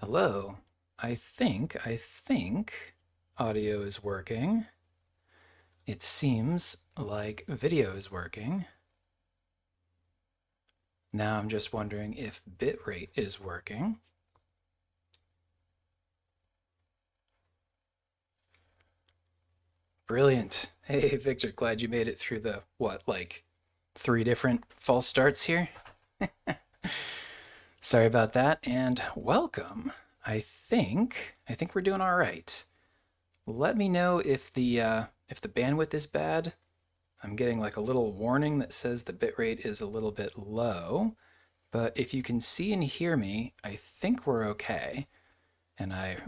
Hello. I think audio is working. It seems like video is working. Now I'm just wondering if bitrate is working. Brilliant. Hey, Victor, glad you made it through the, what, like 3 different false starts here? Sorry about that, and welcome. I think we're doing all right. Let me know if the bandwidth is bad. I'm getting like a little warning that says the bitrate is a little bit low, but if you can see and hear me, I think we're okay. And I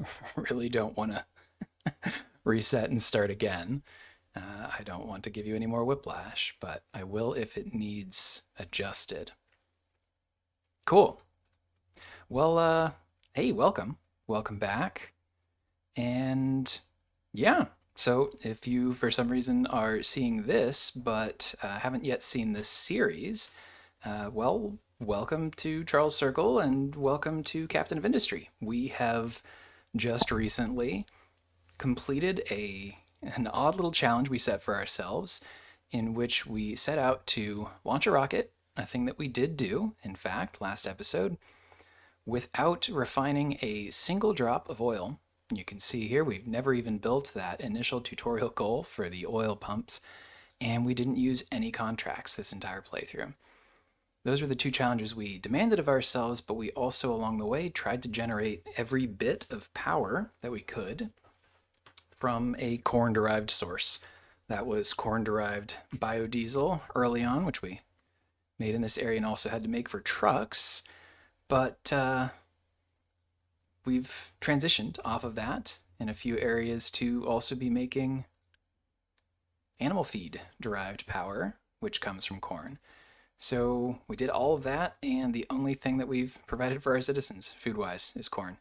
really don't want to reset and start again. I don't want to give you any more whiplash, but I will if it needs adjusted. Cool. Well, hey, welcome. Welcome back. And yeah, so if you for some reason are seeing this but haven't yet seen this series, well, welcome to Charles Circle and welcome to Captain of Industry. We have just recently completed an odd little challenge we set for ourselves in which we set out to launch a rocket, a thing that we did do, in fact, last episode, without refining a single drop of oil. You can see here we've never even built that initial tutorial goal for the oil pumps, and we didn't use any contracts this entire playthrough. Those were the 2 challenges we demanded of ourselves, but we also along the way tried to generate every bit of power that we could from a corn-derived source. That was corn-derived biodiesel early on, which we made in this area and also had to make for trucks. But we've transitioned off of that in a few areas to also be making animal feed derived power, which comes from corn. So we did all of that, and the only thing that we've provided for our citizens, food wise, is corn.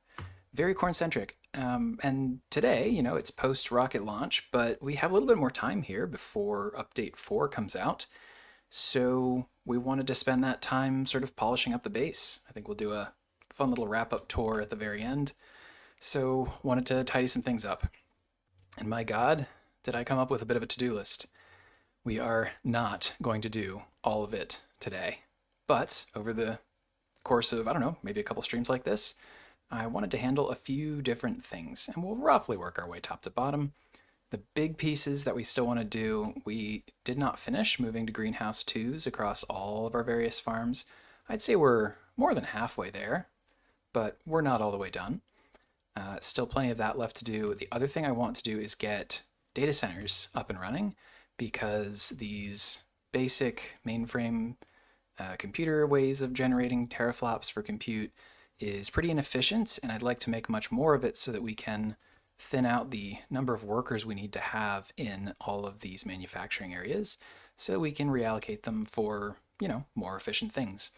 Very corn centric. And today, it's post rocket launch, but we have a little bit more time here before update 4 comes out. So we wanted to spend that time sort of polishing up the base. I think we'll do a fun little wrap up tour at the very end. So wanted to tidy some things up. And my God, did I come up with a bit of a to do list. We are not going to do all of it today. But over the course of, I don't know, maybe a couple streams like this, I wanted to handle a few different things, and we'll roughly work our way top to bottom. The big pieces that we still want to do, we did not finish moving to greenhouse 2s across all of our various farms. I'd say we're more than halfway there, but we're not all the way done. Still plenty of that left to do. The other thing I want to do is get data centers up and running, because these basic mainframe computer ways of generating teraflops for compute is pretty inefficient, and I'd like to make much more of it so that we can thin out the number of workers we need to have in all of these manufacturing areas so we can reallocate them for, more efficient things.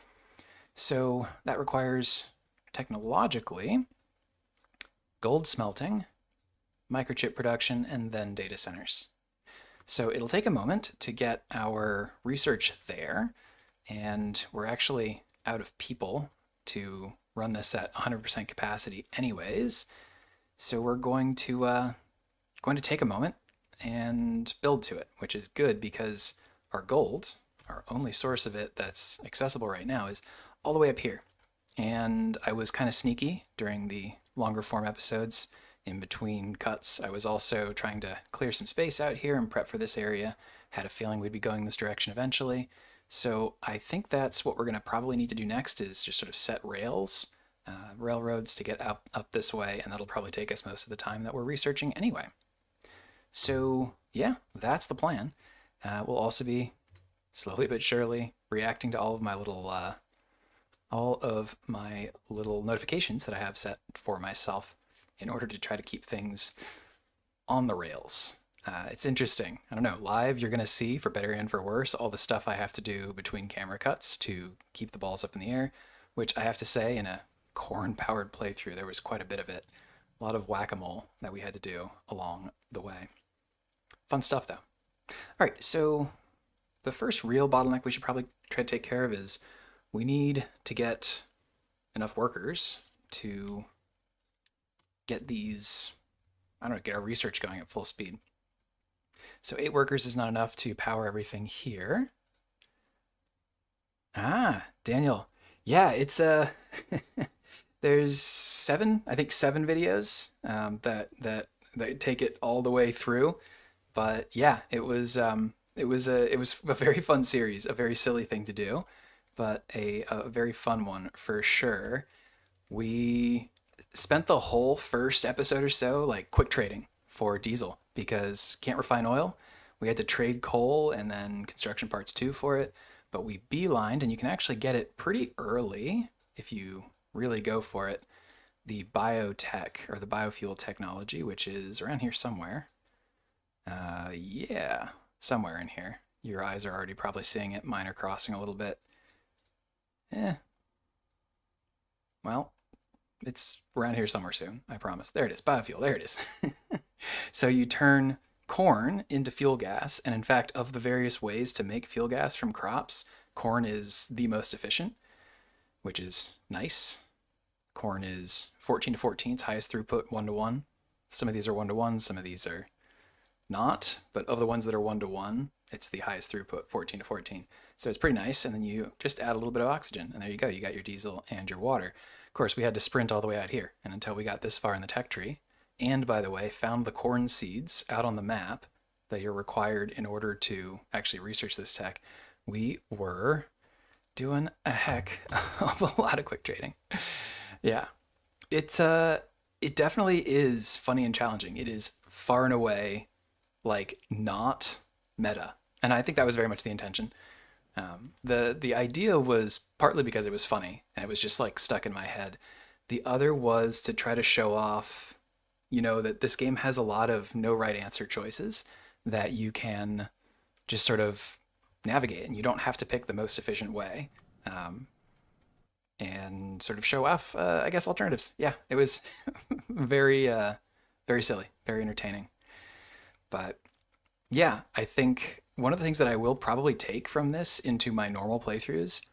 So that requires technologically gold smelting, microchip production, and then data centers. So it'll take a moment to get our research there, and we're actually out of people to run this at 100% capacity anyways. So we're going to take a moment and build to it, which is good because our gold, our only source of it that's accessible right now, is all the way up here. And I was kind of sneaky during the longer form episodes. In between cuts, I was also trying to clear some space out here and prep for this area. Had a feeling we'd be going this direction eventually. So I think that's what we're going to probably need to do next, is just sort of set rails, railroads to get up this way, and that'll probably take us most of the time that we're researching anyway. So yeah, that's the plan. We'll also be slowly but surely reacting to all of my little notifications that I have set for myself in order to try to keep things on the rails. It's interesting. I don't know, live you're going to see, for better and for worse, all the stuff I have to do between camera cuts to keep the balls up in the air, which I have to say, in a corn-powered playthrough, there was quite a bit of it. A lot of whack-a-mole that we had to do along the way. Fun stuff, though. All right, so the first real bottleneck we should probably try to take care of is we need to get enough workers to get these, I don't know, get our research going at full speed. So 8 workers is not enough to power everything here. Ah, Daniel. Yeah, it's there's 7, I think 7 videos that take it all the way through. But yeah, it was a very fun series, a very silly thing to do, but a very fun one for sure. We spent the whole first episode or so like quick trading for diesel because can't refine oil. We had to trade coal and then construction parts too for it, but we beelined, and you can actually get it pretty early if you really go for it. The biotech or the biofuel technology, which is around here somewhere. Yeah, somewhere in here. Your eyes are already probably seeing it. Mine are crossing a little bit. Eh, well, it's around here somewhere soon, I promise. There it is, biofuel, there it is. So you turn corn into fuel gas, and in fact, of the various ways to make fuel gas from crops, corn is the most efficient, which is nice. Corn is 14 to 14, it's highest throughput 1 to 1. Some of these are 1 to 1, some of these are not, but of the ones that are 1 to 1, it's the highest throughput, 14 to 14. So it's pretty nice, and then you just add a little bit of oxygen, and there you go, you got your diesel and your water. Of course, we had to sprint all the way out here, and until we got this far in the tech tree, and by the way, found the corn seeds out on the map that you're required in order to actually research this tech, we were doing a heck of a lot of quick trading. Yeah, it definitely is funny and challenging. It is far and away like not meta, and I think that was very much the intention. The idea was partly because it was funny and it was just like stuck in my head. The other was to try to show off, that this game has a lot of no right answer choices that you can just sort of navigate, and you don't have to pick the most efficient way. Um, and sort of show off, I guess, alternatives. Yeah, it was very, very silly, very entertaining. But yeah, I think one of the things that I will probably take from this into my normal playthroughs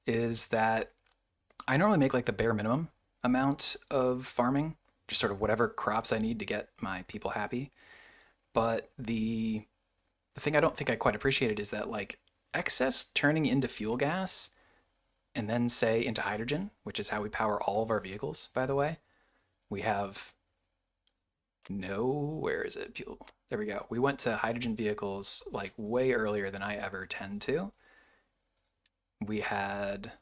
is that I normally make like the bare minimum amount of farming, just sort of whatever crops I need to get my people happy. But the thing I don't think I quite appreciated is that like excess turning into fuel gas and then say into hydrogen, which is how we power all of our vehicles, by the way. We have no, where is it? Fuel. There we go. We went to hydrogen vehicles like way earlier than I ever tend to. We had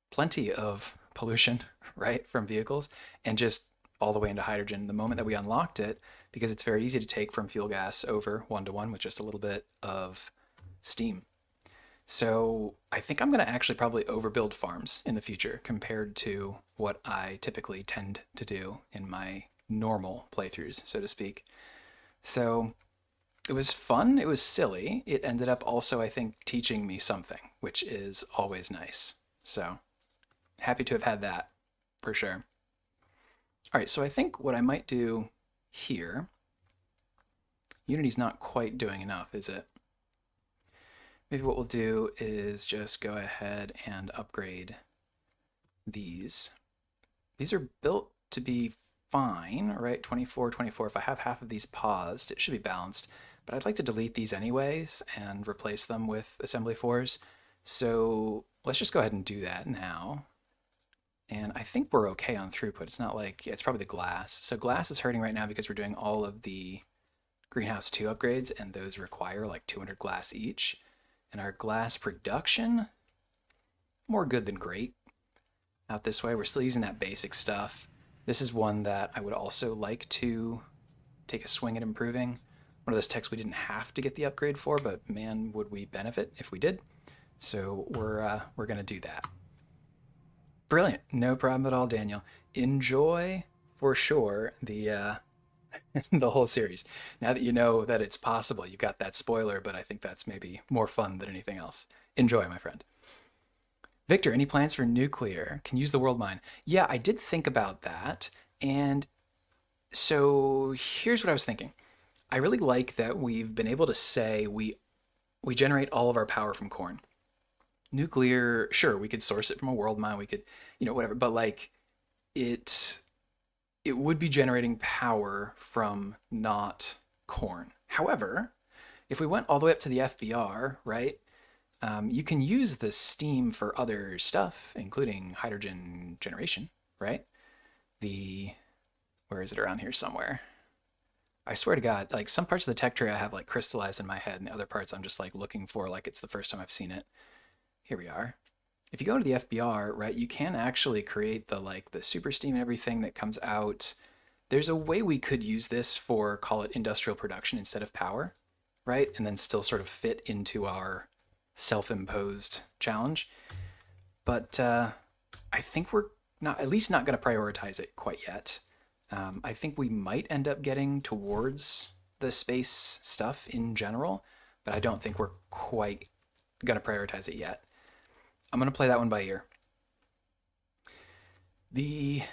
plenty of pollution, right, from vehicles, and just all the way into hydrogen the moment that we unlocked it, because it's very easy to take from fuel gas over 1 to 1 with just a little bit of steam. So I think I'm going to actually probably overbuild farms in the future compared to what I typically tend to do in my normal playthroughs, so to speak. So it was fun. It was silly. It ended up also, I think, teaching me something, which is always nice. So happy to have had that for sure. All right, so I think what I might do here, Unity's not quite doing enough, is it? Maybe what we'll do is just go ahead and upgrade these. These are built to be fine, right? 24, 24. If I have half of these paused, it should be balanced. But I'd like to delete these anyways and replace them with assembly fours. So let's just go ahead and do that now. And I think we're okay on throughput. It's not like, yeah, it's probably the glass. So glass is hurting right now because we're doing all of the Greenhouse 2 upgrades, and those require like 200 glass each. And our glass production, more good than great out this way. We're still using that basic stuff. This is one that I would also like to take a swing at improving. One of those techs we didn't have to get the upgrade for, but man, would we benefit if we did. So we're gonna do that. Brilliant, no problem at all, Daniel. Enjoy for sure the the whole series. Now that you know that it's possible, you've got that spoiler, but I think that's maybe more fun than anything else. Enjoy, my friend. Victor, any plans for nuclear? Can use the world mine. Yeah, I did think about that. And so here's what I was thinking. I really like that we've been able to say we generate all of our power from corn. Nuclear, sure, we could source it from a world mine, we could, whatever, but like it would be generating power from not corn. However, if we went all the way up to the FBR, right, you can use the steam for other stuff, including hydrogen generation, right? Where is it around here somewhere? I swear to God, like some parts of the tech tree I have like crystallized in my head, and the other parts I'm just like looking for like it's the first time I've seen it. Here we are. If you go to the FBR, right, you can actually create the super steam and everything that comes out. There's a way we could use this for, call it industrial production instead of power, right? And then still sort of fit into our self-imposed challenge. But I think we're not, at least not going to prioritize it quite yet. I think we might end up getting towards the space stuff in general, but I don't think we're quite going to prioritize it yet. I'm going to play that one by ear. Yeah,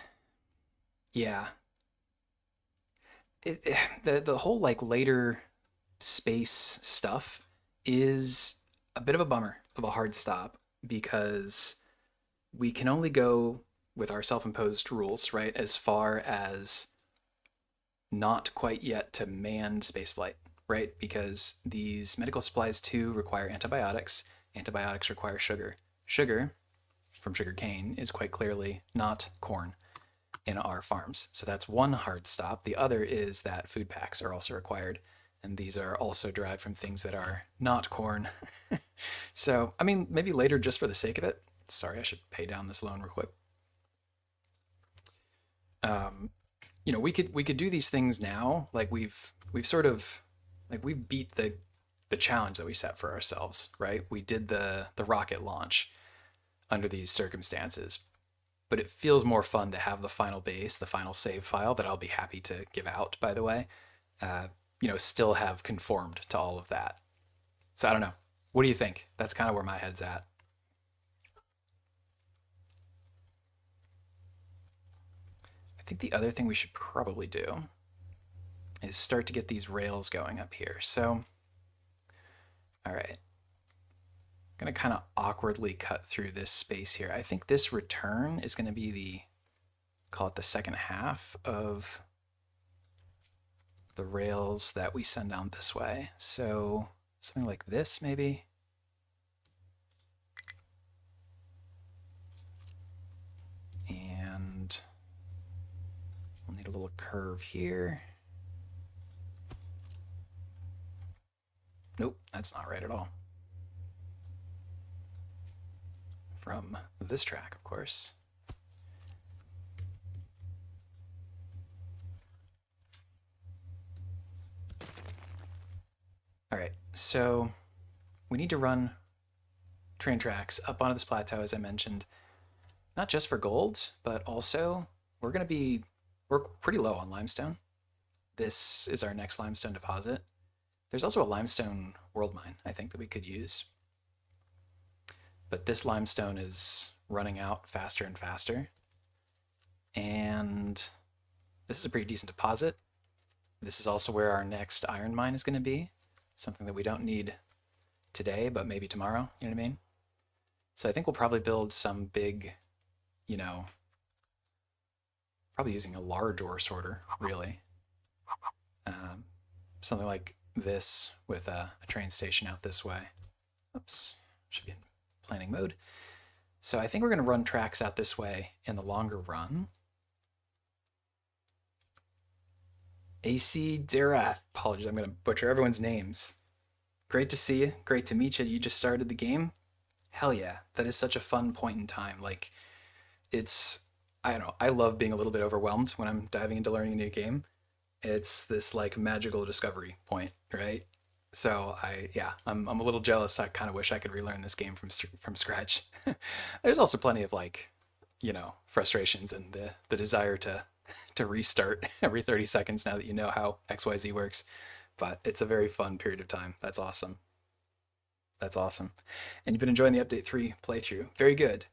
the whole like later space stuff is a bit of a bummer of a hard stop because we can only go with our self-imposed rules, right, as far as not quite yet to manned spaceflight, right? Because these medical supplies too require antibiotics. Antibiotics require sugar. Sugar from sugar cane is quite clearly not corn in our farms. So that's one hard stop. The other is that food packs are also required, and these are also derived from things that are not corn. So, I mean, maybe later just for the sake of it. Sorry, I should pay down this loan real quick. We could do these things now. Like we've sort of like we beat the challenge that we set for ourselves, right? We did the rocket launch under these circumstances, but it feels more fun to have the final base, the final save file that I'll be happy to give out, by the way, still have conformed to all of that. So I don't know. What do you think? That's kind of where my head's at. I think the other thing we should probably do is start to get these rails going up here. So, all right. I'm going to kind of awkwardly cut through this space here. I think this return is going to be call it the second half of the rails that we send down this way. So something like this, maybe. And we'll need a little curve here. Nope, that's not right at all. From this track, of course. All right, so we need to run train tracks up onto this plateau, as I mentioned, not just for gold, but also we're pretty low on limestone. This is our next limestone deposit. There's also a limestone world mine, I think, that we could use. But this limestone is running out faster and faster. And this is a pretty decent deposit. This is also where our next iron mine is going to be. Something that we don't need today, but maybe tomorrow, you know what I mean? So I think we'll probably build some big, probably using a large ore sorter, really. Something like this with a train station out this way. Oops, should be in planning mode. So I think we're going to run tracks out this way in the longer run. AC Derath, apologies, I'm going to butcher everyone's names. Great to see you. Great to meet you. You just started the game. Hell yeah, that is such a fun point in time. Like, I don't know, I love being a little bit overwhelmed when I'm diving into learning a new game. It's this like magical discovery point, right? So I'm a little jealous. I kind of wish I could relearn this game from scratch. There's also plenty of frustrations and the desire to restart every 30 seconds now that you know how XYZ works. But it's a very fun period of time. That's awesome. That's awesome. And you've been enjoying the Update 3 playthrough. Very good.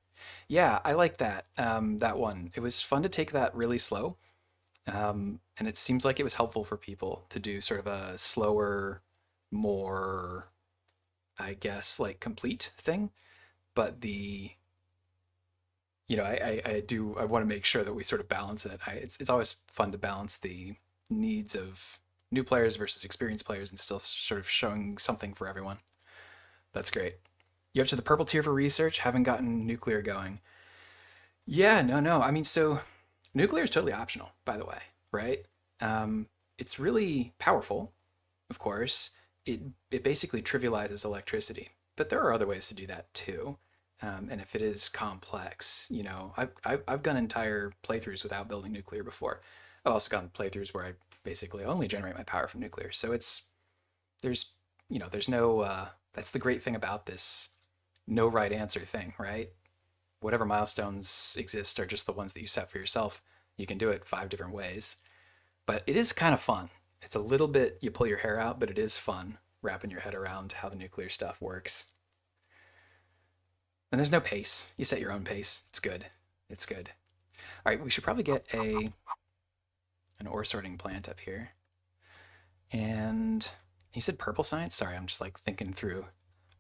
Yeah, I like that. That one. It was fun to take that really slow. And it seems like it was helpful for people to do sort of a slower, more, I guess, like complete thing. But I want to make sure that we sort of balance it. It's always fun to balance the needs of new players versus experienced players and still sort of showing something for everyone. That's great. You're up to the purple tier for research, haven't gotten nuclear going. Yeah, no. I mean, so nuclear is totally optional, by the way, right? It's really powerful, of course. It basically trivializes electricity, but there are other ways to do that too. And if it is complex, I've gone entire playthroughs without building nuclear before. I've also gone playthroughs where I basically only generate my power from nuclear. So there's there's no that's the great thing about this no right answer thing, right? Whatever milestones exist are just the ones that you set for yourself. You can do it 5 different ways, but it is kind of fun. It's a little bit, you pull your hair out, but it is fun wrapping your head around how the nuclear stuff works. And there's no pace. You set your own pace. It's good. It's good. All right, we should probably get an ore sorting plant up here. And you said purple science? Sorry, I'm just like thinking through,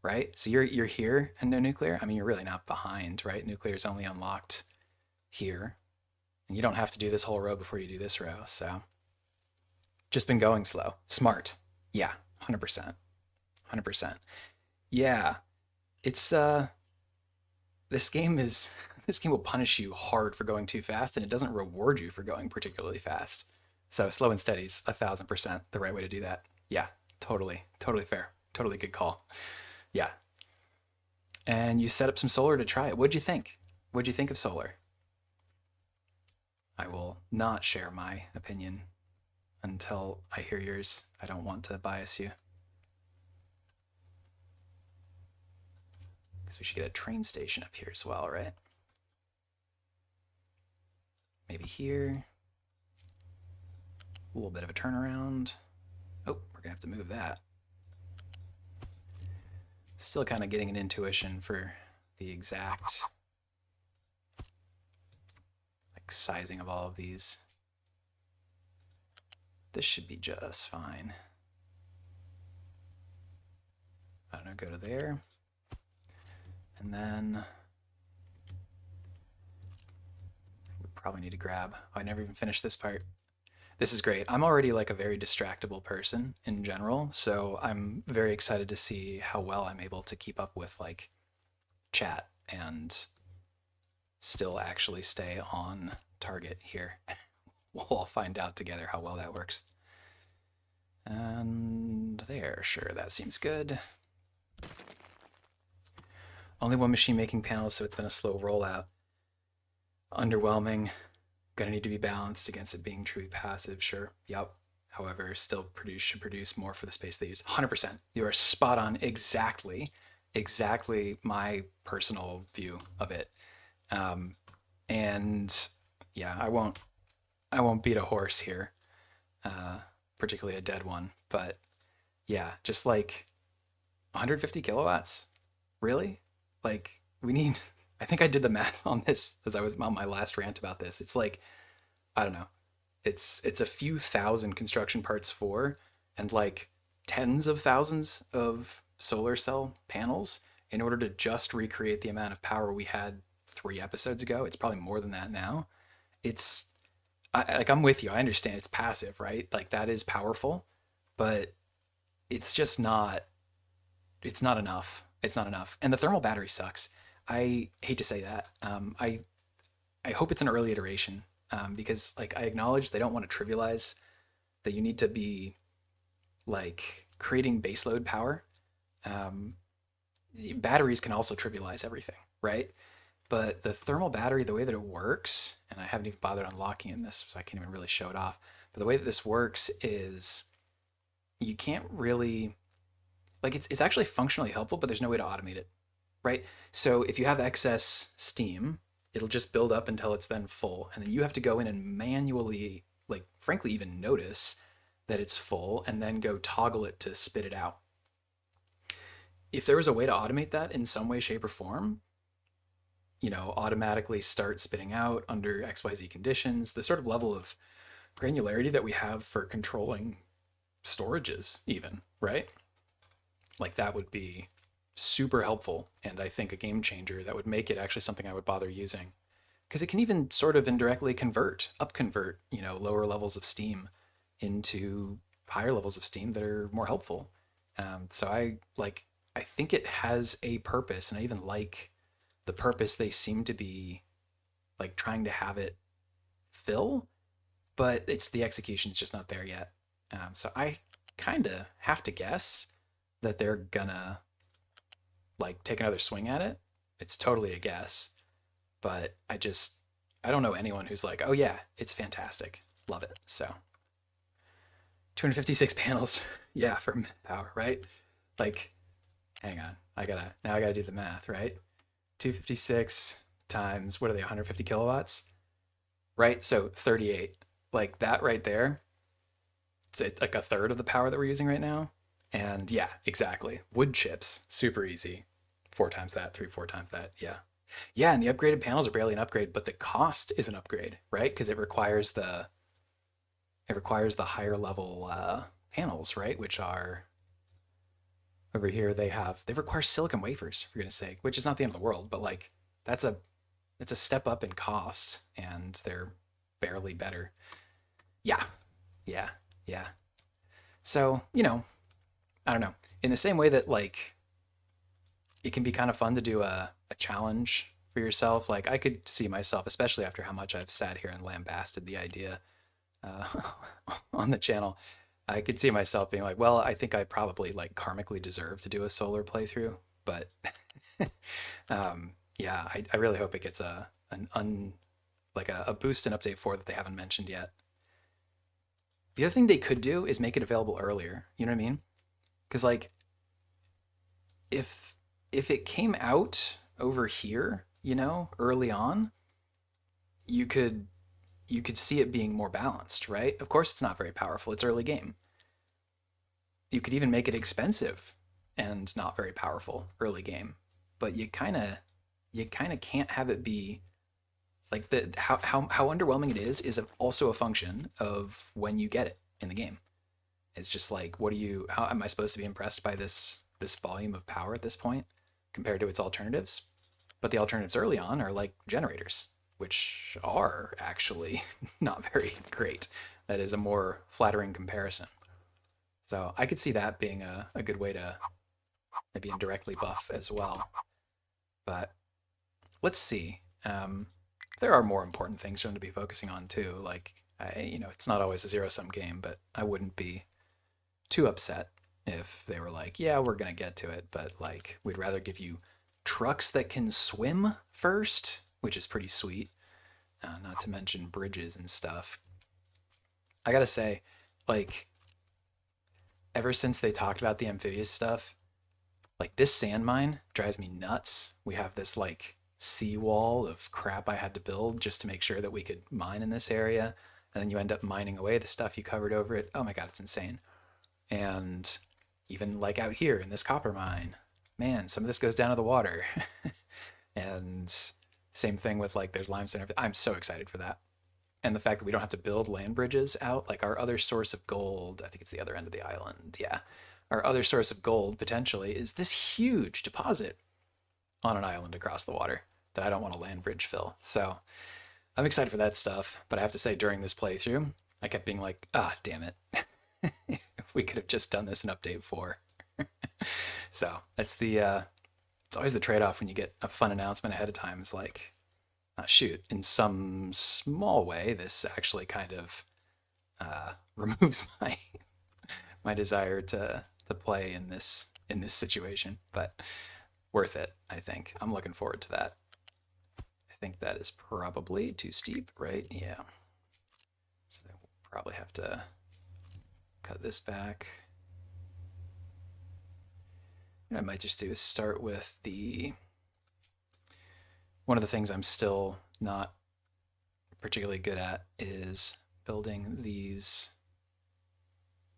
right? So you're here and no nuclear? I mean, you're really not behind, right? Nuclear is only unlocked here. And you don't have to do this whole row before you do this row, so. Just been going slow. Smart. Yeah, 100%. 100%. Yeah, it's, this game is, this game will punish you hard for going too fast, and it doesn't reward you for going particularly fast. So slow and steady's 1,000% the right way to do that. Yeah, totally fair. Totally good call. Yeah. And you set up some solar to try it. What'd you think? What'd you think of solar? I will not share my opinion until I hear yours. I don't want to bias you. Because we should get a train station up here as well, right? Maybe here. A little bit of a turnaround. Oh, we're gonna have to move that. Still kind of getting an intuition for the exact sizing of all of these. This should be just fine. I don't know, go to there. And then we probably need to grab, oh, I never even finished this part. This is great. I'm already like a very distractible person in general, so I'm very excited to see how well I'm able to keep up with like chat and still actually stay on target here. We'll all find out together how well that works. And there, sure, that seems good. Only one machine making panel, so it's been a slow rollout. Underwhelming. Gonna need to be balanced against it being truly passive, sure. Yep. However, still should produce more for the space they use. 100%. You are spot on. Exactly my personal view of it. And yeah, I won't beat a horse here, particularly a dead one. But yeah, just like 150 kilowatts, really? Like we need. I think I did the math on this as I was on my last rant about this. It's like, I don't know, it's a few thousand construction parts for, and like tens of thousands of solar cell panels in order to just recreate the amount of power we had 3 episodes ago. It's probably more than that now. I'm with you. I understand it's passive, right? Like that is powerful, but it's just not, it's not enough. It's not enough. And the thermal battery sucks. I hate to say that. I hope it's an early iteration because like I acknowledge they don't want to trivialize that you need to be like creating baseload power. Batteries can also trivialize everything, right? But the thermal battery, the way that it works, and I haven't even bothered unlocking in this, so I can't even really show it off. But the way that this works is you can't really, like it's actually functionally helpful, but there's no way to automate it, right? So if you have excess steam, it'll just build up until it's then full. And then you have to go in and manually, like frankly, even notice that it's full and then go toggle it to spit it out. If there was a way to automate that in some way, shape, or form, automatically start spitting out under XYZ conditions, the sort of level of granularity that we have for controlling storages even, right? Like that would be super helpful, and I think a game changer that would make it actually something I would bother using. because it can even sort of indirectly upconvert, lower levels of steam into higher levels of steam that are more helpful. So I think it has a purpose, and I even like the purpose they seem to be like trying to have it fill, but it's the execution's just not there yet. So I kind of have to guess that they're gonna like take another swing at it. It's totally a guess, but I don't know anyone who's like, oh yeah, it's fantastic, love it. So 256 panels, yeah, for power, right? Like, hang on, I gotta do the math, right? 256 times what are they? 150 kilowatts, right? So 38, like that right there. It's like a third of the power that we're using right now. And yeah, exactly. Wood chips, super easy. 4 times that, 4 times that. Yeah. Yeah, and the upgraded panels are barely an upgrade, but the cost is an upgrade, right? Because it requires the higher level panels, right? Which are over here. They require silicon wafers, for goodness sake, which is not the end of the world, but like that's a it's a step up in cost, and they're barely better. Yeah, yeah, yeah. So I don't know. In the same way that like it can be kind of fun to do a challenge for yourself. Like I could see myself, especially after how much I've sat here and lambasted the idea uh, on the channel, I could see myself being like, well, I think I probably like karmically deserve to do a solar playthrough, but yeah, I really hope it gets a boost in update 4 that they haven't mentioned yet. The other thing they could do is make it available earlier. You know what I mean? Because like if if it came out over here, early on, you could you could see it being more balanced, right? Of course, it's not very powerful. It's early game. You could even make it expensive and not very powerful early game, but you kind of can't have it be like the how underwhelming it is also a function of when you get it in the game. It's just like, how am I supposed to be impressed by this volume of power at this point compared to its alternatives? But the alternatives early on are like generators, which are actually not very great. That is a more flattering comparison. So I could see that being a good way to maybe indirectly buff as well. But let's see. There are more important things for them to be focusing on too. Like, it's not always a zero-sum game, but I wouldn't be too upset if they were like, yeah, we're going to get to it, but like, we'd rather give you trucks that can swim first, which is pretty sweet. Not to mention bridges and stuff. I gotta say, like, ever since they talked about the amphibious stuff, like this sand mine drives me nuts. We have this like seawall of crap I had to build just to make sure that we could mine in this area. And then you end up mining away the stuff you covered over it. Oh my God, it's insane. And even like out here in this copper mine, man, some of this goes down to the water. And same thing with like there's limestone. I'm so excited for that. And the fact that we don't have to build land bridges out, like our other source of gold, I think it's the other end of the island. Yeah. Our other source of gold potentially is this huge deposit on an island across the water that I don't want a land bridge fill. So I'm excited for that stuff. But I have to say, during this playthrough, I kept being like, ah, damn it. If we could have just done this in update 4. So that's it's always the trade-off when you get a fun announcement ahead of time. Is like, shoot, in some small way, this actually kind of removes my desire to play in this situation, but worth it, I think. I'm looking forward to that. I think that is probably too steep, right? Yeah. So we'll probably have to cut this back. What I might just do is start with one of the things I'm still not particularly good at is building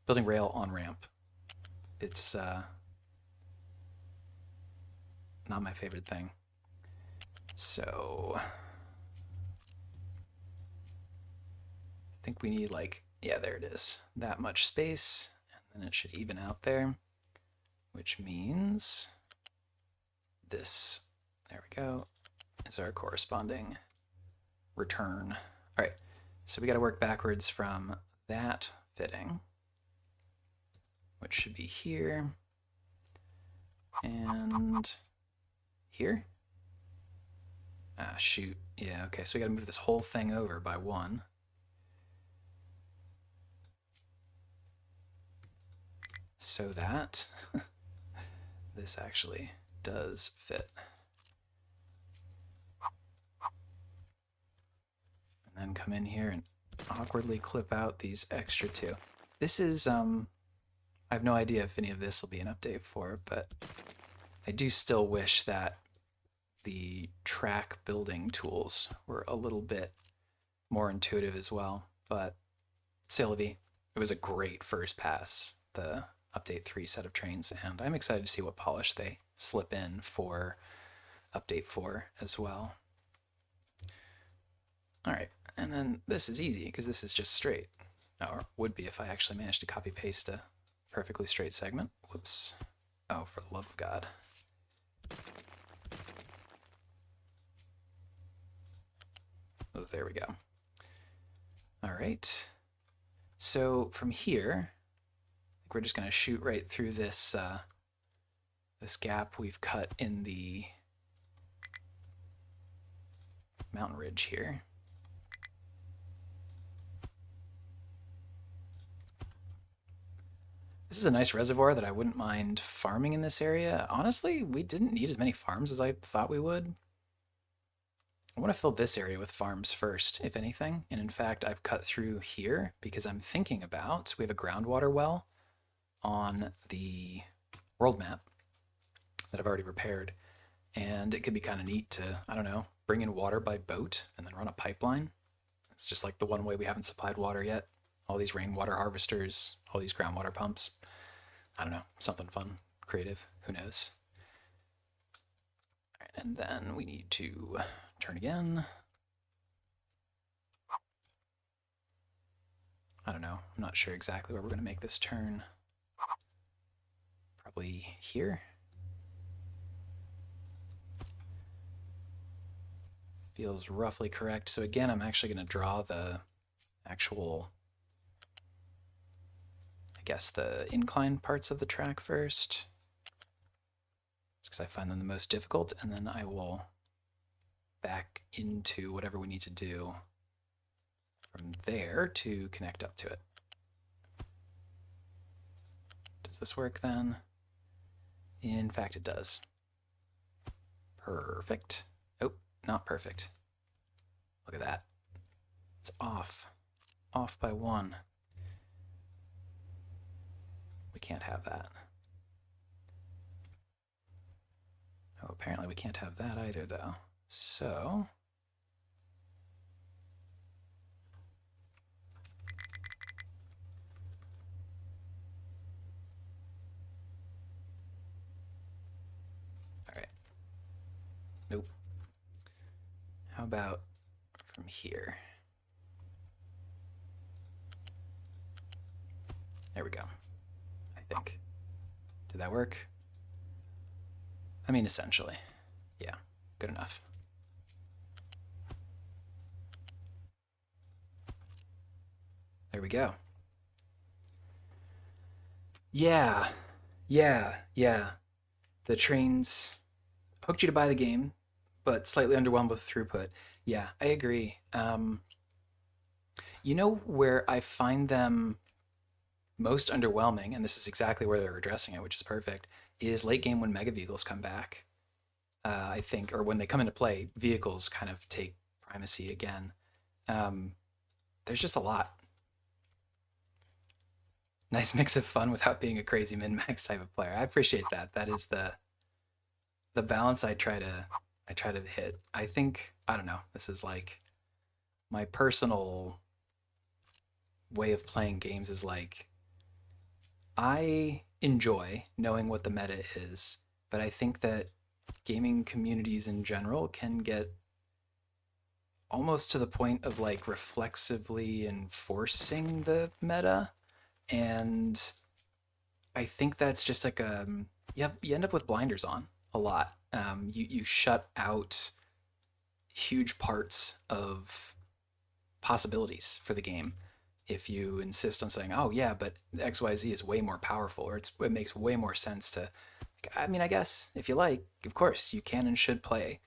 rail on ramp. It's not my favorite thing. So I think we need like, yeah, there it is. That much space, and then it should even out there, which means this, there we go, is our corresponding return. All right, so we got to work backwards from that fitting, which should be here and here. Ah, shoot. Yeah, okay, so we got to move this whole thing over by 1. So that this actually does fit. And then come in here and awkwardly clip out these extra 2. This is, I have no idea if any of this will be an update for, but I do still wish that the track building tools were a little bit more intuitive as well, but c'est la vie. It was a great first pass, the Update 3 set of trains, and I'm excited to see what polish they slip in for Update 4 as well. All right, and then this is easy because this is just straight, or would be if I actually managed to copy paste a perfectly straight segment. Whoops. Oh, for the love of God. Oh, there we go. All right. So from here, I think we're just going to shoot right through this this gap we've cut in the mountain ridge here. This is a nice reservoir that I wouldn't mind farming in this area. Honestly, we didn't need as many farms as I thought we would. I want to fill this area with farms first, if anything. And in fact, I've cut through here because I'm thinking about, we have a groundwater well on the world map that I've already repaired. And it could be kind of neat to, I don't know, bring in water by boat and then run a pipeline. It's just like the one way we haven't supplied water yet. All these rainwater harvesters, all these groundwater pumps. I don't know, something fun, creative, who knows. All right, and then we need to turn again. I don't know, I'm not sure exactly where we're gonna make this turn. Probably here. Feels roughly correct. So again, I'm actually gonna draw the actual, I guess, the incline parts of the track first, just because I find them the most difficult, and then I will back into whatever we need to do from there to connect up to it. Does this work then? In fact, it does. Perfect. Oh, not perfect. Look at that. It's off. Off by 1. We can't have that. Oh, apparently we can't have that either, though. So all right. Nope. How about from here? There we go. I think. Did that work? I mean, essentially. Yeah, good enough. There we go. Yeah, yeah. The trains hooked you to buy the game, but slightly underwhelmed with throughput. Yeah, I agree. You know where I find them most underwhelming, and this is exactly where they're addressing it, which is perfect, is late game when mega vehicles come back. I think, or when they come into play, vehicles kind of take primacy again. There's just a lot. Nice mix of fun without being a crazy min-max type of player. I appreciate that. That is the balance I try to hit. I think, I don't know, this is like my personal way of playing games is like, I enjoy knowing what the meta is, but I think that gaming communities in general can get almost to the point of like reflexively enforcing the meta, and I think that's just like you end up with blinders on a lot. You shut out huge parts of possibilities for the game if you insist on saying, "Oh yeah, but XYZ is way more powerful," or it makes way more sense to. I mean, I guess if you like, of course, you can and should play,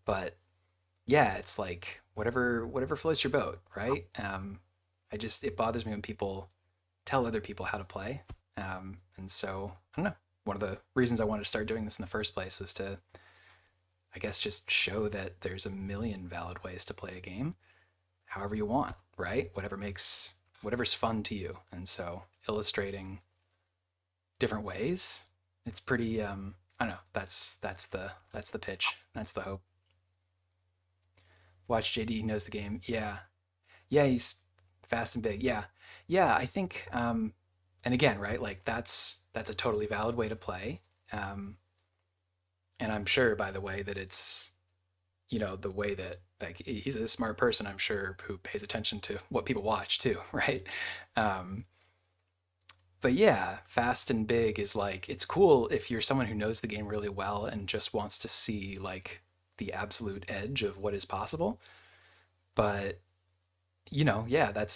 but yeah, it's like whatever floats your boat, right? It bothers me when people tell other people how to play, and so I don't know. One of the reasons I wanted to start doing this in the first place was to, I guess, just show that there's a million valid ways to play a game, however you want, right? Whatever's fun to you, and so illustrating different ways, it's pretty. I don't know. That's the pitch. That's the hope. Watch JD knows the game. Yeah, yeah, he's fast and big. Yeah, yeah. I think, and again, right? Like that's a totally valid way to play. Um, and I'm sure, by the way, that it's the way that like he's a smart person. I'm sure who pays attention to what people watch too, right? Um, but yeah, fast and big is like it's cool if you're someone who knows the game really well and just wants to see like the absolute edge of what is possible. But yeah, that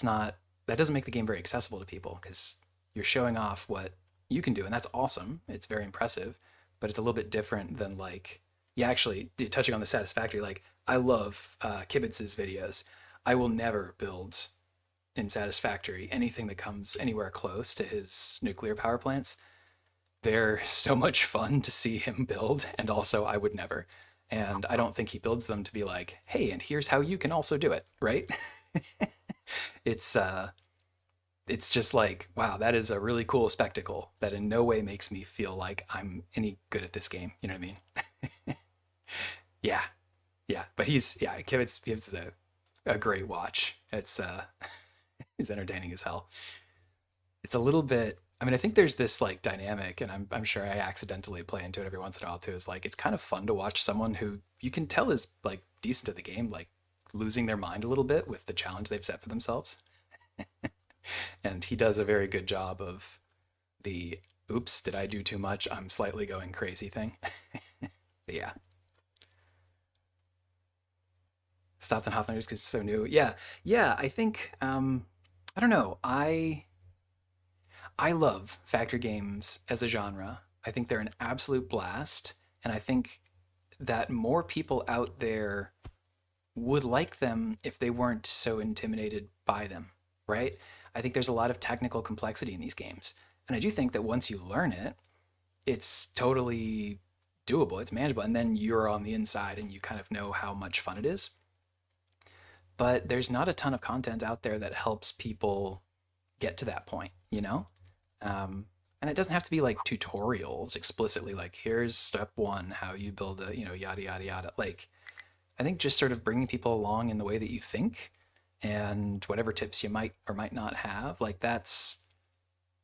doesn't make the game very accessible to people because you're showing off what you can do, and that's awesome. It's very impressive, but it's a little bit different than like, yeah, actually, touching on the Satisfactory, like I love Kibitz's videos. I will never build in Satisfactory anything that comes anywhere close to his nuclear power plants. They're so much fun to see him build, and also I would never. And I don't think he builds them to be like, hey, and here's how you can also do it, right? it's it's just like, wow, that is a really cool spectacle that in no way makes me feel like I'm any good at this game. You know what I mean? Yeah, yeah. But Kivitz is a great watch. It's he's entertaining as hell. It's a little bit. I mean, I think there's this like dynamic, and I'm sure I accidentally play into it every once in a while too. Is like it's kind of fun to watch someone who you can tell is like decent at the game, like losing their mind a little bit with the challenge they've set for themselves. And he does a very good job of the "oops, did I do too much? I'm slightly going crazy" thing. But yeah, Stopped and Hoffnagers because it's so new. Yeah, yeah. I think I don't know. I love factory games as a genre. I think they're an absolute blast, and I think that more people out there would like them if they weren't so intimidated by them, right? I think there's a lot of technical complexity in these games. And I do think that once you learn it, it's totally doable, it's manageable, and then you're on the inside and you kind of know how much fun it is. But there's not a ton of content out there that helps people get to that point, you know? And it doesn't have to be like tutorials explicitly, like here's step one, how you build a, yada, yada, yada. Like, I think just sort of bringing people along in the way that you think and whatever tips you might or might not have, like that's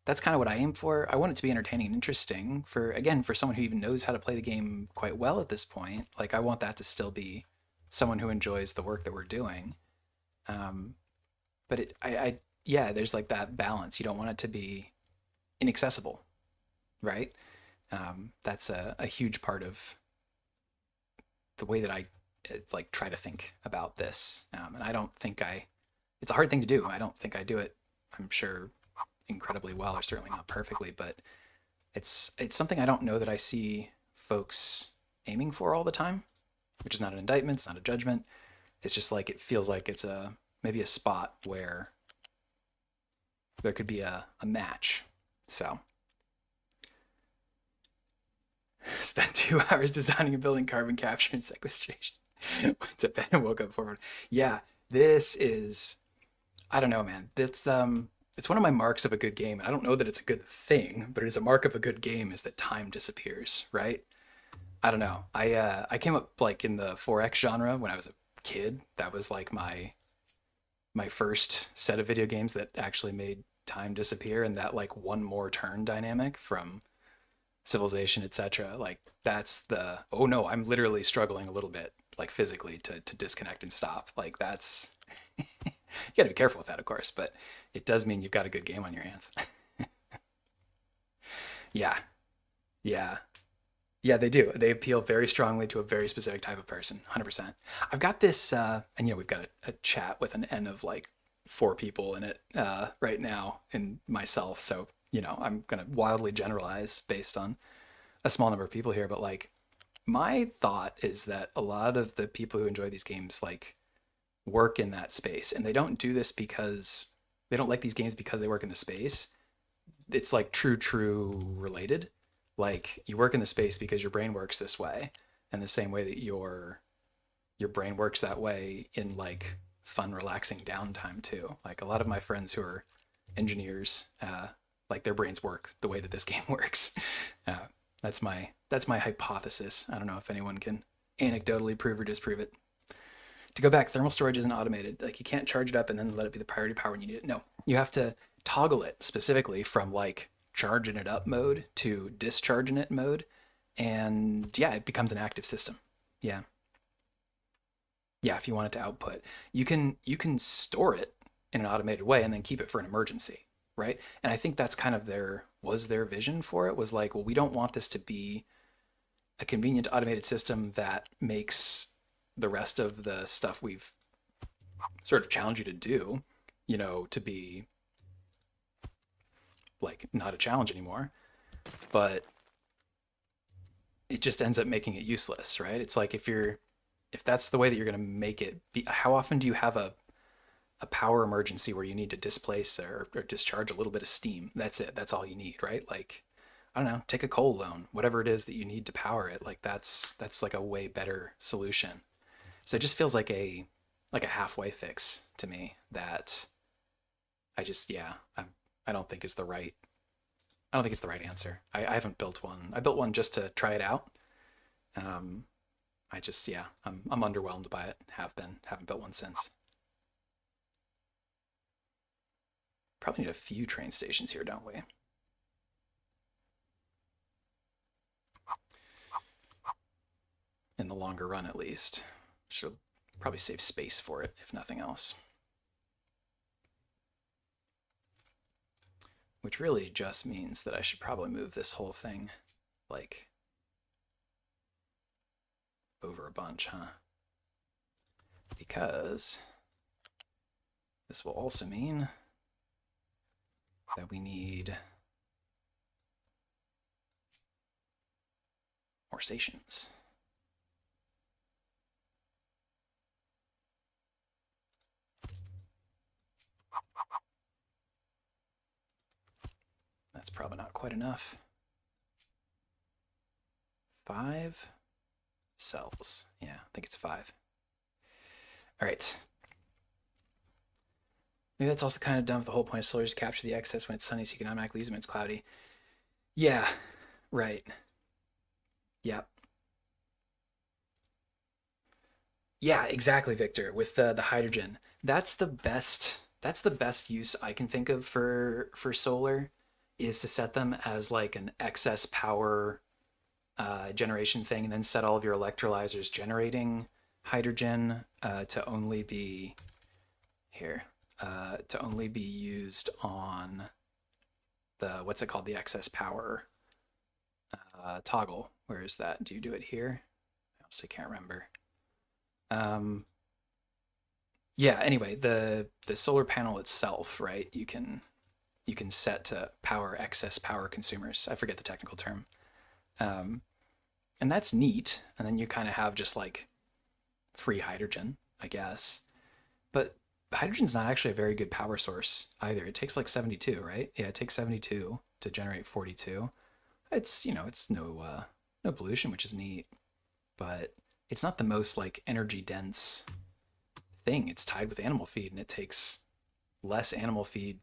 kind of what I aim for. I want it to be entertaining and interesting for, again, for someone who even knows how to play the game quite well at this point. Like, I want that to still be someone who enjoys the work that we're doing. Um, but yeah, there's like that balance. You don't want it to be inaccessible, right? That's a huge part of the way that I like try to think about this. And I don't think it's a hard thing to do. I don't think I do it, I'm sure, incredibly well, or certainly not perfectly, but it's something I don't know that I see folks aiming for all the time, which is not an indictment, it's not a judgment. It's just like it feels like it's maybe a spot where there could be a match. So spent 2 hours designing and building carbon capture and sequestration. Went to bed and woke up forward. Yeah, this is, I don't know, man. It's one of my marks of a good game. And I don't know that it's a good thing, but it is a mark of a good game is that time disappears, right? I don't know. I came up like in the 4X genre when I was a kid. That was like my first set of video games that actually made time disappear, and that like one more turn dynamic from Civilization, etc. Like that's the, oh no, I'm literally struggling a little bit like physically to disconnect and stop. Like that's you got to be careful with that, of course, but it does mean you've got a good game on your hands. Yeah, yeah. Yeah, they do. They appeal very strongly to a very specific type of person, 100%. I've got this, and we've got a chat with an N of like four people in it right now, and myself. So, I'm going to wildly generalize based on a small number of people here, but like my thought is that a lot of the people who enjoy these games like work in that space, and they don't do this because they don't like these games because they work in the space. It's like true related. Like you work in the space because your brain works this way, and the same way that your brain works that way in like fun, relaxing downtime too. Like a lot of my friends who are engineers, like their brains work the way that this game works. Uh, that's my hypothesis. I don't know if anyone can anecdotally prove or disprove it. To go back, thermal storage isn't automated. Like you can't charge it up and then let it be the priority power when you need it. No, you have to toggle it specifically from like charging it up mode to discharging it mode, and yeah, it becomes an active system. Yeah, yeah. If you want it to output, you can store it in an automated way and then keep it for an emergency, right? And I think that's kind of their vision for it was like, well, we don't want this to be a convenient automated system that makes the rest of the stuff we've sort of challenged you to do, to be like not a challenge anymore. But it just ends up making it useless, right? It's like if that's the way that you're going to make it be, how often do you have a power emergency where you need to displace or discharge a little bit of steam? That's it. That's all you need, right? Like, I don't know, take a coal loan, whatever it is that you need to power it. Like that's like a way better solution. So it just feels like a halfway fix to me that I just yeah I don't think is the right I don't think it's the right answer. I haven't built one. I built one just to try it out. Um, I just yeah I'm underwhelmed by it. Have been. Haven't built one since. Probably need a few train stations here, don't we? In the longer run, at least. Should probably save space for it, if nothing else. Which really just means that I should probably move this whole thing, like, over a bunch, huh? Because this will also mean that we need more stations. That's probably not quite enough. 5 cells. Yeah, I think it's 5. All right. Maybe that's also kind of done with the whole point of solar is to capture the excess when it's sunny so you can automatically use them when it's cloudy. Yeah, right. Yeah. Yeah, exactly, Victor. With the hydrogen. That's the best use I can think of for solar is to set them as like an excess power generation thing and then set all of your electrolyzers generating hydrogen to only be here to only be used on the what's it called, the excess power toggle. Where is that? Do you do it here? I honestly can't remember. Um, yeah. Anyway, the solar panel itself, right? You can set to power excess power consumers. I forget the technical term. Um, and that's neat. And then you kind of have just like free hydrogen, I guess. But hydrogen's not actually a very good power source either. It takes like 72, right? Yeah, it takes 72 to generate 42. It's no pollution, which is neat, but it's not the most like energy dense thing. It's tied with animal feed, and it takes less animal feed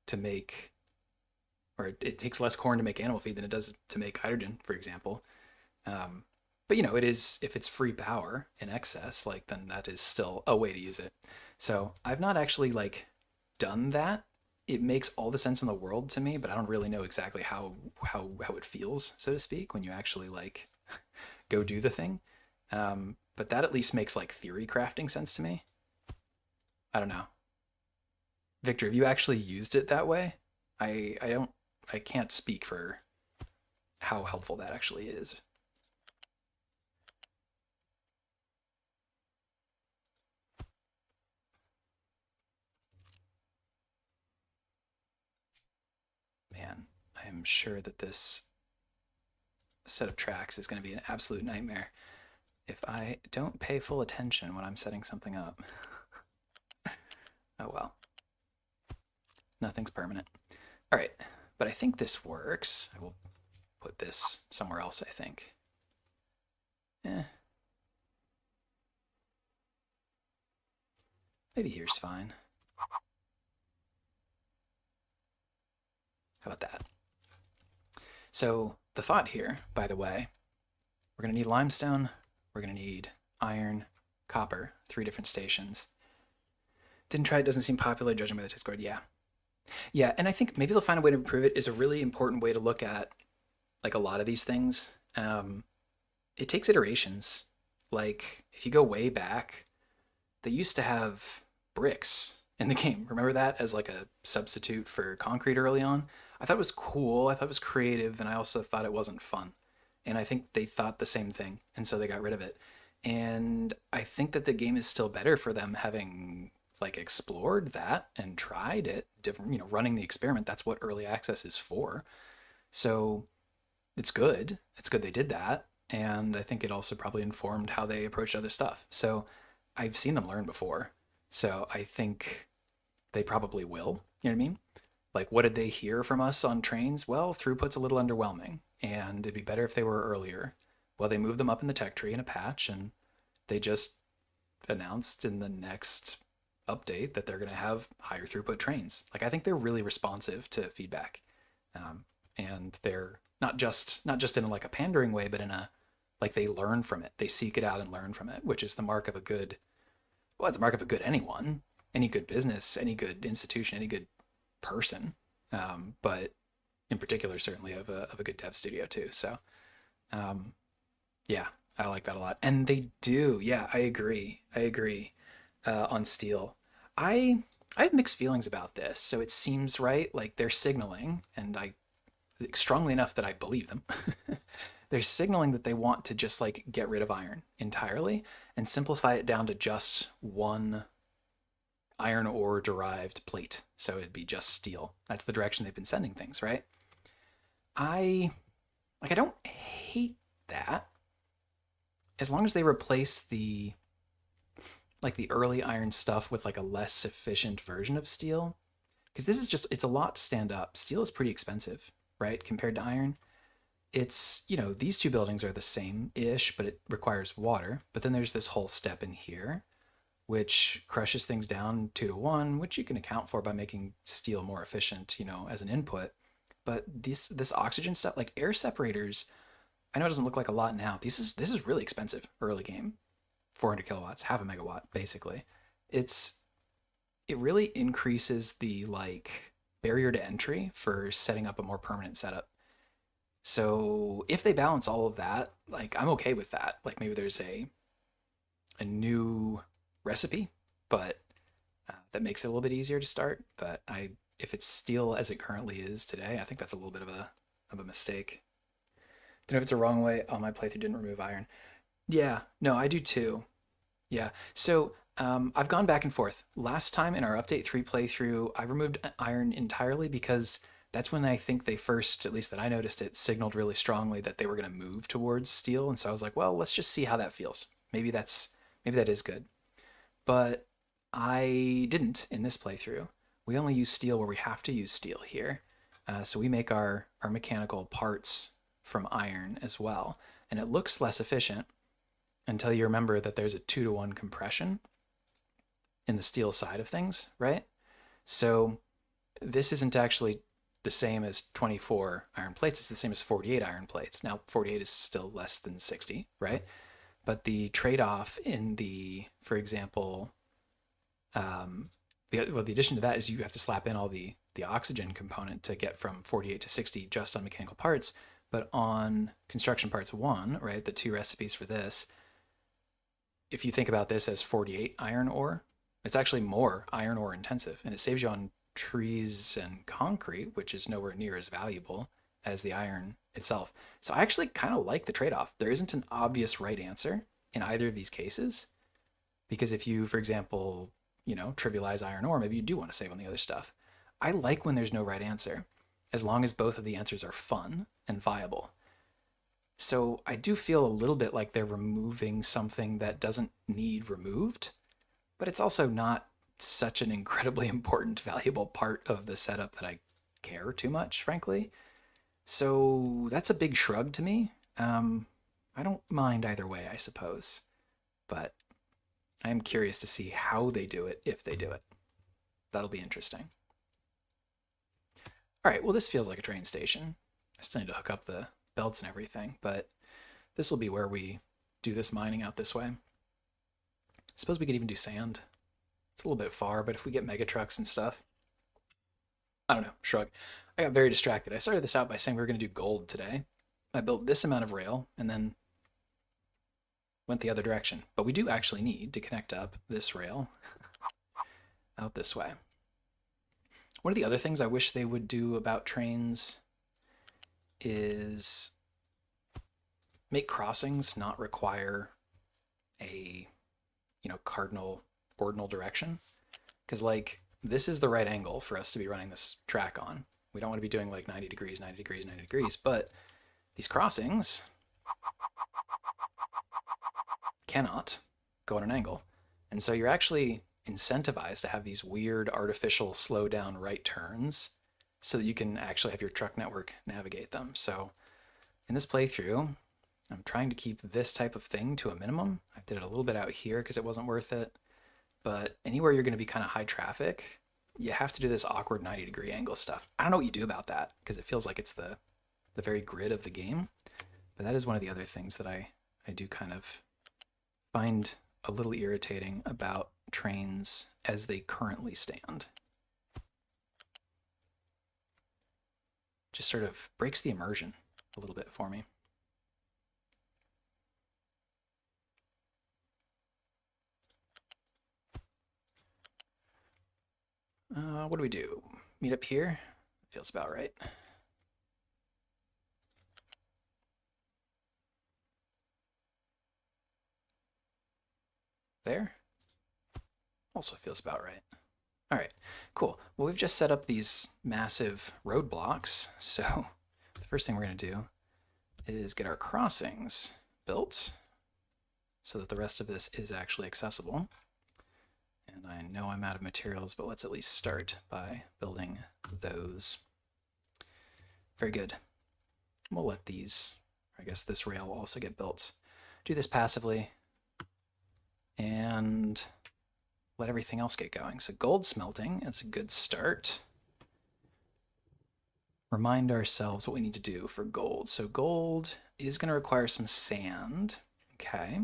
to make, or it takes less corn to make animal feed than it does to make hydrogen, for example. Um, but it is, if it's free power in excess, like then that is still a way to use it. So I've not actually like done that. It makes all the sense in the world to me, but I don't really know exactly how it feels, so to speak, when you actually like go do the thing. But that at least makes like theory crafting sense to me. I don't know. Victor, have you actually used it that way? I can't speak for how helpful that actually is. I am sure that this set of tracks is going to be an absolute nightmare if I don't pay full attention when I'm setting something up. Oh well. Nothing's permanent. All right, but I think this works. I will put this somewhere else, I think. Maybe here's fine. How about that? So the thought here, by the way, we're going to need limestone, we're going to need iron, copper, 3 different stations. Didn't try it, doesn't seem popular, judging by the Discord. Yeah. Yeah, and I think maybe they'll find a way to improve it is a really important way to look at like a lot of these things. It takes iterations. Like if you go way back, they used to have bricks in the game. Remember that as like a substitute for concrete early on? I thought it was cool, I thought it was creative, and I also thought it wasn't fun. And I think they thought the same thing, and so they got rid of it. And I think that the game is still better for them having like explored that and tried it different, you know, running the experiment. That's what early access is for. So it's good. It's good they did that. And I think it also probably informed how they approached other stuff. So I've seen them learn before. So I think they probably will. You know what I mean? Like, what did they hear from us on trains? Well, throughput's a little underwhelming, and it'd be better if they were earlier. Well, they moved them up in the tech tree in a patch, and they just announced in the next update that they're going to have higher throughput trains. Like, I think they're really responsive to feedback, and they're not just in like a pandering way, but in a like they learn from it. They seek it out and learn from it, which is the mark of a good. Well, it's the mark of a good anyone, any good business, any good institution, any good person, but in particular, certainly of a good dev studio too. So, yeah, I like that a lot. And they do, yeah, I agree. On steel. I have mixed feelings about this. So it seems right, like they're signaling, and I strongly enough that I believe them. They're signaling that they want to just like get rid of iron entirely and simplify it down to just one iron ore derived plate. So it'd be just steel. That's the direction they've been sending things, right? I don't hate that as long as they replace the early iron stuff with like a less efficient version of steel, because this is just, it's a lot to stand up. Steel is pretty expensive, right, compared to iron. It's, you know, these two buildings are the same-ish, but it requires water. But then there's this whole step in here, which crushes things down 2 to 1, which you can account for by making steel more efficient, you know, as an input. But this oxygen stuff, like air separators, I know it doesn't look like a lot now. This is really expensive early game. 400 kilowatts, half a megawatt, basically. It really increases the like barrier to entry for setting up a more permanent setup. So if they balance all of that, like I'm okay with that. Like maybe there's a new recipe, but that makes it a little bit easier to start. But if it's steel as it currently is today, I think that's a little bit of a mistake. Don't know if it's a wrong way. Oh, my playthrough didn't remove iron. Yeah, no, I do too. Yeah, so I've gone back and forth. Last time in our Update 3 playthrough, I removed iron entirely because that's when I think they first, at least that I noticed it, signaled really strongly that they were going to move towards steel. And so I was like, well, let's just see how that feels. Maybe that is good. But I didn't in this playthrough. We only use steel where we have to use steel here. So we make our mechanical parts from iron as well. And it looks less efficient until you remember that there's a 2 to 1 compression in the steel side of things, right? So this isn't actually the same as 24 iron plates. It's the same as 48 iron plates. Now, 48 is still less than 60, right? But the trade-off in the, for example, the addition to that is you have to slap in all the oxygen component to get from 48 to 60 just on mechanical parts. But on construction parts 1, right, the 2 recipes for this, if you think about this as 48 iron ore, it's actually more iron ore intensive, and it saves you on trees and concrete, which is nowhere near as valuable as the iron itself. So I actually kind of like the trade-off. There isn't an obvious right answer in either of these cases, because if you, for example, you know, trivialize iron ore, maybe you do want to save on the other stuff. I like when there's no right answer, as long as both of the answers are fun and viable. So I do feel a little bit like they're removing something that doesn't need removed, but it's also not such an incredibly important, valuable part of the setup that I care too much, frankly. So that's a big shrug to me. I don't mind either way, I suppose, but I am curious to see how they do it, if they do it. That'll be interesting. All right, well, this feels like a train station. I still need to hook up the belts and everything, but this will be where we do this mining out this way. I suppose we could even do sand. It's a little bit far, but if we get mega trucks and stuff, I don't know, shrug. I got very distracted. I started this out by saying we were going to do gold today. I built this amount of rail and then went the other direction. But we do actually need to connect up this rail out this way. One of the other things I wish they would do about trains is make crossings not require a, cardinal ordinal direction. Because, like, this is the right angle for us to be running this track on. We don't want to be doing like 90 degrees, 90 degrees, 90 degrees, but these crossings cannot go at an angle. And so you're actually incentivized to have these weird artificial slow down right turns so that you can actually have your truck network navigate them. So in this playthrough, I'm trying to keep this type of thing to a minimum. I did it a little bit out here because it wasn't worth it. But anywhere you're going to be kind of high traffic, you have to do this awkward 90-degree angle stuff. I don't know what you do about that because it feels like it's the very grid of the game. But that is one of the other things that I do kind of find a little irritating about trains as they currently stand. Just sort of breaks the immersion a little bit for me. What do we do? Meet up here? Feels about right. There? Also feels about right. All right, cool. Well, we've just set up these massive roadblocks. So the first thing we're going to do is get our crossings built so that the rest of this is actually accessible. And I know I'm out of materials, but let's at least start by building those. Very good. We'll let these, I guess this rail will also get built. Do this passively and let everything else get going. So gold smelting is a good start. Remind ourselves what we need to do for gold. So gold is going to require some sand. Okay.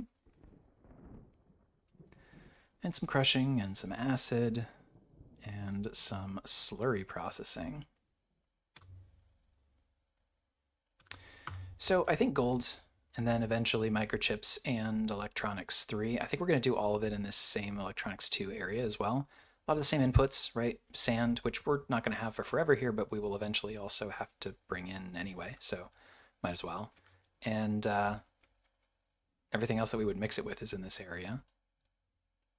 And some crushing and some acid and some slurry processing. So I think gold and then eventually microchips and electronics 3. I think we're going to do all of it in this same electronics 2 area as well. A lot of the same inputs, right? Sand, which we're not going to have for forever here, but we will eventually also have to bring in anyway, so might as well. And everything else that we would mix it with is in this area.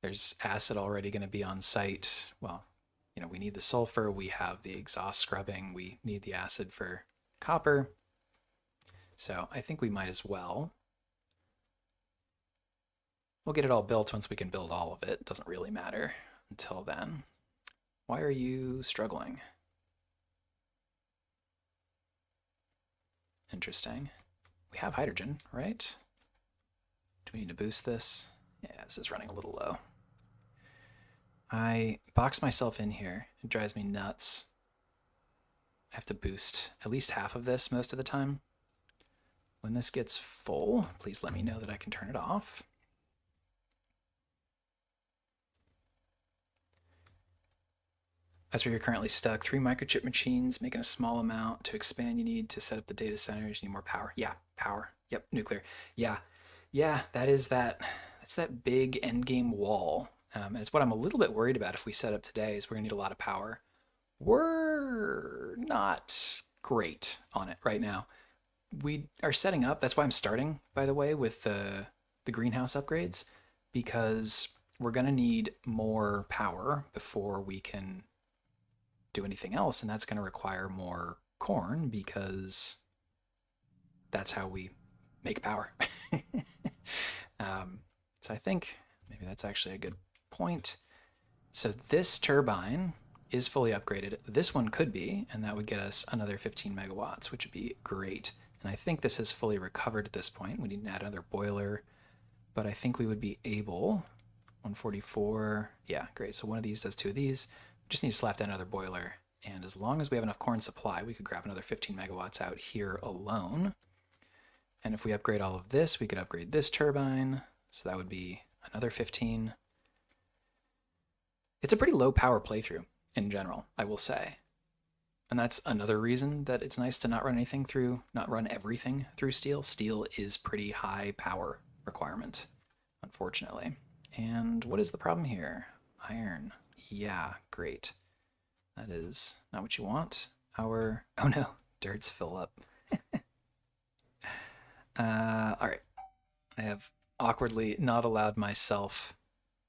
There's acid already going to be on site. Well, we need the sulfur, we have the exhaust scrubbing, we need the acid for copper. So I think we might as well. We'll get it all built once we can build all of it. Doesn't really matter until then. Why are you struggling? Interesting. We have hydrogen, right? Do we need to boost this? Yeah, this is running a little low. I box myself in here. It drives me nuts. I have to boost at least half of this most of the time. When this gets full, please let me know that I can turn it off. That's where you're currently stuck. 3 microchip machines, making a small amount. To expand, you need to set up the data centers. You need more power. Yeah, power. Yep, nuclear. Yeah, that's that big endgame wall. And it's what I'm a little bit worried about if we set up today is we're gonna need a lot of power. We're not great on it right now. We are setting up, that's why I'm starting, by the way, with the greenhouse upgrades, because we're going to need more power before we can do anything else, and that's going to require more corn because that's how we make power. So I think maybe that's actually a good point. So this turbine is fully upgraded. This one could be, and that would get us another 15 megawatts, which would be great. And I think this is fully recovered at this point. We need to add another boiler, but I think we would be able, 144, yeah, great. So one of these does two of these. We just need to slap down another boiler. And as long as we have enough corn supply, we could grab another 15 megawatts out here alone. And if we upgrade all of this, we could upgrade this turbine. So that would be another 15. It's a pretty low power playthrough in general, I will say. And that's another reason that it's nice to not run everything through steel. Steel is pretty high power requirement, unfortunately. And what is the problem here? Iron. Yeah, great. That is not what you want. Oh no, dirt's fill up. All right. I have awkwardly not allowed myself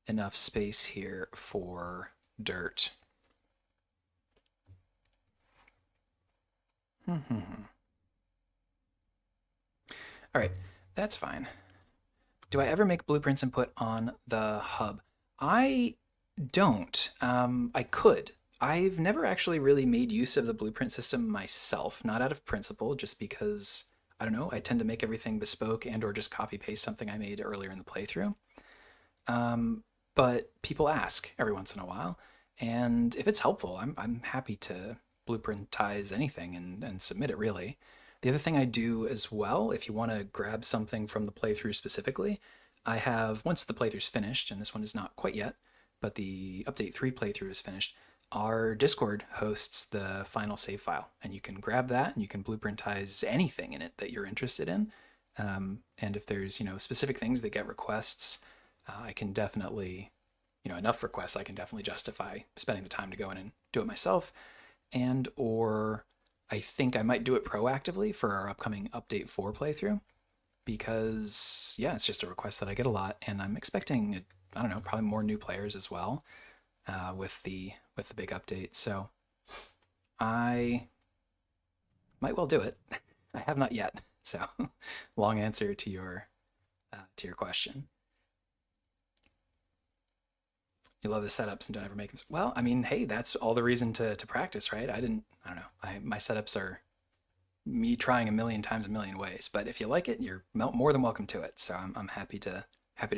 enough space here for dirt. All right, that's fine. Do I ever make blueprints and put on the hub? I don't. I could. I've never actually really made use of the blueprint system myself, not out of principle, just because, I don't know, I tend to make everything bespoke and or just copy paste something I made earlier in the playthrough. But people ask every once in a while, and if it's helpful, I'm happy to blueprintize anything and submit it, really. The other thing I do as well, if you want to grab something from the playthrough specifically, I have, once the playthrough's finished, and this one is not quite yet, but the Update 3 playthrough is finished, our Discord hosts the final save file, and you can grab that and you can blueprintize anything in it that you're interested in. And if there's, specific things that get requests, I can definitely, enough requests, I can definitely justify spending the time to go in and do it myself. And or I think I might do it proactively for our upcoming Update 4 playthrough because, yeah, it's just a request that I get a lot, and I'm expecting, I don't know, probably more new players as well with the big update. So I might well do it. I have not yet. So long answer to your question. You love the setups and don't ever make them. Well, I mean, hey, that's all the reason to practice, right? I don't know. My setups are me trying a million times, a million ways. But if you like it, you're more than welcome to it. So I'm happy to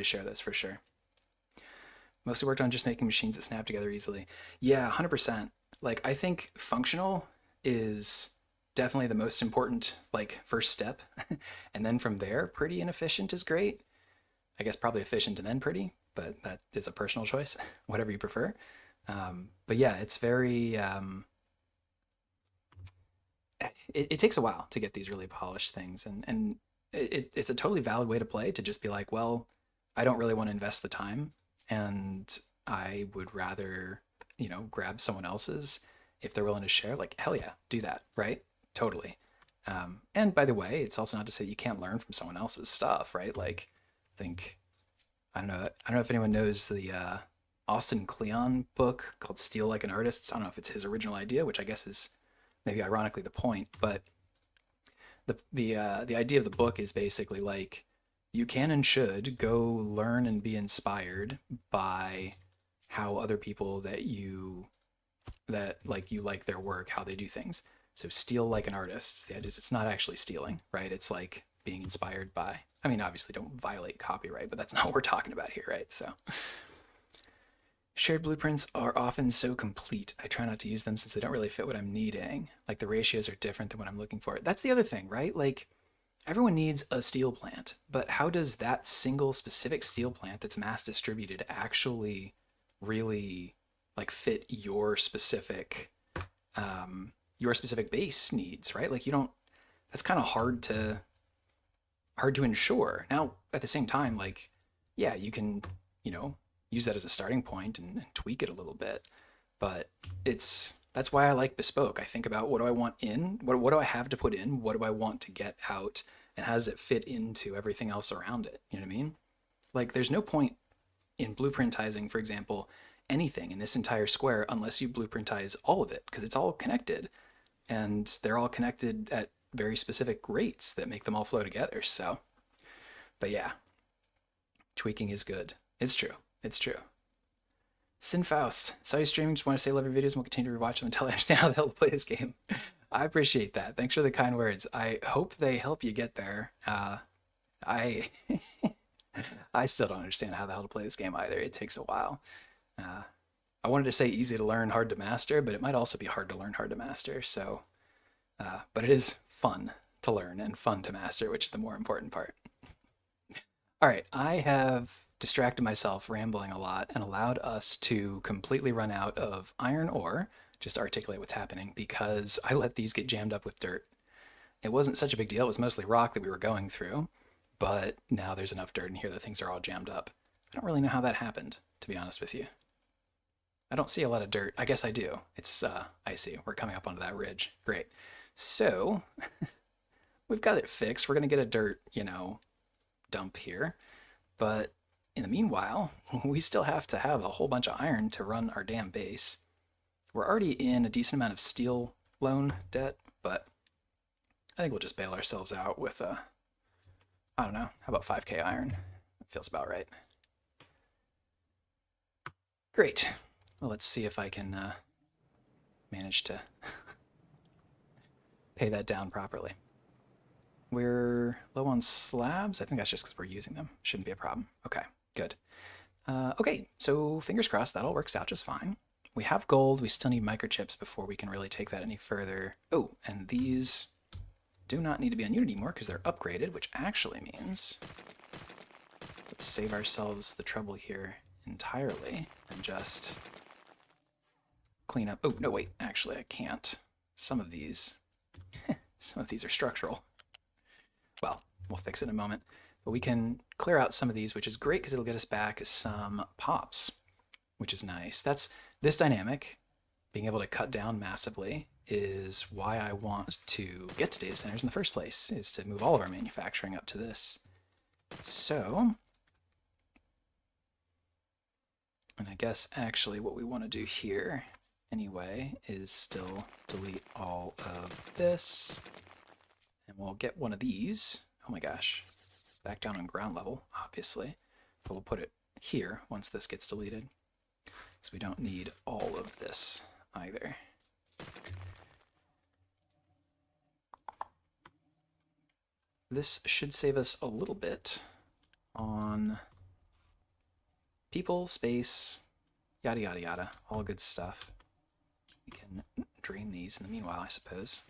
share this for sure. Mostly worked on just making machines that snap together easily. Yeah, 100%. Like, I think functional is definitely the most important, like, first step. And then from there, pretty and efficient is great. I guess probably efficient and then pretty, but that is a personal choice, whatever you prefer. But yeah, it's very, it takes a while to get these really polished things. And it's a totally valid way to play, to just be like, well, I don't really want to invest the time, and I would rather, grab someone else's if they're willing to share. Like, hell yeah, do that, right? Totally. And by the way, it's also not to say you can't learn from someone else's stuff, right? Like, I don't know if anyone knows the Austin Kleon book called Steal Like an Artist. I don't know if it's his original idea, which I guess is maybe ironically the point, but the idea of the book is basically like, you can and should go learn and be inspired by how other people that you like their work, how they do things. So steal like an artist. The idea is it's not actually stealing, right? It's like being inspired by, I mean, obviously don't violate copyright, but that's not what we're talking about here, right? So shared blueprints are often so complete. I try not to use them since they don't really fit what I'm needing. Like, the ratios are different than what I'm looking for. That's the other thing, right? Like, everyone needs a steel plant, but how does that single specific steel plant that's mass distributed actually really like fit your specific base needs, right? Like, you don't, that's kind of hard to ensure. Now, at the same time, like, yeah, you can, use that as a starting point and tweak it a little bit, but that's why I like bespoke. I think about, what do I want in? What do I have to put in? What do I want to get out? And how does it fit into everything else around it? You know what I mean? Like, there's no point in blueprintizing, for example, anything in this entire square unless you blueprintize all of it, because it's all connected. and they're all connected at very specific rates that make them all flow together. So, but yeah, tweaking is good. It's true. It's true. Sinfaust, saw you streaming. Just want to say I love your videos and we'll continue to rewatch them until I understand how the hell to play this game. I appreciate that. Thanks for the kind words. I hope they help you get there. I I still don't understand how the hell to play this game either. It takes a while. Uh, I wanted to say easy to learn, hard to master, but it might also be hard to learn, hard to master. So, but it is fun to learn and fun to master, which is the more important part. All right, I have distracted myself rambling a lot and allowed us to completely run out of iron ore, just to articulate what's happening, because I let these get jammed up with dirt. It wasn't such a big deal. It was mostly rock that we were going through, but now there's enough dirt in here that things are all jammed up. I don't really know how that happened, to be honest with you. I don't see a lot of dirt. I guess I do. It's icy. We're coming up onto that ridge. Great. So we've got it fixed. We're going to get a dirt, dump here. But in the meanwhile, we still have to have a whole bunch of iron to run our damn base. We're already in a decent amount of steel loan debt, but I think we'll just bail ourselves out with I don't know, how about 5k iron? That feels about right. Great. Well, let's see if I can manage to pay that down properly. We're low on slabs. I think that's just because we're using them. Shouldn't be a problem. Okay, good. Okay, so fingers crossed that all works out just fine. We have gold. We still need microchips before we can really take that any further. Oh, and these do not need to be on Unity anymore because they're upgraded, which actually means let's save ourselves the trouble here entirely and just clean up. Oh, no, wait, actually I can't. Some of these are structural. Well, we'll fix it in a moment. But we can clear out some of these, which is great because it'll get us back some pops, which is nice. That's this dynamic, being able to cut down massively, is why I want to get to data centers in the first place, is to move all of our manufacturing up to this. So, and I guess actually what we want to do here anyway is still delete all of this. And we'll get one of these. Oh my gosh. Back down on ground level, obviously. But we'll put it here once this gets deleted. Because we don't need all of this either. This should save us a little bit on people, space, yada yada yada. All good stuff. We can drain these in the meanwhile, I suppose.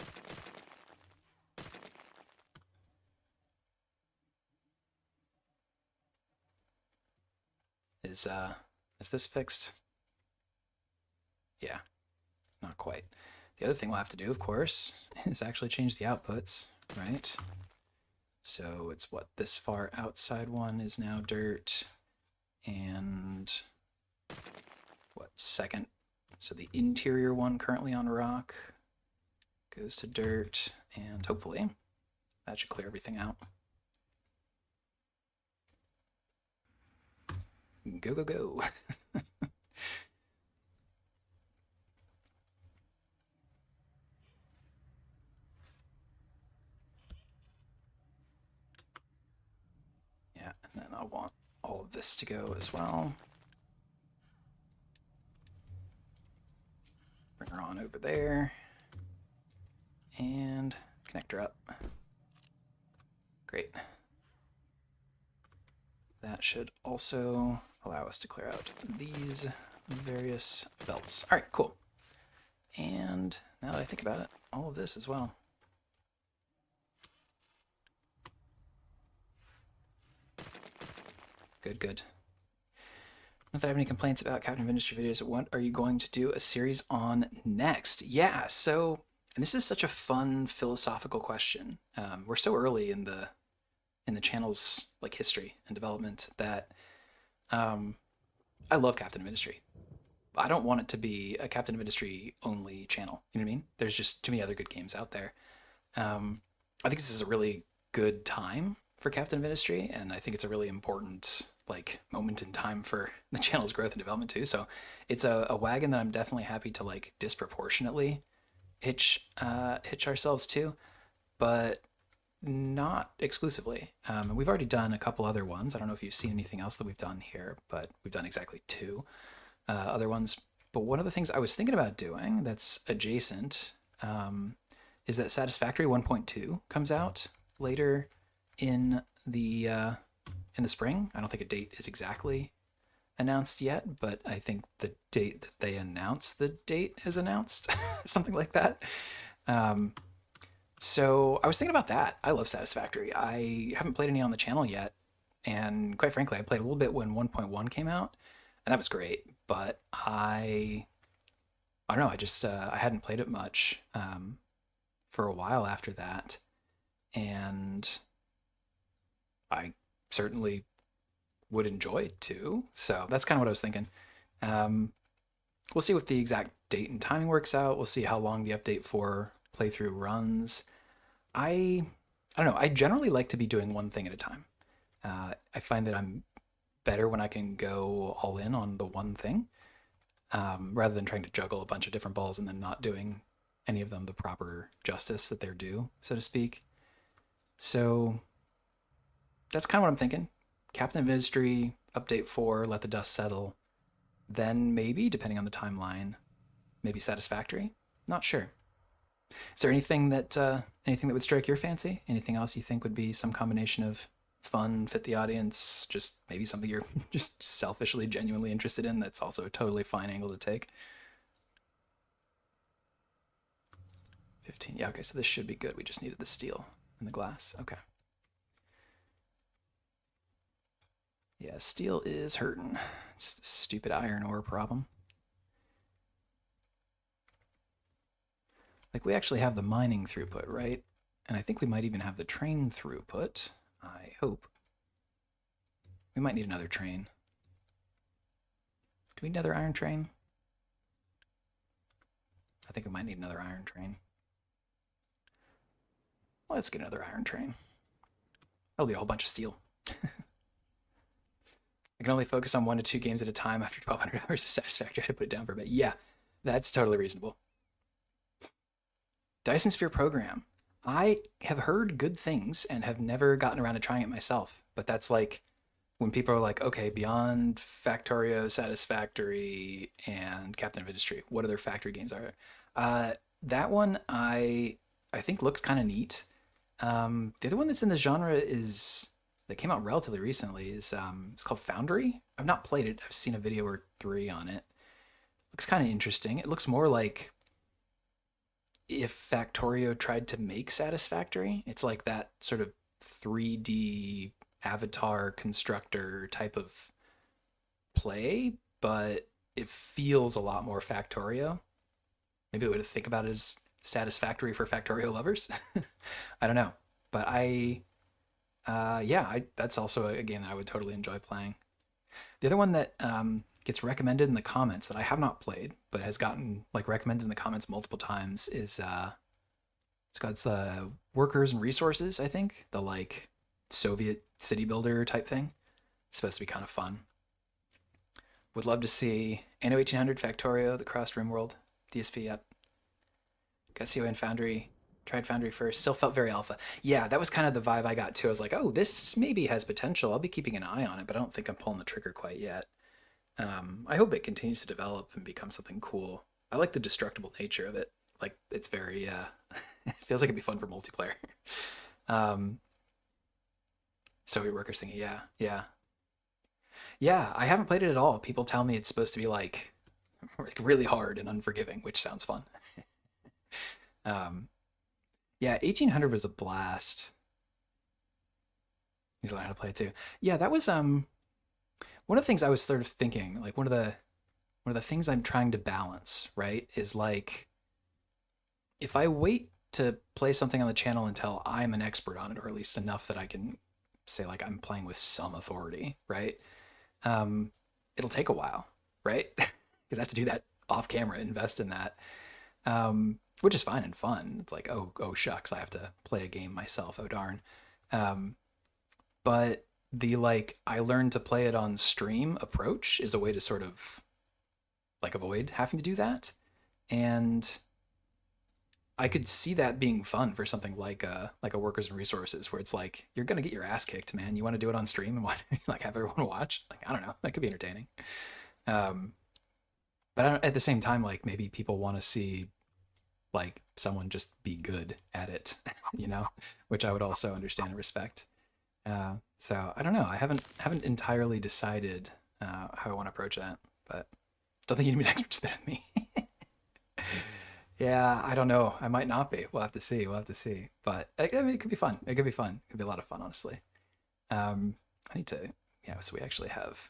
Is this fixed? Yeah, not quite. The other thing we'll have to do, of course, is actually change the outputs, right? So it's what, this far outside one is now dirt, and what, second? So the interior one currently on rock goes to dirt, and hopefully that should clear everything out. Go, go, go. Yeah, and then I'll want all of this to go as well. Bring her on over there. And connect her up. Great. That should also allow us to clear out these various belts. All right, cool. And now that I think about it, all of this as well. Good, good. Not that I have any complaints about Captain of Industry videos. What are you going to do a series on next? Yeah, so, and this is such a fun philosophical question. We're so early in the channel's like history and development that I love Captain of Industry. I don't want it to be a Captain of Industry only channel. You know what I mean? There's just too many other good games out there. I think this is a really good time for Captain of Industry, and I think it's a really important like moment in time for the channel's growth and development too. So it's a wagon that I'm definitely happy to like disproportionately hitch ourselves to, but not exclusively. And we've already done a couple other ones. I don't know if you've seen anything else that we've done here, but we've done exactly two other ones. But one of the things I was thinking about doing that's adjacent is that Satisfactory 1.2 comes out later in the spring. I don't think a date is exactly announced yet, but I think the date that they announce the date is announced, something like that. So I was thinking about that. I love Satisfactory. I haven't played any on the channel yet, and quite frankly, I played a little bit when 1.1 came out, and that was great. But I don't know. I just I hadn't played it much for a while after that, and I certainly would enjoy it too. So that's kind of what I was thinking. We'll see what the exact date and timing works out. We'll see how long the update for playthrough runs. I don't know. I generally like to be doing one thing at a time. I find that I'm better when I can go all in on the one thing, rather than trying to juggle a bunch of different balls and then not doing any of them the proper justice that they're due, so to speak. So that's kind of what I'm thinking. Captain of Industry, Update 4, Let the Dust Settle. Then maybe, depending on the timeline, maybe Satisfactory. Not sure. Is there anything that would strike your fancy? Anything else you think would be some combination of fun, fit the audience, just maybe something you're just selfishly, genuinely interested in that's also a totally fine angle to take? 15. Yeah, okay, so this should be good. We just needed the steel and the glass. Okay. Yeah, steel is hurting. It's the stupid iron ore problem. Like, we actually have the mining throughput, right? And I think we might even have the train throughput. I hope. We might need another train. Do we need another iron train? I think we might need another iron train. Let's get another iron train. That'll be a whole bunch of steel. I can only focus on 1 to 2 games at a time after 1,200 hours of Satisfactory. I had to put it down for a bit. Yeah, that's totally reasonable. Dyson Sphere Program. I have heard good things and have never gotten around to trying it myself. But that's like when people are like, okay, beyond Factorio, Satisfactory, and Captain of Industry, what other factory games are there? That one I think looks kind of neat. The other one that's in the genre that came out relatively recently is it's called Foundry. I've not played it. I've seen a video or 3 on it. Looks kind of interesting. It looks more like if Factorio tried to make Satisfactory. It's like that sort of 3D avatar constructor type of play, but it feels a lot more Factorio. Maybe a way to think about it is Satisfactory for Factorio lovers. I don't know, but that's also a game that I would totally enjoy playing. The other one that gets recommended in the comments that I have not played, but has gotten like recommended in the comments multiple times is it's Workers and Resources, I think. The like Soviet city builder type thing. It's supposed to be kind of fun. Would love to see Anno 1800, Factorio, The Crossed Rimworld, DSP, yep. Got COA and Foundry. Tried Foundry first. Still felt very alpha. Yeah, that was kind of the vibe I got too. I was like, oh, this maybe has potential. I'll be keeping an eye on it, but I don't think I'm pulling the trigger quite yet. I hope it continues to develop and become something cool. I like the destructible nature of it. Like, it's very, it feels like it'd be fun for multiplayer. Soviet Workers thingy, yeah. Yeah, I haven't played it at all. People tell me it's supposed to be like really hard and unforgiving, which sounds fun. Yeah, 1800 was a blast. Need to learn how to play it too. Yeah, that was one of the things I was sort of thinking, like one of the things I'm trying to balance, right, is like if I wait to play something on the channel until I'm an expert on it, or at least enough that I can say like I'm playing with some authority, right? It'll take a while, right? Because I have to do that off camera, invest in that. Which is fine and fun. It's like, oh shucks, I have to play a game myself. Oh darn. But the like, I learned to play it on stream approach is a way to sort of like avoid having to do that. And I could see that being fun for something like a workers and resources where it's like you're gonna get your ass kicked, man. You want to do it on stream and want like have everyone watch? Like I don't know, that could be entertaining. Um, but I don't, at the same time, like maybe people want to see like someone just be good at it, you know, which I would also understand and respect. So I don't know. I haven't entirely decided how I want to approach that, but don't think you need to be an expert spin with me. Yeah, I don't know. I might not be. We'll have to see. We'll have to see. But I mean, it could be fun. It could be fun. It could be a lot of fun, honestly. I need to. Yeah. So we actually have.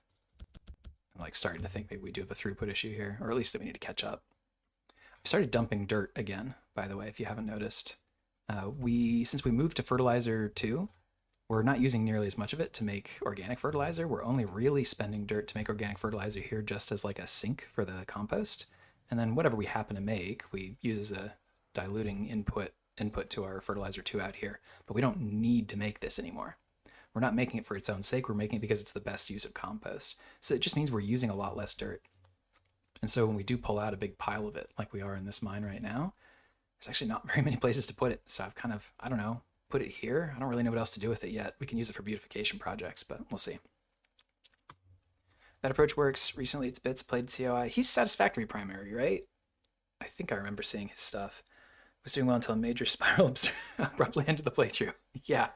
I'm like starting to think maybe we do have a throughput issue here, or at least that we need to catch up. I've started dumping dirt again. By the way, if you haven't noticed, since we moved to fertilizer 2, we're not using nearly as much of it to make organic fertilizer. We're only really spending dirt to make organic fertilizer here just as like a sink for the compost. And then whatever we happen to make, we use as a diluting input to our fertilizer 2 out here. But we don't need to make this anymore. We're not making it for its own sake. We're making it because it's the best use of compost. So it just means we're using a lot less dirt. And so when we do pull out a big pile of it, like we are in this mine right now, there's actually not very many places to put it. So I've kind of, I don't know, put it here. I don't really know what else to do with it yet. We can use it for beautification projects, but we'll see. That approach works. Recently, it's Bits played COI. He's Satisfactory primary, right? I think I remember seeing his stuff. Was doing well until a major spiral abruptly ended the playthrough. Yeah,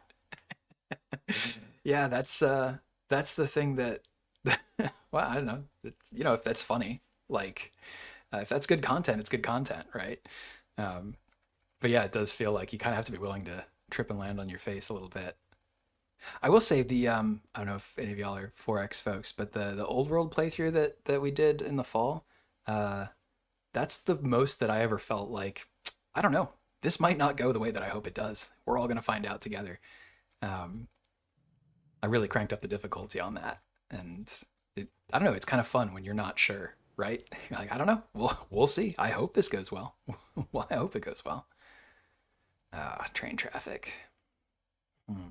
yeah, that's the thing that. Well, I don't know. You know, if that's funny, like if that's good content, it's good content, right? Um, but yeah, it does feel like you kind of have to be willing to trip and land on your face a little bit. I will say the I don't know if any of y'all are 4X folks, but the old world playthrough that we did in the fall, uh, that's the most that I ever felt like I don't know. This might not go the way that I hope it does. We're all gonna find out together. Um, I really cranked up the difficulty on that, and I don't know. It's kind of fun when you're not sure, right? You're like I don't know. We'll see. I hope this goes well. Well, I hope it goes well. Train traffic. Hmm.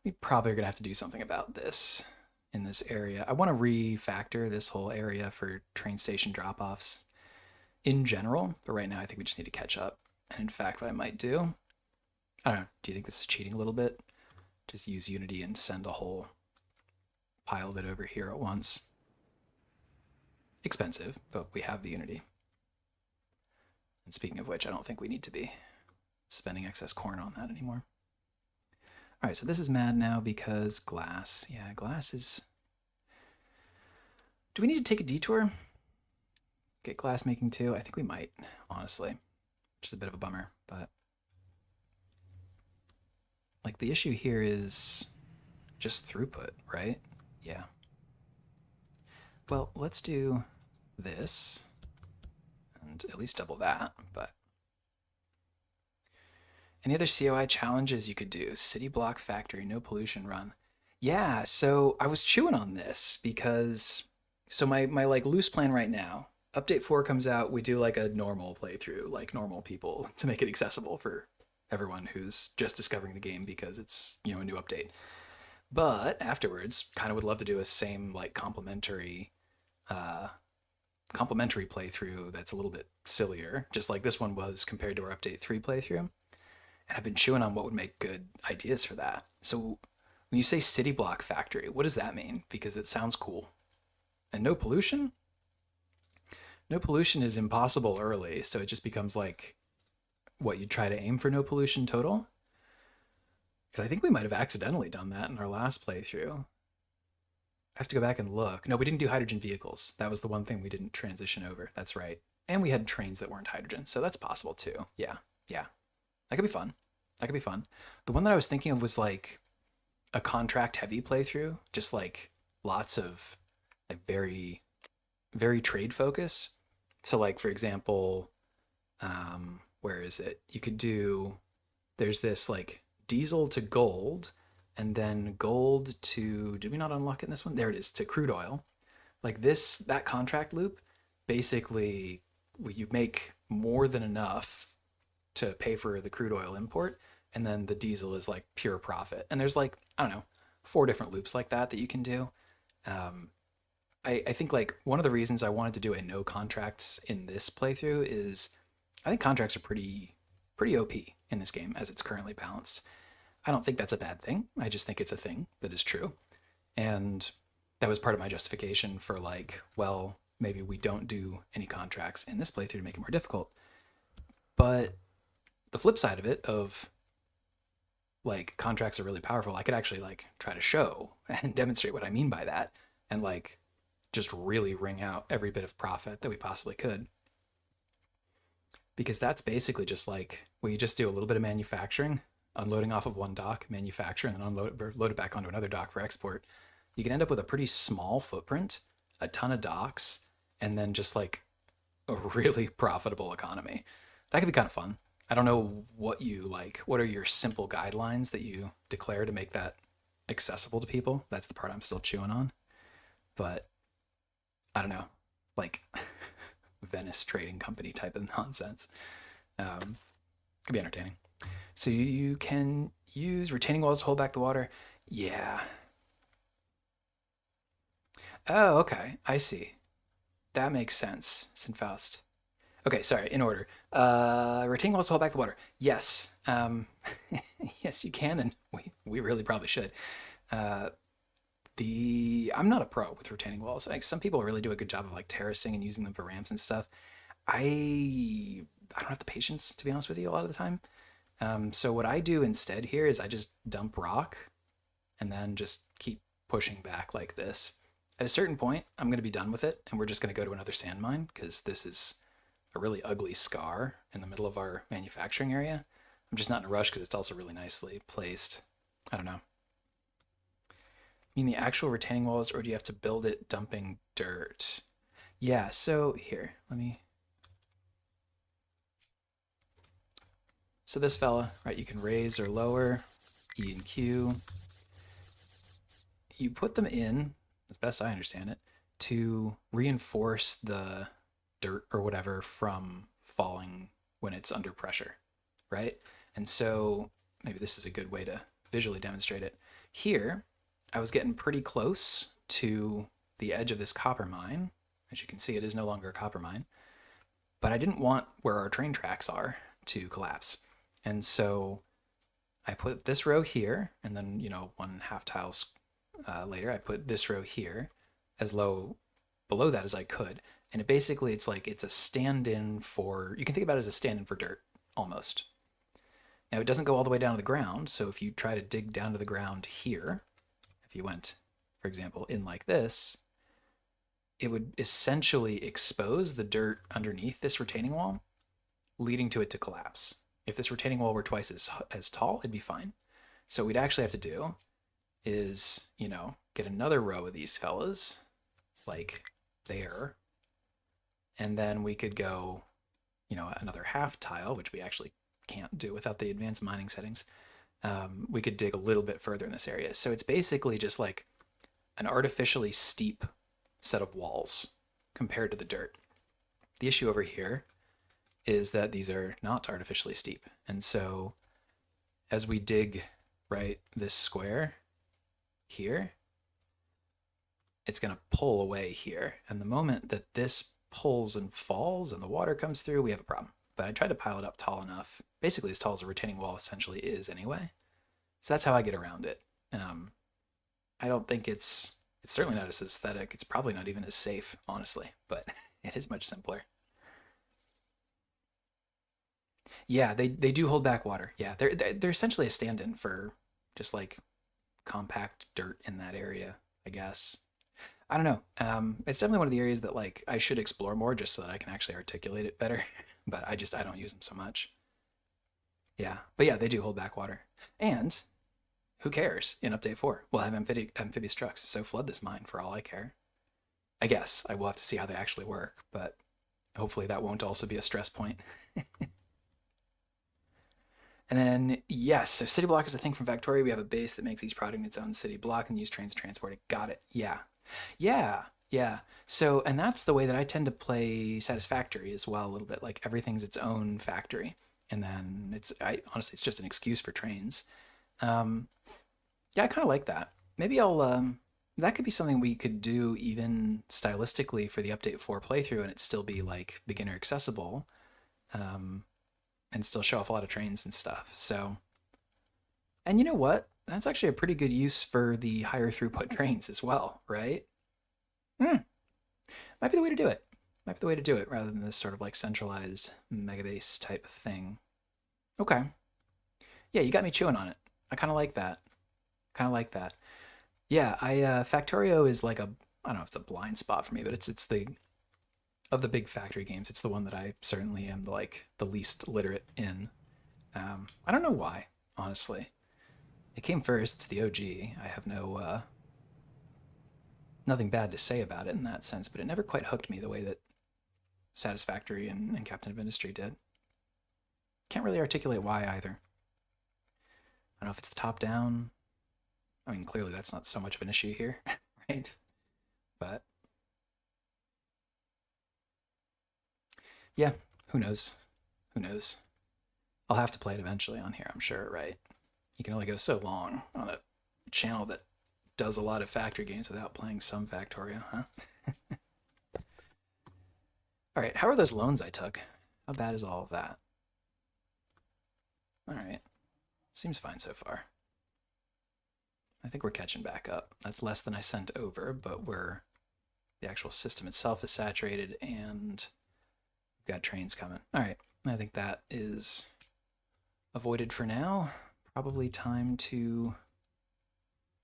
We probably are gonna have to do something about this in this area. I want to refactor this whole area for train station drop-offs in general, but right now I think we just need to catch up. And in fact, what I might do, I don't know, do you think this is cheating a little bit? Just use Unity and send a whole pile of it over here at once. Expensive, but we have the Unity. And speaking of which, I don't think we need to be spending excess corn on that anymore. All right, so this is mad now because glass. Yeah, glass is... Do we need to take a detour? Get glass making too? I think we might, honestly. Which is a bit of a bummer, but... Like, the issue here is just throughput, right? Yeah. Well, let's do this. And at least double that, but... Any other COI challenges you could do? City block factory, no pollution run. Yeah, so I was chewing on this because so my like loose plan right now, update 4 comes out, we do like a normal playthrough, like normal people to make it accessible for everyone who's just discovering the game because it's, you know, a new update. But afterwards, kind of would love to do a same like uh complimentary playthrough that's a little bit sillier, just like this one was compared to our update 3 playthrough. And I've been chewing on what would make good ideas for that. So when you say city block factory, what does that mean? Because it sounds cool. And no pollution? No pollution is impossible early, so it just becomes like what you'd try to aim for no pollution total? Because I think we might have accidentally done that in our last playthrough. I have to go back and look. No, we didn't do hydrogen vehicles. That was the one thing we didn't transition over. That's right. And we had trains that weren't hydrogen, so that's possible too. Yeah, yeah. That could be fun. That could be fun. The one that I was thinking of was like a contract heavy playthrough, just like lots of like very, very trade focus. So like for example, where is it? You could do, there's this like diesel to gold and then gold to, did we not unlock it in this one? There it is, to crude oil. Like this, that contract loop, basically you make more than enough to pay for the crude oil import, and then the diesel is like pure profit. And there's like, I don't know, 4 different loops like that that you can do. I think like one of the reasons I wanted to do a no contracts in this playthrough is I think contracts are pretty OP in this game as it's currently balanced. I don't think that's a bad thing. I just think it's a thing that is true. And that was part of my justification for like, well, maybe we don't do any contracts in this playthrough to make it more difficult. But the flip side of it, of like contracts are really powerful, I could actually like try to show and demonstrate what I mean by that, and like just really wring out every bit of profit that we possibly could. Because that's basically just like we just do a little bit of manufacturing, unloading off of one dock, manufacture, and then load it back onto another dock for export. You can end up with a pretty small footprint, a ton of docks, and then just like a really profitable economy. That could be kind of fun. I don't know what you like. What are your simple guidelines that you declare to make that accessible to people? That's the part I'm still chewing on. But I don't know, like Venice Trading Company type of nonsense. Could be entertaining. So you can use retaining walls to hold back the water. Yeah. Oh, okay. I see. That makes sense, Sinfaust. Okay, sorry, in order. Retaining walls to hold back the water. Yes. Yes, you can, and we really probably should. Uh, I'm not a pro with retaining walls. Like some people really do a good job of like terracing and using them for ramps and stuff. I don't have the patience to be honest with you a lot of the time. So what I do instead here is I just dump rock and then just keep pushing back like this. At a certain point, I'm going to be done with it, and we're just going to go to another sand mine because this is a really ugly scar in the middle of our manufacturing area. I'm just not in a rush because it's also really nicely placed. I don't know. You mean the actual retaining walls, or do you have to build it dumping dirt? Yeah, so here, let me... So this fella, right, you can raise or lower, E and Q. You put them in, as best I understand it, to reinforce the dirt or whatever from falling when it's under pressure, right? And so maybe this is a good way to visually demonstrate it. Here, I was getting pretty close to the edge of this copper mine. As you can see, it is no longer a copper mine. But I didn't want where our train tracks are to collapse. And so I put this row here, and then, you know, 1/2 tiles later, I put this row here as low below that as I could. And it basically, it's like, it's a stand-in for, you can think about it as a stand-in for dirt, almost. Now it doesn't go all the way down to the ground, so if you try to dig down to the ground here, if you went, for example, in like this, it would essentially expose the dirt underneath this retaining wall, leading to it to collapse. If this retaining wall were twice as tall, it'd be fine. So what we'd actually have to do is, you know, get another row of these fellas, like there, and then we could go, you know, another 1/2 tile, which we actually can't do without the advanced mining settings. We could dig a little bit further in this area. So it's basically just like an artificially steep set of walls compared to the dirt. The issue over here is that these are not artificially steep. And so as we dig, right, this square here, it's going to pull away here. And the moment that this pulls and falls and the water comes through, we have a problem. But I tried to pile it up tall enough, basically as tall as a retaining wall essentially is anyway. So that's how I get around it. I don't think it's certainly not as aesthetic. It's probably not even as safe, honestly, but it is much simpler. Yeah, they do hold back water. Yeah, they're essentially a stand-in for just like compact dirt in that area, I guess. I don't know. It's definitely one of the areas that like I should explore more just so that I can actually articulate it better. But I don't use them so much. Yeah, but yeah, they do hold back water. And who cares? In update 4, we'll have amphibious trucks, so flood this mine for all I care. I guess I will have to see how they actually work, but hopefully that won't also be a stress point. And then, yes, so city block is a thing from Factorio. We have a base that makes each product in its own city block and use trains to transport it. Got it. Yeah. Yeah. Yeah. So, and that's the way that I tend to play Satisfactory as well, a little bit. Like everything's its own factory. And then honestly, it's just an excuse for trains. Yeah, I kind of like that. Maybe I'll that could be something we could do even stylistically for the Update 4 playthrough, and it still be like beginner accessible, um, and still show off a lot of trains and stuff. So, and you know what? That's actually a pretty good use for the higher throughput trains as well, right? Hmm. Might be the way to do it. Might be the way to do it rather than this sort of like centralized megabase type thing. Okay. Yeah, you got me chewing on it. I kind of like that. Kind of like that. Yeah, Factorio is like a, I don't know if it's a blind spot for me, but it's the of the big factory games, it's the one that I certainly am like the least literate in. I don't know why, honestly. It came first. It's the OG. I have nothing bad to say about it in that sense, but it never quite hooked me the way that Satisfactory and Captain of Industry did. Can't really articulate why either. I don't know if it's the top down. I mean, clearly that's not so much of an issue here, right? But yeah, who knows? Who knows? I'll have to play it eventually on here, I'm sure, right? You can only go so long on a channel that does a lot of factory games without playing some Factorio, huh? All right, how are those loans I took? How bad is all of that? All right, seems fine so far. I think we're catching back up. That's less than I sent over, but the actual system itself is saturated and we've got trains coming. All right, I think that is avoided for now. Probably time to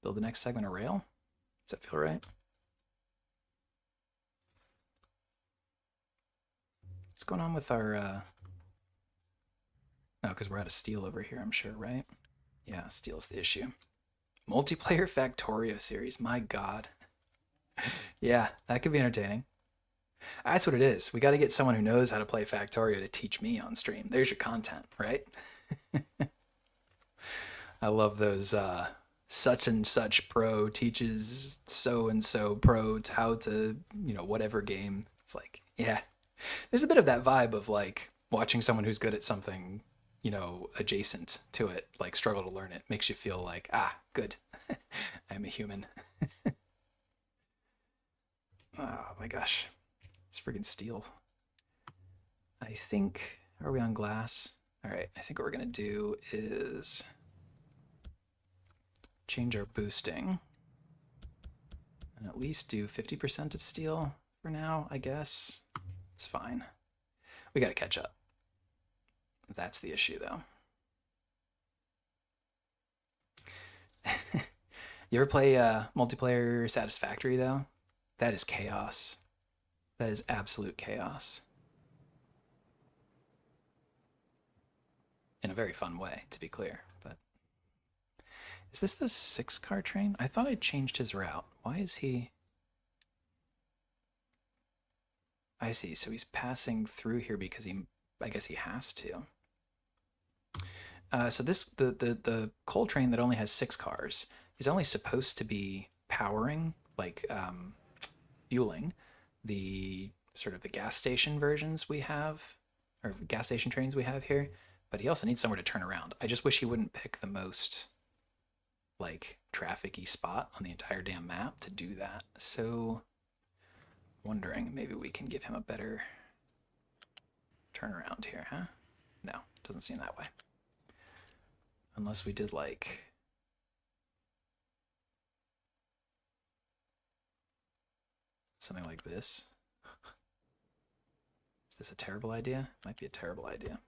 build the next segment of rail. Does that feel right? What's going on with our, oh, because we're out of steel over here, I'm sure, right? Yeah, steel's the issue. Multiplayer Factorio series, my God. Yeah, that could be entertaining. That's what it is. We got to get someone who knows how to play Factorio to teach me on stream. There's your content, right? I love those such and such pro teaches so and so pro how to, whatever game. It's like, yeah. There's a bit of that vibe of like watching someone who's good at something, adjacent to it, like struggle to learn it. Makes you feel like, good. I'm a human. Oh my gosh. It's freaking steel. I think, are we on glass? All right, I think what we're gonna do is change our boosting and at least do 50% of steel for now, I guess. It's fine. We gotta catch up. That's the issue though. You ever play multiplayer Satisfactory though? That is chaos. That is absolute chaos. In a very fun way, to be clear. But is this the 6-car train? I thought I changed his route. Why is he? I see. So he's passing through here because I guess he has to. So the coal train that only has 6 cars is only supposed to be powering, like fueling, the sort of the gas station versions we have, or gas station trains we have here. But he also needs somewhere to turn around. I just wish he wouldn't pick the most like traffic-y spot on the entire damn map to do that. So wondering maybe we can give him a better turnaround here, huh? No, doesn't seem that way. Unless we did like something like this. Is this a terrible idea? Might be a terrible idea.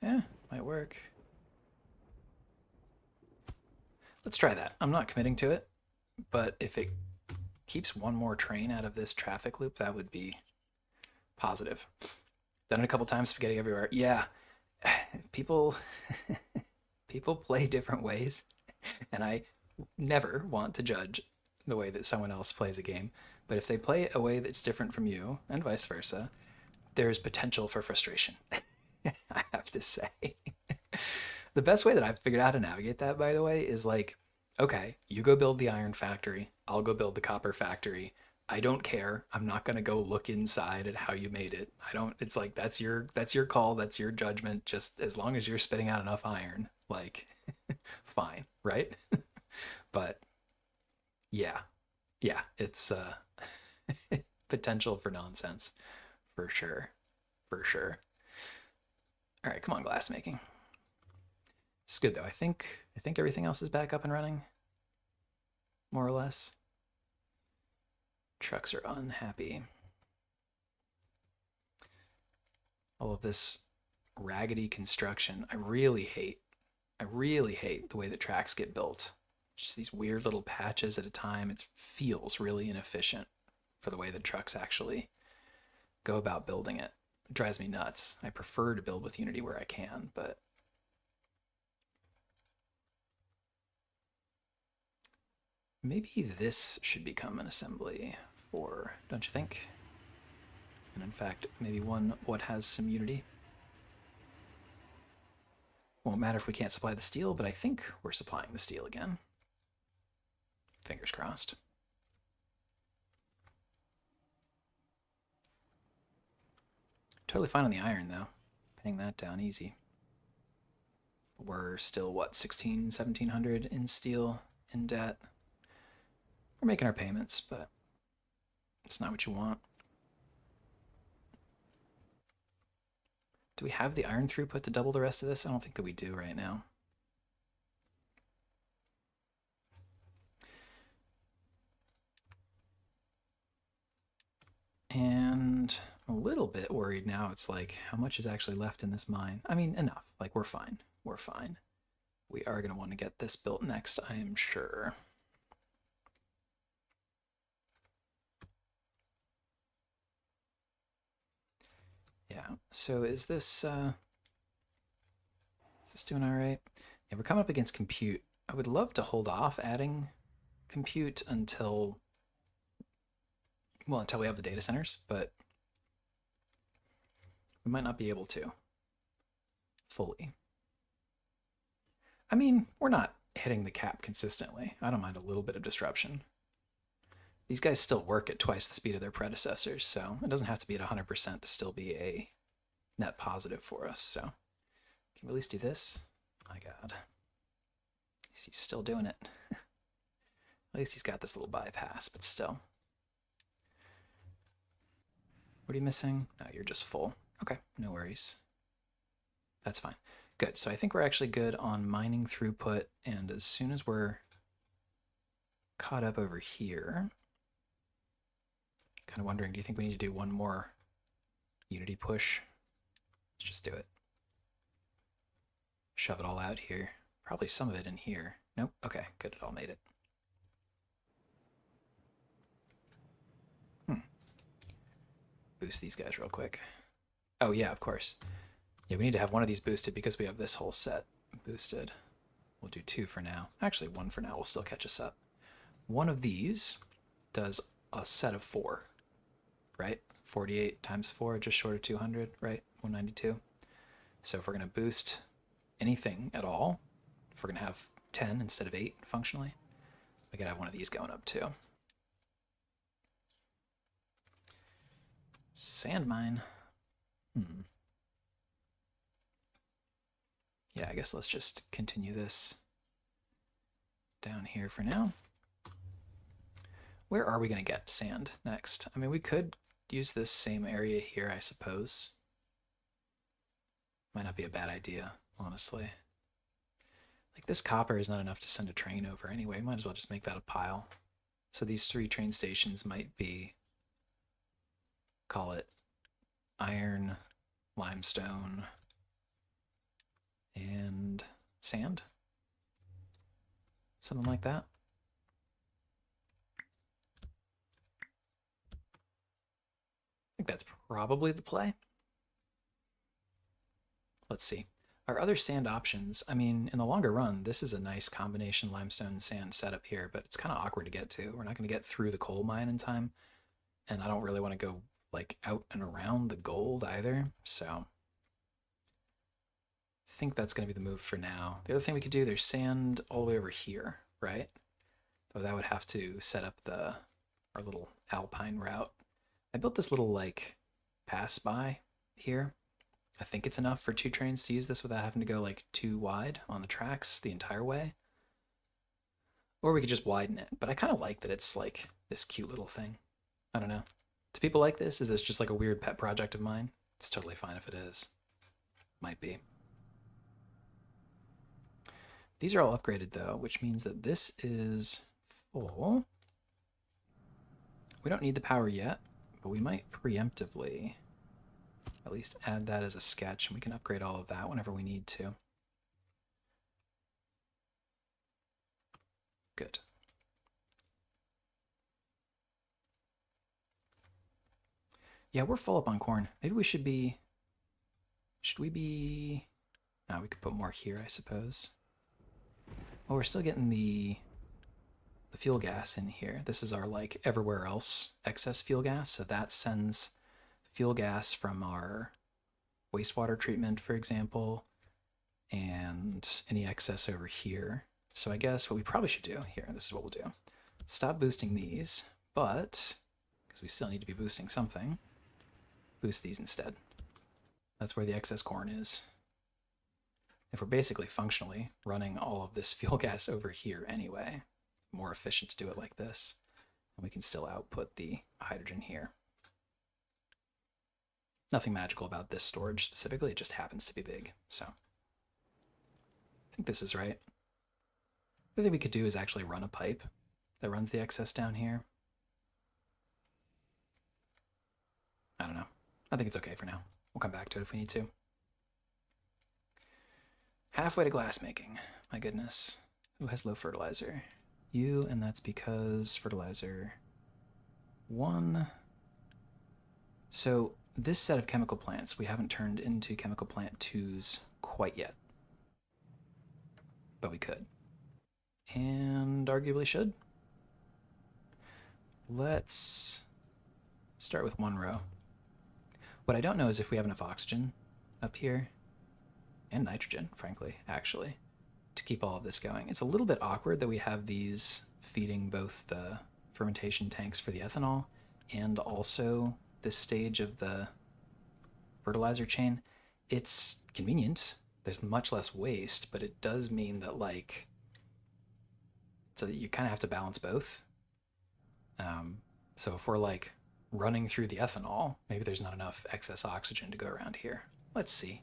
Yeah, might work. Let's try that. I'm not committing to it, but if it keeps one more train out of this traffic loop, that would be positive. Done it a couple times, spaghetti everywhere. Yeah, people people play different ways, and I never want to judge the way that someone else plays a game. But if they play a way that's different from you, and vice versa, there's potential for frustration. I have to say. The best way that I've figured out how to navigate that, by the way, is like, okay, you go build the iron factory, I'll go build the copper factory, I don't care. I'm not gonna go look inside at how you made it. I don't. It's like that's your call. That's your judgment. Just as long as you're spitting out enough iron, like, fine, right? But yeah, yeah, it's potential for nonsense, for sure, for sure. All right, come on, glassmaking. It's good though. I think everything else is back up and running, more or less. Trucks are unhappy. All of this raggedy construction. I really hate the way that tracks get built. Just these weird little patches at a time. It feels really inefficient for the way that trucks actually go about building it. It drives me nuts. I prefer to build with Unity where I can, but maybe this should become an assembly for, don't you think? And in fact, maybe one what has some Unity. Won't matter if we can't supply the steel, but I think we're supplying the steel again. Fingers crossed. Totally fine on the iron, though. Paying that down easy. We're still, what, 1700 in steel, in debt. We're making our payments, but it's not what you want. Do we have the iron throughput to double the rest of this? I don't think that we do right now. And I'm a little bit worried now. It's like, how much is actually left in this mine? I mean, enough. Like, we're fine. We're fine. We are going to want to get this built next, I am sure. Yeah, so is this doing all right? Yeah, we're coming up against compute. I would love to hold off adding compute until, well, until we have the data centers, but we might not be able to fully. I mean, we're not hitting the cap consistently. I don't mind a little bit of disruption. These guys still work at twice the speed of their predecessors, so it doesn't have to be at 100% to still be a net positive for us. So can we at least do this? My God. He's still doing it. At least he's got this little bypass, but still. What are you missing? No, you're just full. Okay, no worries. That's fine. Good, so I think we're actually good on mining throughput, and as soon as we're caught up over here, kind of wondering, do you think we need to do one more Unity push? Let's just do it. Shove it all out here. Probably some of it in here. Nope, okay, good, it all made it. Boost these guys real quick. Oh yeah, of course. Yeah, we need to have one of these boosted because we have this whole set boosted. We'll do 2 for now. Actually, 1 for now will still catch us up. One of these does a set of 4, right? 48 times 4, just short of 200, right? 192. So if we're going to boost anything at all, if we're going to have 10 instead of 8 functionally, we got to have one of these going up too. Sand mine. Yeah, I guess let's just continue this down here for now. Where are we going to get sand next? I mean, we could use this same area here, I suppose. Might not be a bad idea, honestly. Like, this copper is not enough to send a train over anyway. Might as well just make that a pile. So these 3 train stations might be, call it iron, limestone, and sand. Something like that. I think that's probably the play. Let's see. Our other sand options, I mean, in the longer run, this is a nice combination limestone and sand setup here, but it's kind of awkward to get to. We're not going to get through the coal mine in time, and I don't really want to go like out and around the gold either, so I think that's going to be the move for now. The other thing we could do, there's sand all the way over here, right? But that would have to set up the, our little alpine route. I built this little like pass by here. I think it's enough for 2 trains to use this without having to go like too wide on the tracks the entire way. Or we could just widen it, but I kind of like that it's like this cute little thing. I don't know. Do people like this? Is this just like a weird pet project of mine? It's totally fine if it is. Might be. These are all upgraded though, which means that this is full. We don't need the power yet, but we might preemptively at least add that as a sketch, and we can upgrade all of that whenever we need to. Good. Yeah, we're full up on corn. Maybe we should be... Should we be... No, we could put more here, I suppose. Well, we're still getting the fuel gas in here. This is our, like, everywhere else excess fuel gas, so that sends fuel gas from our wastewater treatment, for example, and any excess over here. So I guess what we probably should do here, this is what we'll do. Stop boosting these, but, because we still need to be boosting something, boost these instead. That's where the excess corn is. If we're basically functionally running all of this fuel gas over here anyway, more efficient to do it like this, and we can still output the hydrogen here. Nothing magical about this storage specifically, it just happens to be big, so. I think this is right. The other thing we could do is actually run a pipe that runs the excess down here. I don't know. I think it's okay for now. We'll come back to it if we need to. Halfway to glass making. My goodness. Who has low fertilizer? You, and that's because fertilizer 1. So this set of chemical plants we haven't turned into chemical plant 2s quite yet. But we could. And arguably should. Let's start with 1 row. What I don't know is if we have enough oxygen up here, and nitrogen, frankly, actually, to keep all of this going. It's a little bit awkward that we have these feeding both the fermentation tanks for the ethanol and also this stage of the fertilizer chain. It's convenient. There's much less waste, but it does mean that, like, so that you kind of have to balance both. So if we're, like, running through the ethanol, maybe there's not enough excess oxygen to go around here. Let's see.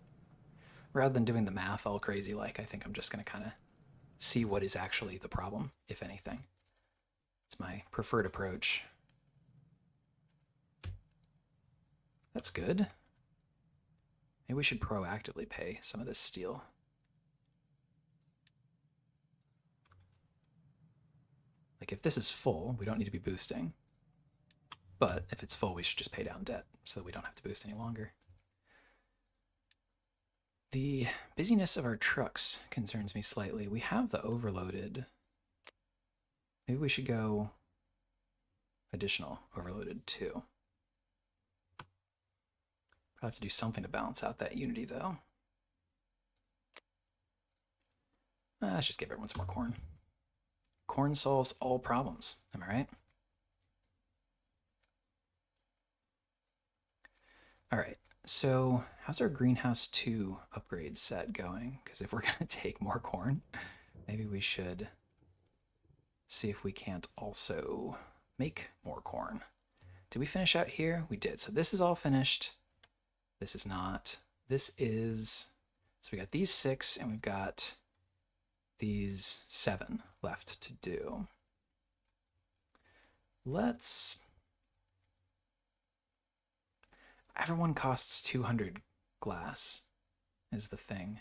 Rather than doing the math all crazy like, I think I'm just going to kind of see what is actually the problem, if anything. It's my preferred approach. That's good. Maybe we should proactively pay some of this steel. Like if this is full, we don't need to be boosting. But if it's full, we should just pay down debt so that we don't have to boost any longer. The busyness of our trucks concerns me slightly. We have the overloaded. Maybe we should go additional overloaded too. Probably have to do something to balance out that unity though. Let's just give everyone some more corn. Corn solves all problems, am I right? All right, so how's our greenhouse 2 upgrade set going? Because if we're going to take more corn, maybe we should see if we can't also make more corn. Did we finish out here? We did. So this is all finished. This is not. This is, so we got these 6 and we've got these 7 left to do. Let's, everyone costs 200 glass is the thing.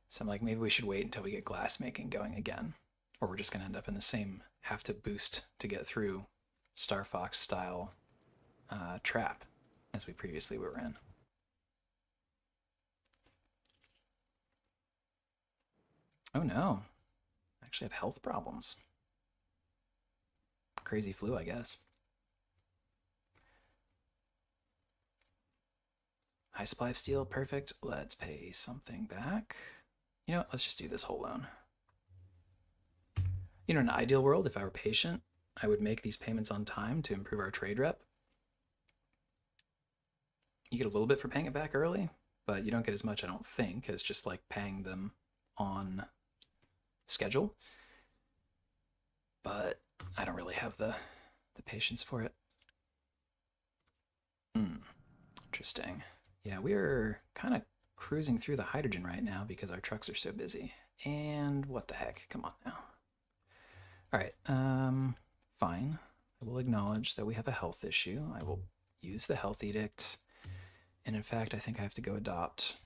So I'm like, maybe we should wait until we get glass making going again. Or we're just going to end up in the same have to boost to get through Star Fox style trap as we previously were in. Oh no, I actually have health problems. Crazy flu, I guess. High supply of steel, perfect. Let's pay something back. You know what, let's just do this whole loan. You know, in an ideal world, if I were patient, I would make these payments on time to improve our trade rep. You get a little bit for paying it back early, but you don't get as much, I don't think, as just like paying them on schedule. But I don't really have the patience for it. Interesting. Yeah, we're kind of cruising through the hydrogen right now because our trucks are so busy. And what the heck? Come on now. All right, fine. I will acknowledge that we have a health issue. I will use the health edict. And in fact, I think I have to go adopt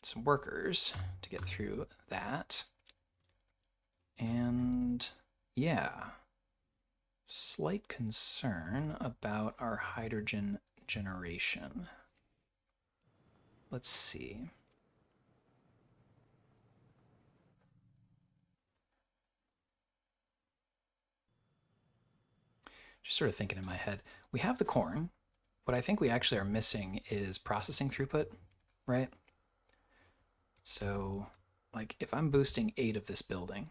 some workers to get through that. And yeah, slight concern about our hydrogen generation. Let's see. Just sort of thinking in my head, we have the corn. What I think we actually are missing is processing throughput, right? So, like, if I'm boosting 8 of this building,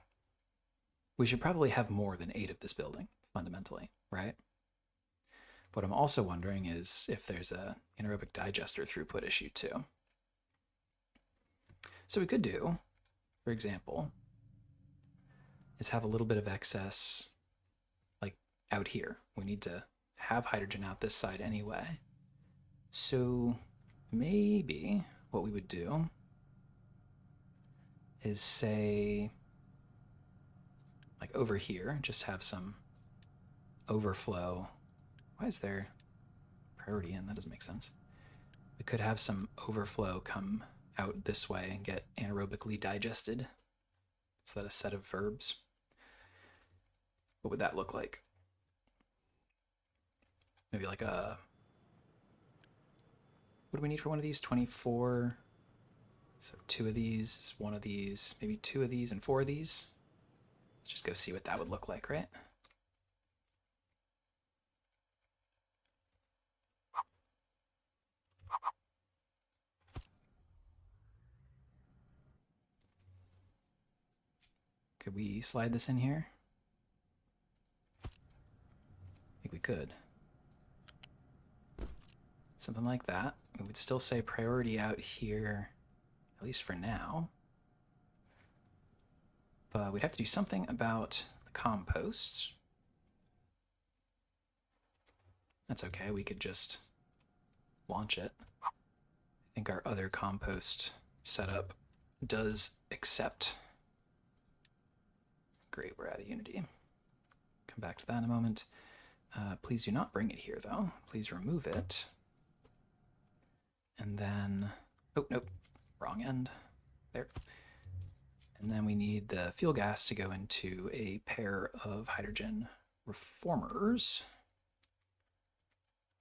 we should probably have more than 8 of this building, fundamentally, right? What I'm also wondering is if there's a anaerobic digester throughput issue too. So we could do, for example, is have a little bit of excess like out here. We need to have hydrogen out this side anyway. So maybe what we would do is say, like over here, just have some overflow. Why is there priority in? That doesn't make sense. We could have some overflow come out this way and get anaerobically digested. Is that a set of verbs? What would that look like? Maybe like a, what do we need for one of these? 24. So 2 of these, 1 of these, maybe 2 of these and 4 of these. Let's just go see what that would look like, right? Could we slide this in here? I think we could. Something like that. We would still say priority out here, at least for now. But we'd have to do something about the composts. That's okay, we could just launch it. I think our other compost setup does accept. Great, we're out of Unity. Come back to that in a moment. Please do not bring it here though. Please remove it. And then, oh, nope, wrong end. There. And then we need the fuel gas to go into a pair of hydrogen reformers,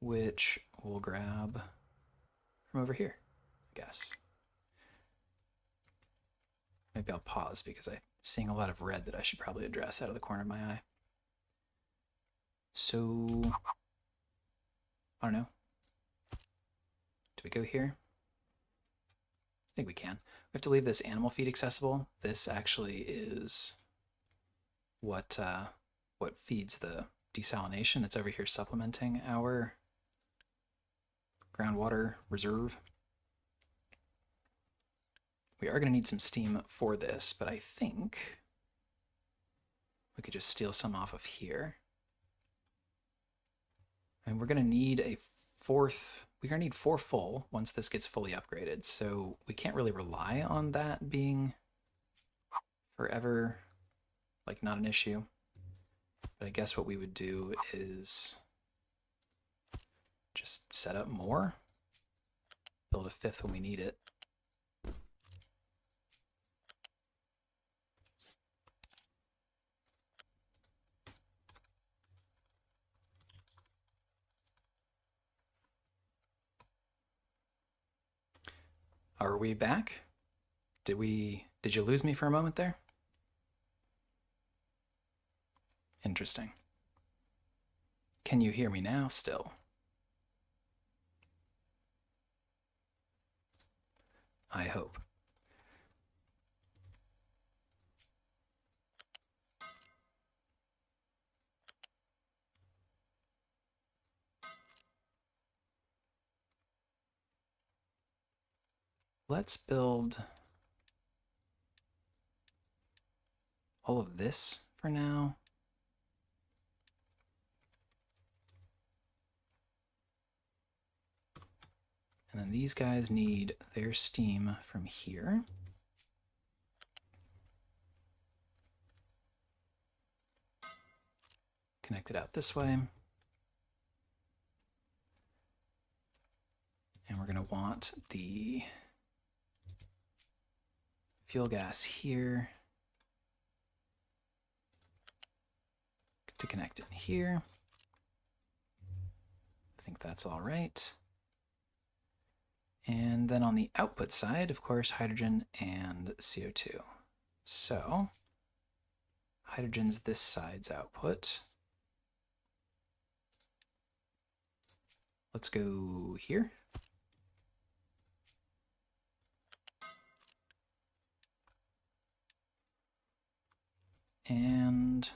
which we'll grab from over here, I guess. Maybe I'll pause because I'm seeing a lot of red that I should probably address out of the corner of my eye. So, I don't know. Do we go here? I think we can. We have to leave this animal feed accessible. This actually is what feeds the desalination that's over here supplementing our groundwater reserve. We are going to need some steam for this, but I think we could just steal some off of here. And we're going to need a fourth, we're going to need 4 full once this gets fully upgraded. So we can't really rely on that being forever, like not an issue. But I guess what we would do is just set up more, build a 5th when we need it. Are we back? Did you lose me for a moment there? Interesting. Can you hear me now still? I hope. let's build all of this for now. And then these guys need their steam from here. Connect it out this way. And we're going to want the fuel gas here to connect in here. I think that's all right. And then on the output side, of course, hydrogen and CO2. So hydrogen's this side's output. Let's go here. And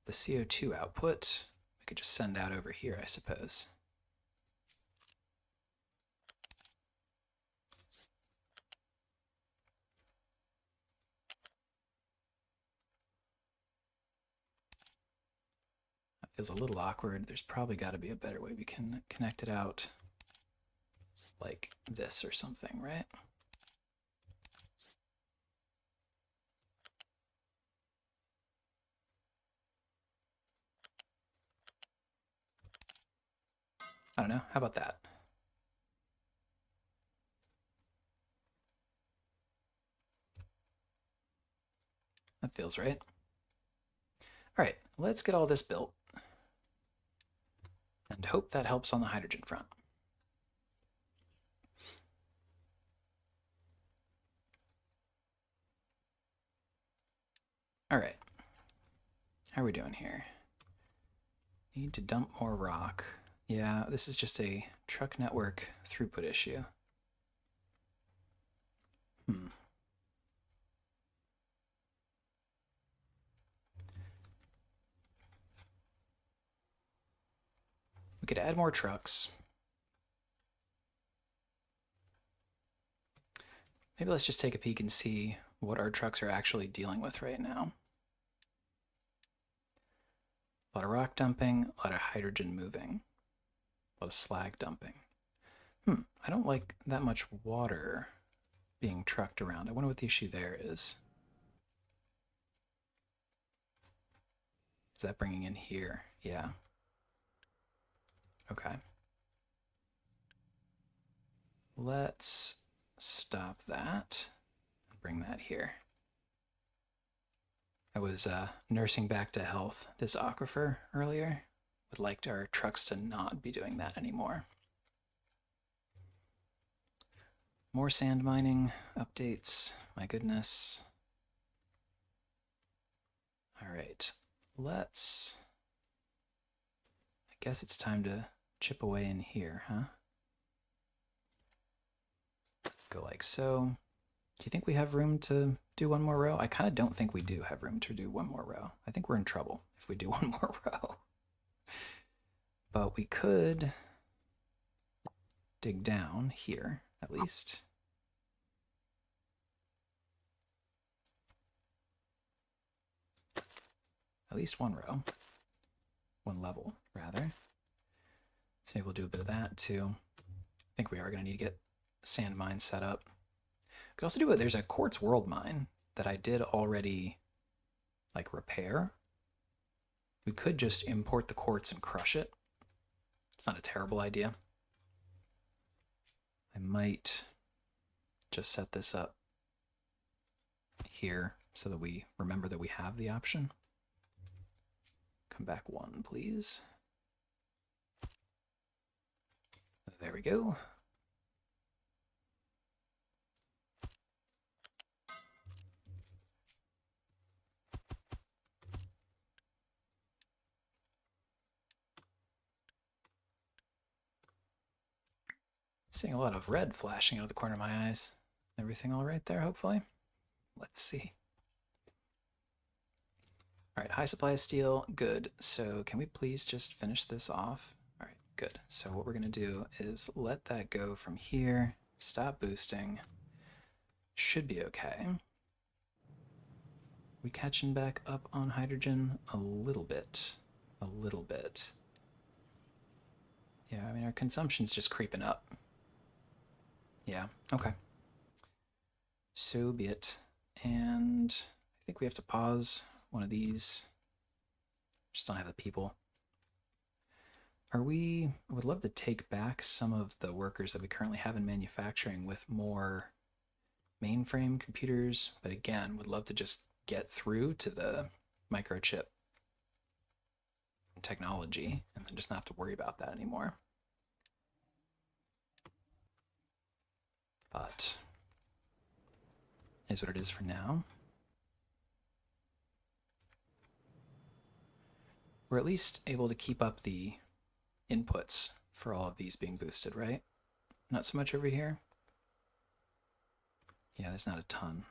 the CO2 output, we could just send out over here, I suppose. That feels a little awkward. There's probably got to be a better way we can connect it out like this or something, right? I don't know. How about that? That feels right. All right, let's get all this built and hope that helps on the hydrogen front. All right, how are we doing here? Need to dump more rock. Yeah, this is just a truck network throughput issue. We could add more trucks. Maybe let's just take a peek and see what our trucks are actually dealing with right now. A lot of rock dumping, a lot of hydrogen moving, a lot of slag dumping. I don't like that much water being trucked around. I wonder what the issue there is. Is that bringing in here? Yeah. Okay. Let's stop that and bring that here. I was nursing back to health this aquifer earlier. Would like our trucks to not be doing that anymore. More sand mining updates. My goodness. All right, let's... I guess it's time to chip away in here, huh? Go like so. Do you think we have room to do one more row? I kind of don't think we do have room to do one more row. I think we're in trouble if we do one more row. But we could dig down here, at least. At least one row. One level, rather. So maybe we'll do a bit of that, too. I think we are going to need to get sand mines set up. Could also do it. There's a quartz world mine that I did already like repair. We could just import the quartz and crush it. It's not a terrible idea. I might just set this up here so that we remember that we have the option. Come back one, please. There we go. Seeing a lot of red flashing out of the corner of my eyes. Everything all right there, hopefully? Let's see. All right, high supply of steel, good. So can we please just finish this off? All right, good. So what we're going to do is let that go from here, stop boosting. Should be okay. We catching back up on hydrogen a little bit. A little bit. Yeah, I mean, our consumption's just creeping up. Yeah, okay. So be it. And I think we have to pause one of these. Just don't have the people. I would love to take back some of the workers that we currently have in manufacturing with more mainframe computers, but again, would love to just get through to the microchip technology and then just not have to worry about that anymore. But is what it is for now. We're at least able to keep up the inputs for all of these being boosted, right? Not so much over here. Yeah, there's not a ton.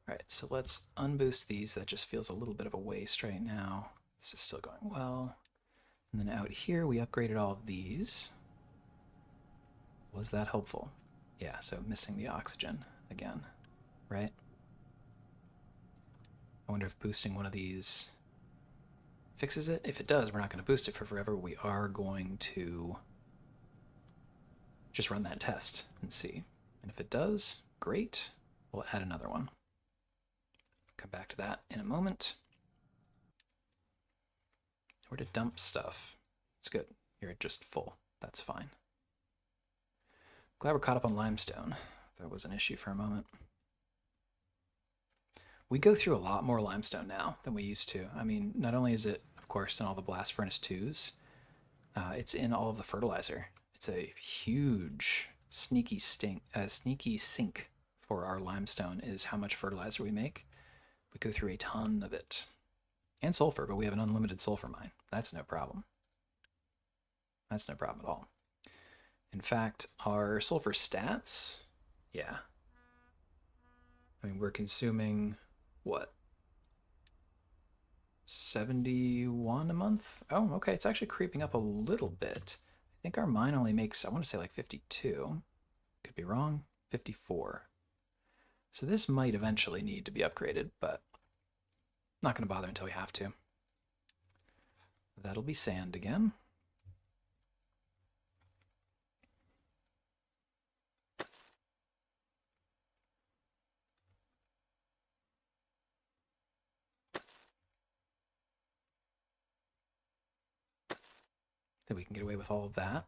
All right, so let's unboost these. That just feels a little bit of a waste right now. This is still going well. And then out here, we upgraded all of these. Was that helpful? Yeah, so missing the oxygen again, right? I wonder if boosting one of these fixes it. If it does, we're not going to boost it for forever. We are going to just run that test and see. And if it does, great. We'll add another one. Come back to that in a moment. Where to dump stuff? It's good. You're just full. That's fine. Glad we're caught up on limestone. That was an issue for a moment. We go through a lot more limestone now than we used to. I mean, not only is it, of course, in all the blast furnace 2s, it's in all of the fertilizer. It's a huge sneaky sink for our limestone is how much fertilizer we make. We go through a ton of it. And sulfur, but we have an unlimited sulfur mine. That's no problem. That's no problem at all. In fact, our sulfur stats, yeah. I mean, we're consuming, what? 71 a month? Oh, okay, it's actually creeping up a little bit. I think our mine only makes, I want to say like 52. Could be wrong. 54. So this might eventually need to be upgraded, but not going to bother until we have to. That'll be sand again. That we can get away with all of that.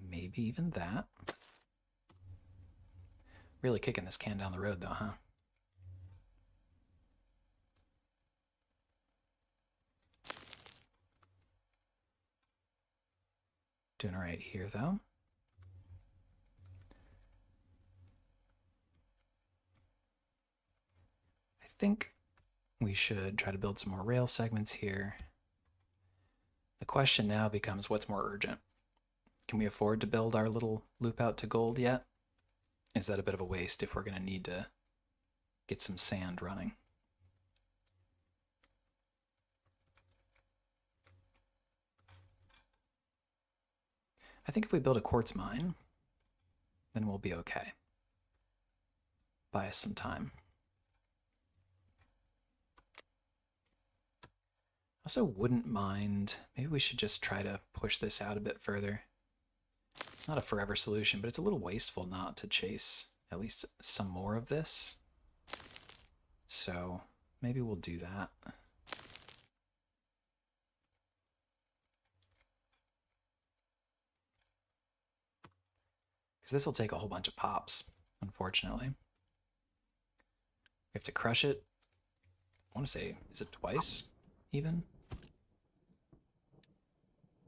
Maybe even that. Really kicking this can down the road though, huh? Doing all right here though. I think we should try to build some more rail segments here. The question now becomes what's more urgent? Can we afford to build our little loop out to gold yet? Is that a bit of a waste if we're going to need to get some sand running? I think if we build a quartz mine, then we'll be okay. Buy us some time. Also wouldn't mind, maybe we should just try to push this out a bit further. It's not a forever solution, but it's a little wasteful not to chase at least some more of this. So maybe we'll do that. Because this will take a whole bunch of pops, unfortunately. We have to crush it. I want to say, is it twice even?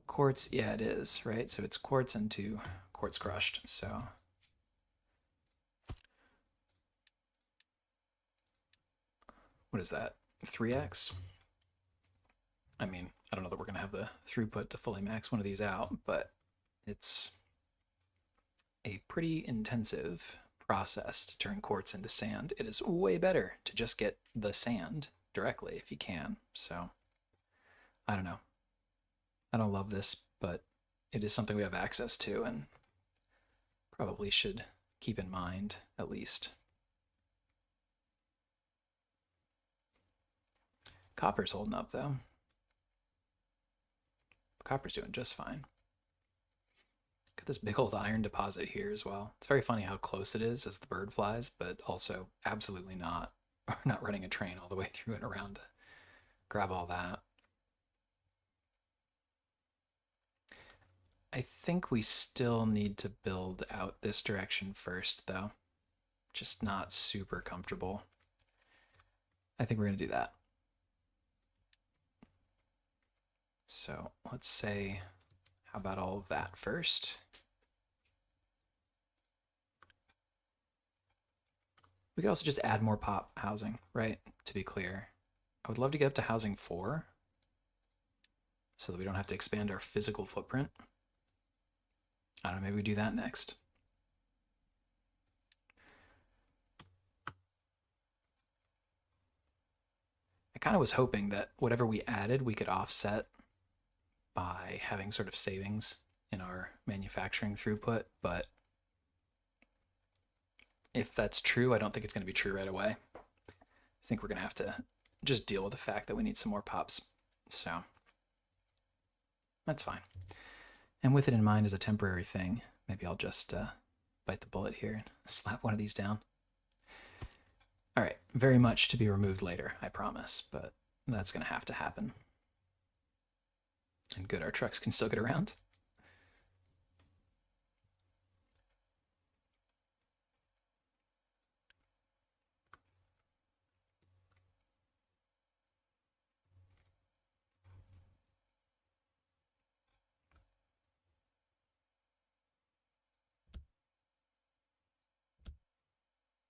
Quartz, yeah, it is, right? So it's quartz into quartz crushed, so. What is that, 3x? I mean, I don't know that we're gonna have the throughput to fully max one of these out, but it's a pretty intensive process to turn quartz into sand. It is way better to just get the sand directly if you can, so I don't know. I don't love this, but it is something we have access to and probably should keep in mind, at least. Copper's holding up, though. Copper's doing just fine. Got this big old iron deposit here as well. It's very funny how close it is as the bird flies, but also absolutely not. We're not running a train all the way through and around to grab all that. I think we still need to build out this direction first, though. Just not super comfortable. I think we're going to do that. So let's say, how about all of that first? We could also just add more pop housing, right? To be clear. I would love to get up to housing 4 so that we don't have to expand our physical footprint. I don't know, maybe we do that next. I kind of was hoping that whatever we added, we could offset by having sort of savings in our manufacturing throughput, but if that's true, I don't think it's going to be true right away. I think we're going to have to just deal with the fact that we need some more pops, so that's fine. And with it in mind as a temporary thing, maybe I'll just bite the bullet here and slap one of these down. All right, very much to be removed later, I promise, but that's going to have to happen. And good, our trucks can still get around.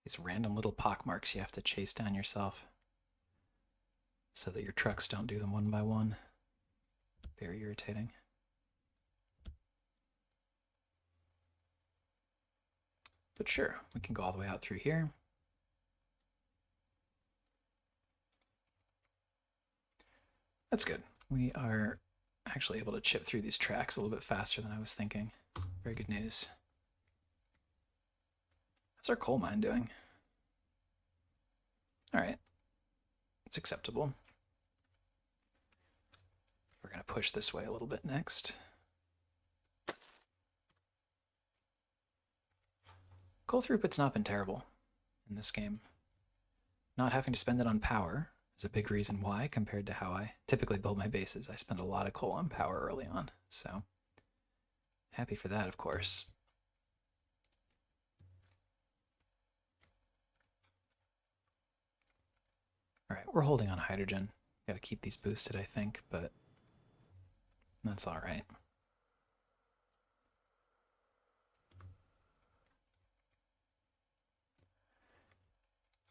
These random little pockmarks you have to chase down yourself so that your trucks don't do them one by one. Very irritating. But sure, we can go all the way out through here. That's good. We are actually able to chip through these tracks a little bit faster than I was thinking. Very good news. How's our coal mine doing? All right, it's acceptable. We're going to push this way a little bit next. Coal throughput's not been terrible in this game. Not having to spend it on power is a big reason why compared to how I typically build my bases. I spend a lot of coal on power early on, so happy for that, of course. All right, we're holding on hydrogen. Got to keep these boosted, I think, but that's all right.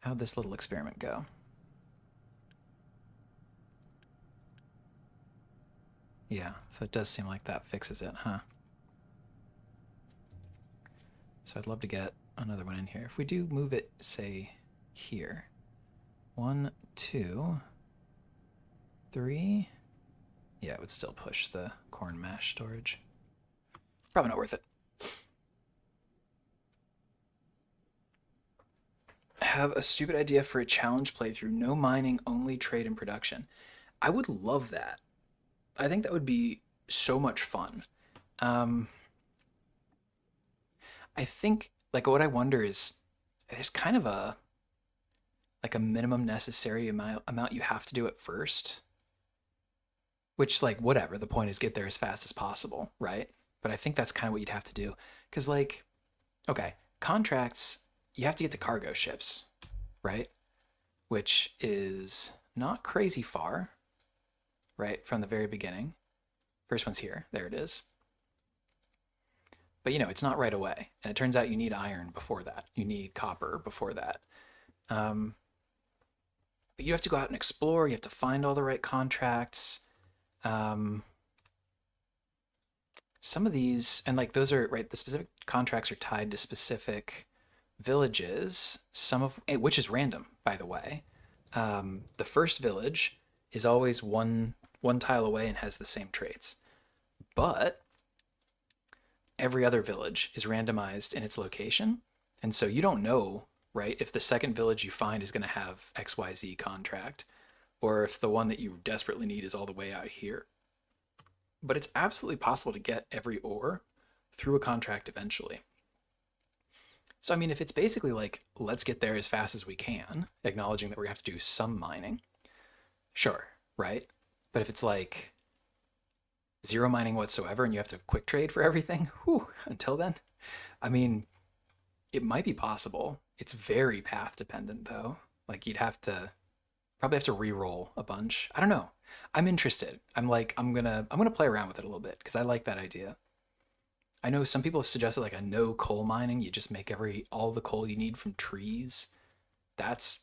How'd this little experiment go? Yeah, so it does seem like that fixes it, huh? So I'd love to get another one in here. If we do move it, say, here. 1, 2, 3. Yeah, it would still push the corn mash storage. Probably not worth it. Have a stupid idea for a challenge playthrough. No mining, only trade and production. I would love that. I think that would be so much fun. I think, like, what I wonder is there's kind of a minimum necessary amount you have to do at first, which, like, whatever, the point is get there as fast as possible, right? But I think that's kind of what you'd have to do, because, like, okay, contracts, you have to get to cargo ships, right? Which is not crazy far, right, from the very beginning. First one's here, there it is. But, you know, it's not right away, and it turns out you need iron before that. You need copper before that. But you have to go out and explore. You have to find all the right contracts. Some of these, and like those are, right, the specific contracts are tied to specific villages, some of which is random, by the way. The first village is always one tile away and has the same traits. but every other village is randomized in its location. And so you don't know, right, if the second village you find is going to have XYZ contract, or if the one that you desperately need is all the way out here. But it's absolutely possible to get every ore through a contract eventually. So, I mean, if it's basically like, let's get there as fast as we can, acknowledging that we're going to have to do some mining, sure, right? But if it's like zero mining whatsoever and you have to quick trade for everything, whew, until then, I mean, it might be possible. It's very path dependent though. Like you'd have to probably have to re-roll a bunch. I don't know. I'm interested. I'm gonna play around with it a little bit because I like that idea. I know some people have suggested like a no coal mining. You just make all the coal you need from trees. That's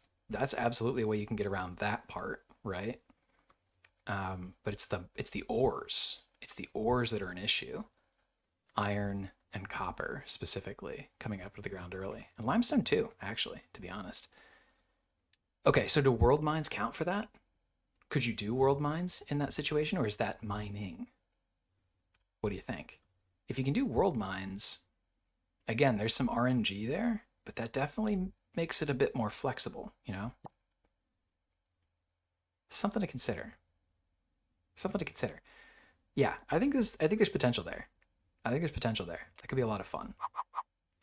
absolutely a way you can get around that part, right? But it's the ores. It's the ores that are an issue. Iron and copper specifically coming up to the ground early, and limestone too, actually, to be honest. Okay, so do world mines count for that? Could you do world mines in that situation, or is that mining? What do you think? If you can do world mines, again, there's some RNG there, but that definitely makes it a bit more flexible, you know? Something to consider. Something to consider. Yeah, I think there's potential there. I think there's potential there. That could be a lot of fun.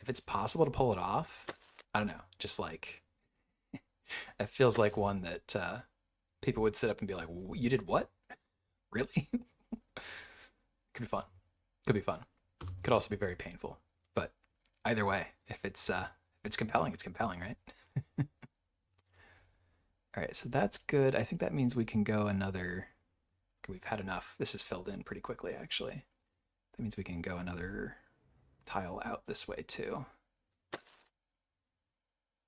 If it's possible to pull it off, I don't know, just like it feels like one that people would sit up and be like, "You did what? Really?" Could be fun. Could be fun. Could also be very painful. But either way, if it's compelling, it's compelling, right? All right, so that's good. I think that means we can go another. We've had enough. This is filled in pretty quickly, actually. That means we can go another tile out this way too.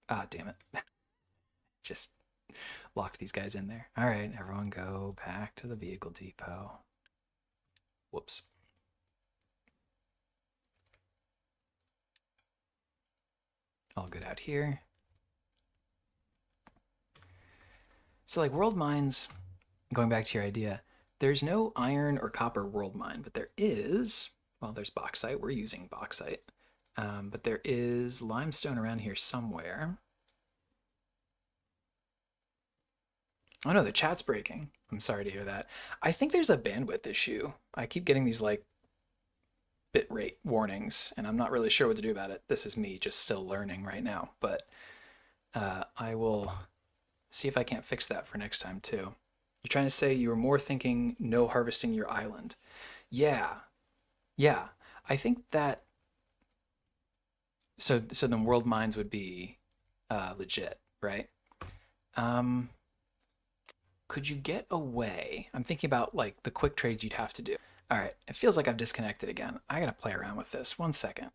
Ah, damn it. Just locked these guys in there. All right, everyone go back to the vehicle depot. Whoops. All good out here. So like world mines, going back to your idea, there's no iron or copper world mine, but there is, well, there's bauxite. We're using bauxite. But there is limestone around here somewhere. Oh no, the chat's breaking. I'm sorry to hear that. I think there's a bandwidth issue. I keep getting these like bitrate warnings, and I'm not really sure what to do about it. This is me just still learning right now, but I will see if I can't fix that for next time too. You're trying to say you were more thinking no harvesting your island. Yeah, yeah. I think that so then world mines would be legit, right? Um, could you get away? I'm thinking about like the quick trades you'd have to do. All right, it feels like I've disconnected again. I gotta play around with this. 1 second.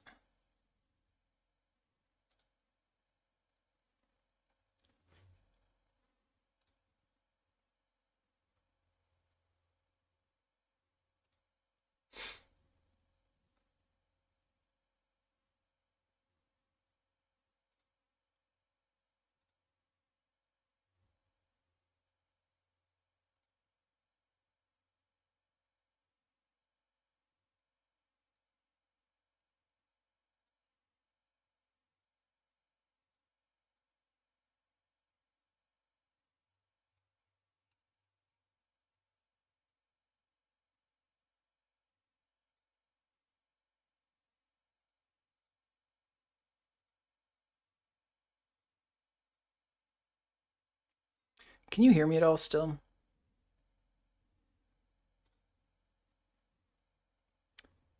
Can you hear me at all still?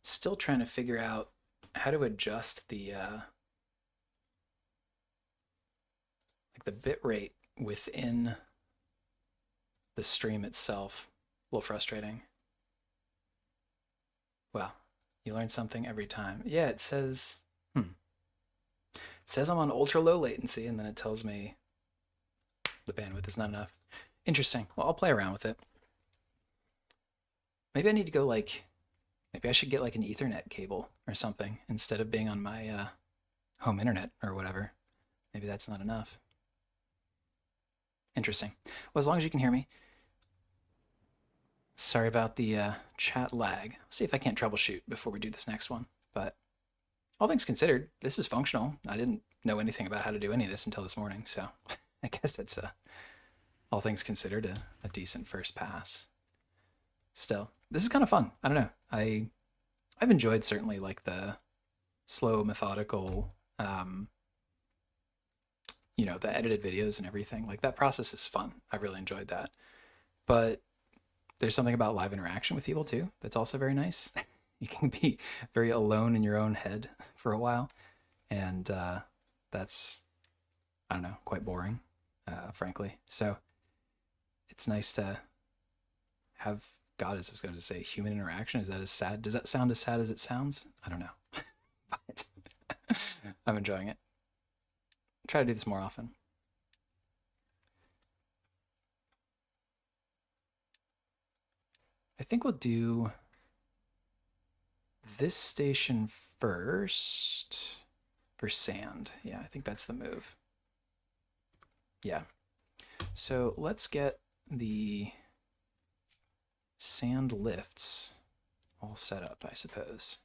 Still trying to figure out how to adjust the like the bit rate within the stream itself. A little frustrating. Well, you learn something every time. Yeah, it says, it says I'm on ultra low latency, and then it tells me the bandwidth is not enough. Interesting. Well, I'll play around with it. Maybe I need to go like, maybe I should get like an Ethernet cable or something instead of being on my home internet or whatever. Maybe that's not enough. Interesting. Well, as long as you can hear me. Sorry about the chat lag. Let's see if I can't troubleshoot before we do this next one. But all things considered, this is functional. I didn't know anything about how to do any of this until this morning, so I guess it's all things considered a decent first pass. Still, this is kind of fun. I don't know. I've enjoyed certainly like the slow, methodical, you know, the edited videos and everything. Like that process is fun. I really enjoyed that. But there's something about live interaction with people too that's also very nice. You can be very alone in your own head for a while, and that's, I don't know, quite boring, frankly. So it's nice to have, God, as I was going to say, human interaction. Is that as sad? Does that sound as sad as it sounds? I don't know, but I'm enjoying it. Try to do this more often. I think we'll do this station first for sand. Yeah, I think that's the move. Yeah. So let's get the sand lifts all set up, I suppose.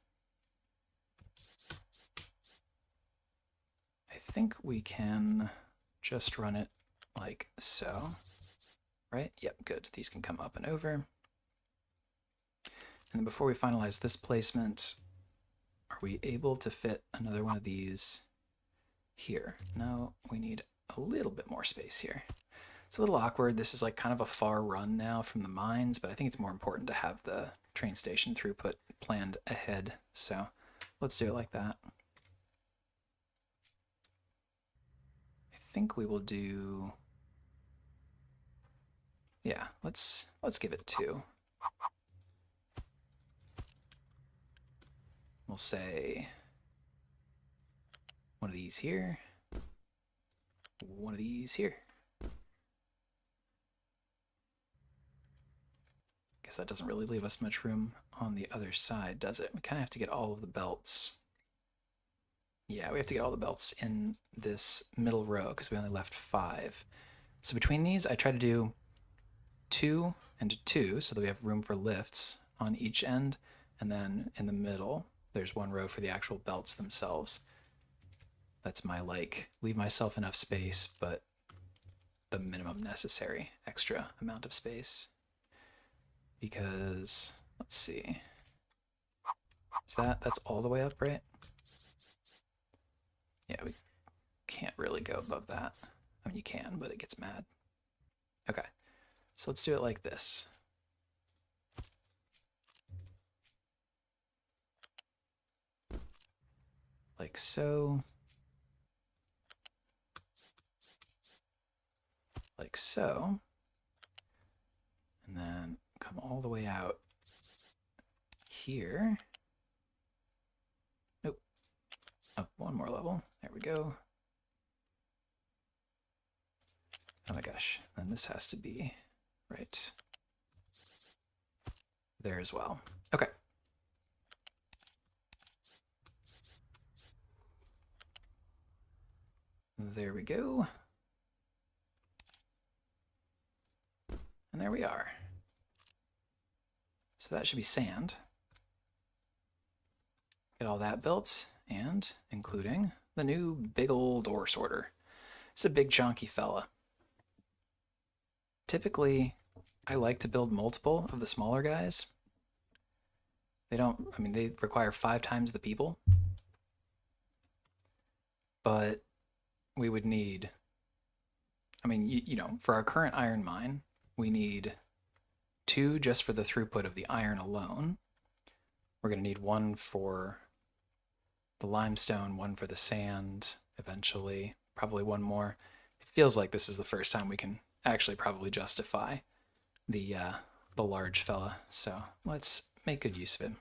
I think we can just run it like so, right? Yep, good. These can come up and over. And then before we finalize this placement, are we able to fit another one of these here? No, we need a little bit more space here. It's a little awkward. This is like kind of a far run now from the mines, but I think it's more important to have the train station throughput planned ahead. So let's do it like that. I think we will do, yeah, let's give it 2. We'll say one of these here, one of these here. Guess that doesn't really leave us much room on the other side, does it? We kind of have to get all of the belts. Yeah, we have to get all the belts in this middle row because we only left 5. So between these, I try to do 2 and 2 so that we have room for lifts on each end, and then in the middle, there's 1 row for the actual belts themselves. That's my, like, leave myself enough space, but the minimum necessary extra amount of space. Because, let's see. That's all the way up, right? Yeah, we can't really go above that. I mean, you can, but it gets mad. Okay, so let's do it like this. Like so. Like so. And then come all the way out here. Nope. Up 1 more level. There we go. Oh my gosh. Then this has to be right there as well. Okay. There we go. And there we are. So that should be sand. Get all that built, and including the new big old ore sorter. It's a big chunky fella. Typically, I like to build multiple of the smaller guys. They don't, I mean, they require 5 times the people. But we would need, I mean, you know, for our current iron mine, we need 2 just for the throughput of the iron alone. We're going to need 1 for the limestone, 1 for the sand, eventually, probably 1 more. It feels like this is the first time we can actually probably justify the large fella, so let's make good use of it.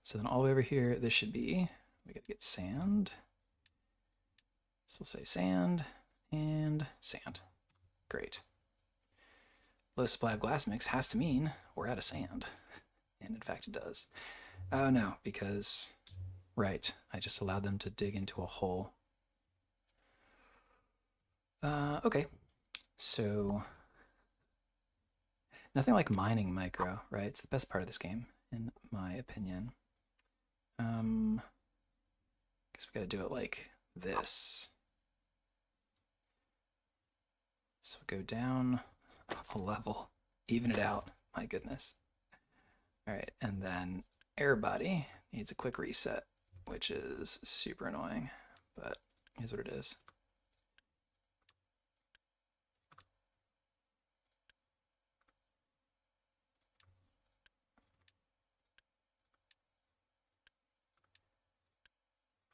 So then all the way over here, this should be, we gotta get sand. So we'll say sand and sand. Great. Low supply of glass mix has to mean we're out of sand. And in fact it does. Oh no, because, right, I just allowed them to dig into a hole. Okay, so Nothing like mining micro, right? It's the best part of this game, in my opinion. Guess we gotta do it like this. So go down a level, even it out. My goodness. All right, and then air body needs a quick reset, which is super annoying, but here's what it is.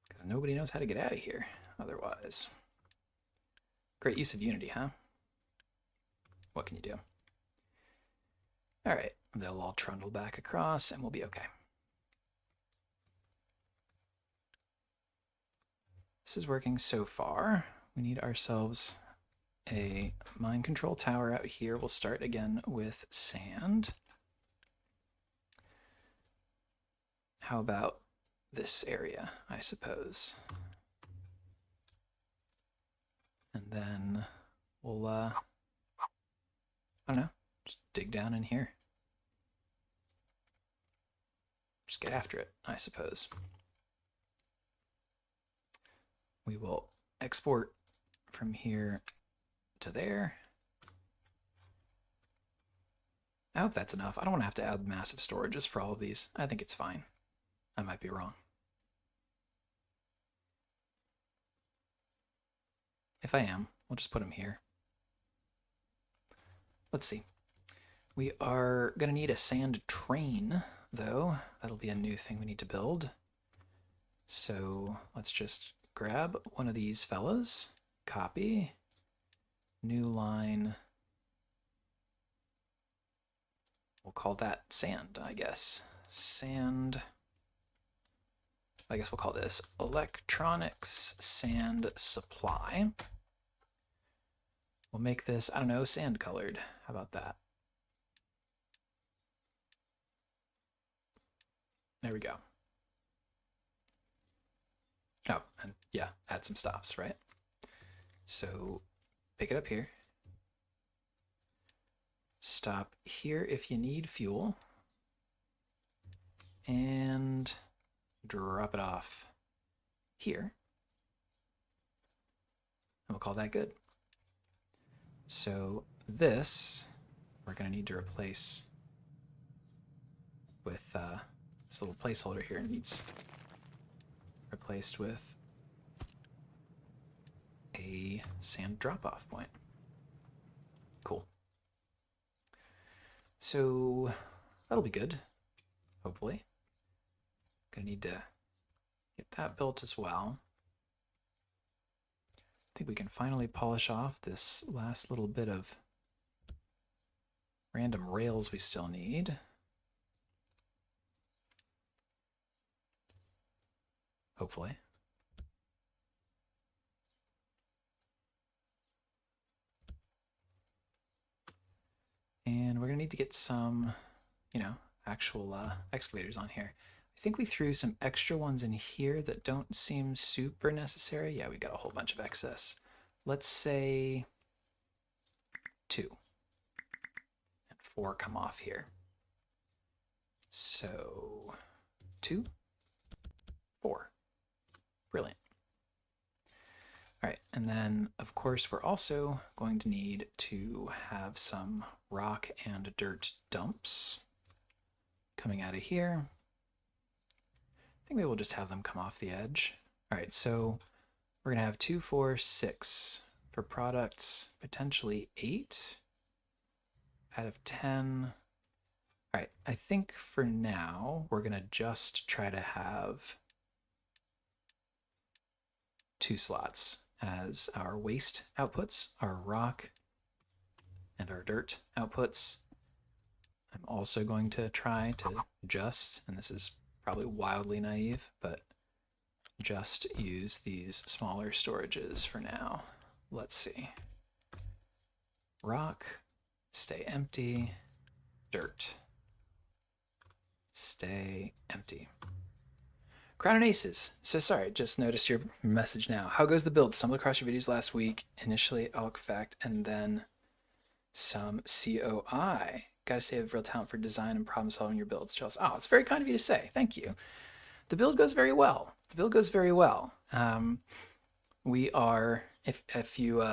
Because nobody knows how to get out of here otherwise. Great use of Unity, huh? What can you do? All right, they'll all trundle back across and we'll be okay. This is working so far. We need ourselves a mine control tower out here. We'll start again with sand. How about this area, I suppose? And then we'll, I don't know, just dig down in here. Just get after it, I suppose. We will export from here to there. I hope that's enough. I don't want to have to add massive storages for all of these. I think it's fine. I might be wrong. If I am, we'll just put them here. Let's see. We are going to need a sand train, though. That'll be a new thing we need to build. So let's just grab one of these fellas, copy, new line. We'll call that sand, I guess. Sand. I guess we'll call this electronics sand supply. We'll make this, I don't know, sand colored. How about that? There we go. Oh, and yeah, add some stops, right? So pick it up here. Stop here if you need fuel. And drop it off here. And we'll call that good. So this, we're going to need to replace with this little placeholder here. Needs replaced with a sand drop-off point. Cool. So that'll be good, hopefully. Gonna need to get that built as well. I think we can finally polish off this last little bit of random rails we still need. Hopefully. And we're gonna need to get some, actual excavators on here. I think we threw some extra ones in here that don't seem super necessary. Yeah, we got a whole bunch of excess. Let's say 2. And 4 come off here. So 2, 4. Brilliant. All right, and then of course we're also going to need to have some rock and dirt dumps coming out of here. I think we will just have them come off the edge. All right, so we're gonna have 2, 4, 6 for products, potentially 8 out of 10. All right, I think for now we're gonna just try to have 2 slots as our waste outputs, our rock and our dirt outputs. I'm also going to try to just, and this is probably wildly naive, but just use these smaller storages for now. Let's see. Rock, stay empty. Dirt, stay empty. Crown and Aces. So sorry, just noticed your message now. How goes the build? Stumbled across your videos last week. Initially Elk Fact and then some COI. Gotta say, I have real talent for design and problem solving your builds, Chelsea. Oh, it's very kind of you to say. Thank you. The build goes very well. The build goes very well. We are, if you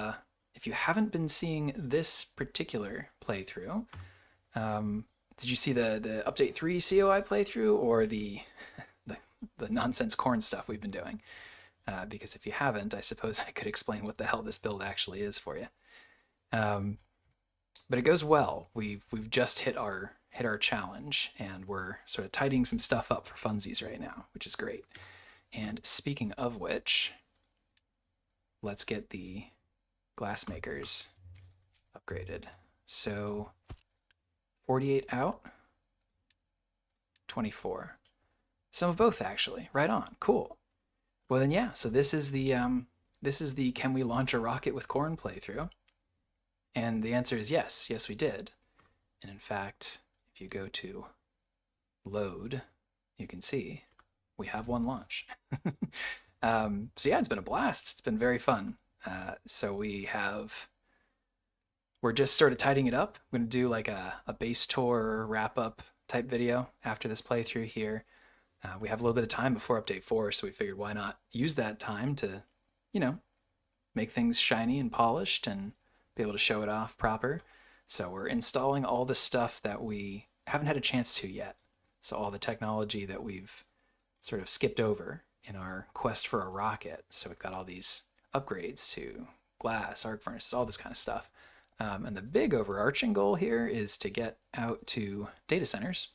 haven't been seeing this particular playthrough, did you see the update 3 COI playthrough or the the nonsense corn stuff we've been doing? Because if you haven't, I suppose I could explain what the hell this build actually is for you. But it goes well. We've just hit our challenge, and we're sort of tidying some stuff up for funsies right now, which is great. And speaking of which, let's get the glassmakers upgraded. So 48 out, 24. Some of both, actually. Right on. Cool. Well then, yeah. So this is the can we launch a rocket with corn playthrough, and the answer is yes. Yes, we did. And in fact, if you go to load, you can see we have one launch. So yeah, it's been a blast. It's been very fun. So we're just sort of tidying it up. I'm going to do like a base tour wrap up type video after this playthrough here. We have a little bit of time before update 4, so we figured why not use that time to, you know, make things shiny and polished and be able to show it off proper. So we're installing all the stuff that we haven't had a chance to yet. So all the technology that we've sort of skipped over in our quest for a rocket. So we've got all these upgrades to glass, arc furnaces, all this kind of stuff. And the big overarching goal here is to get out to data centers.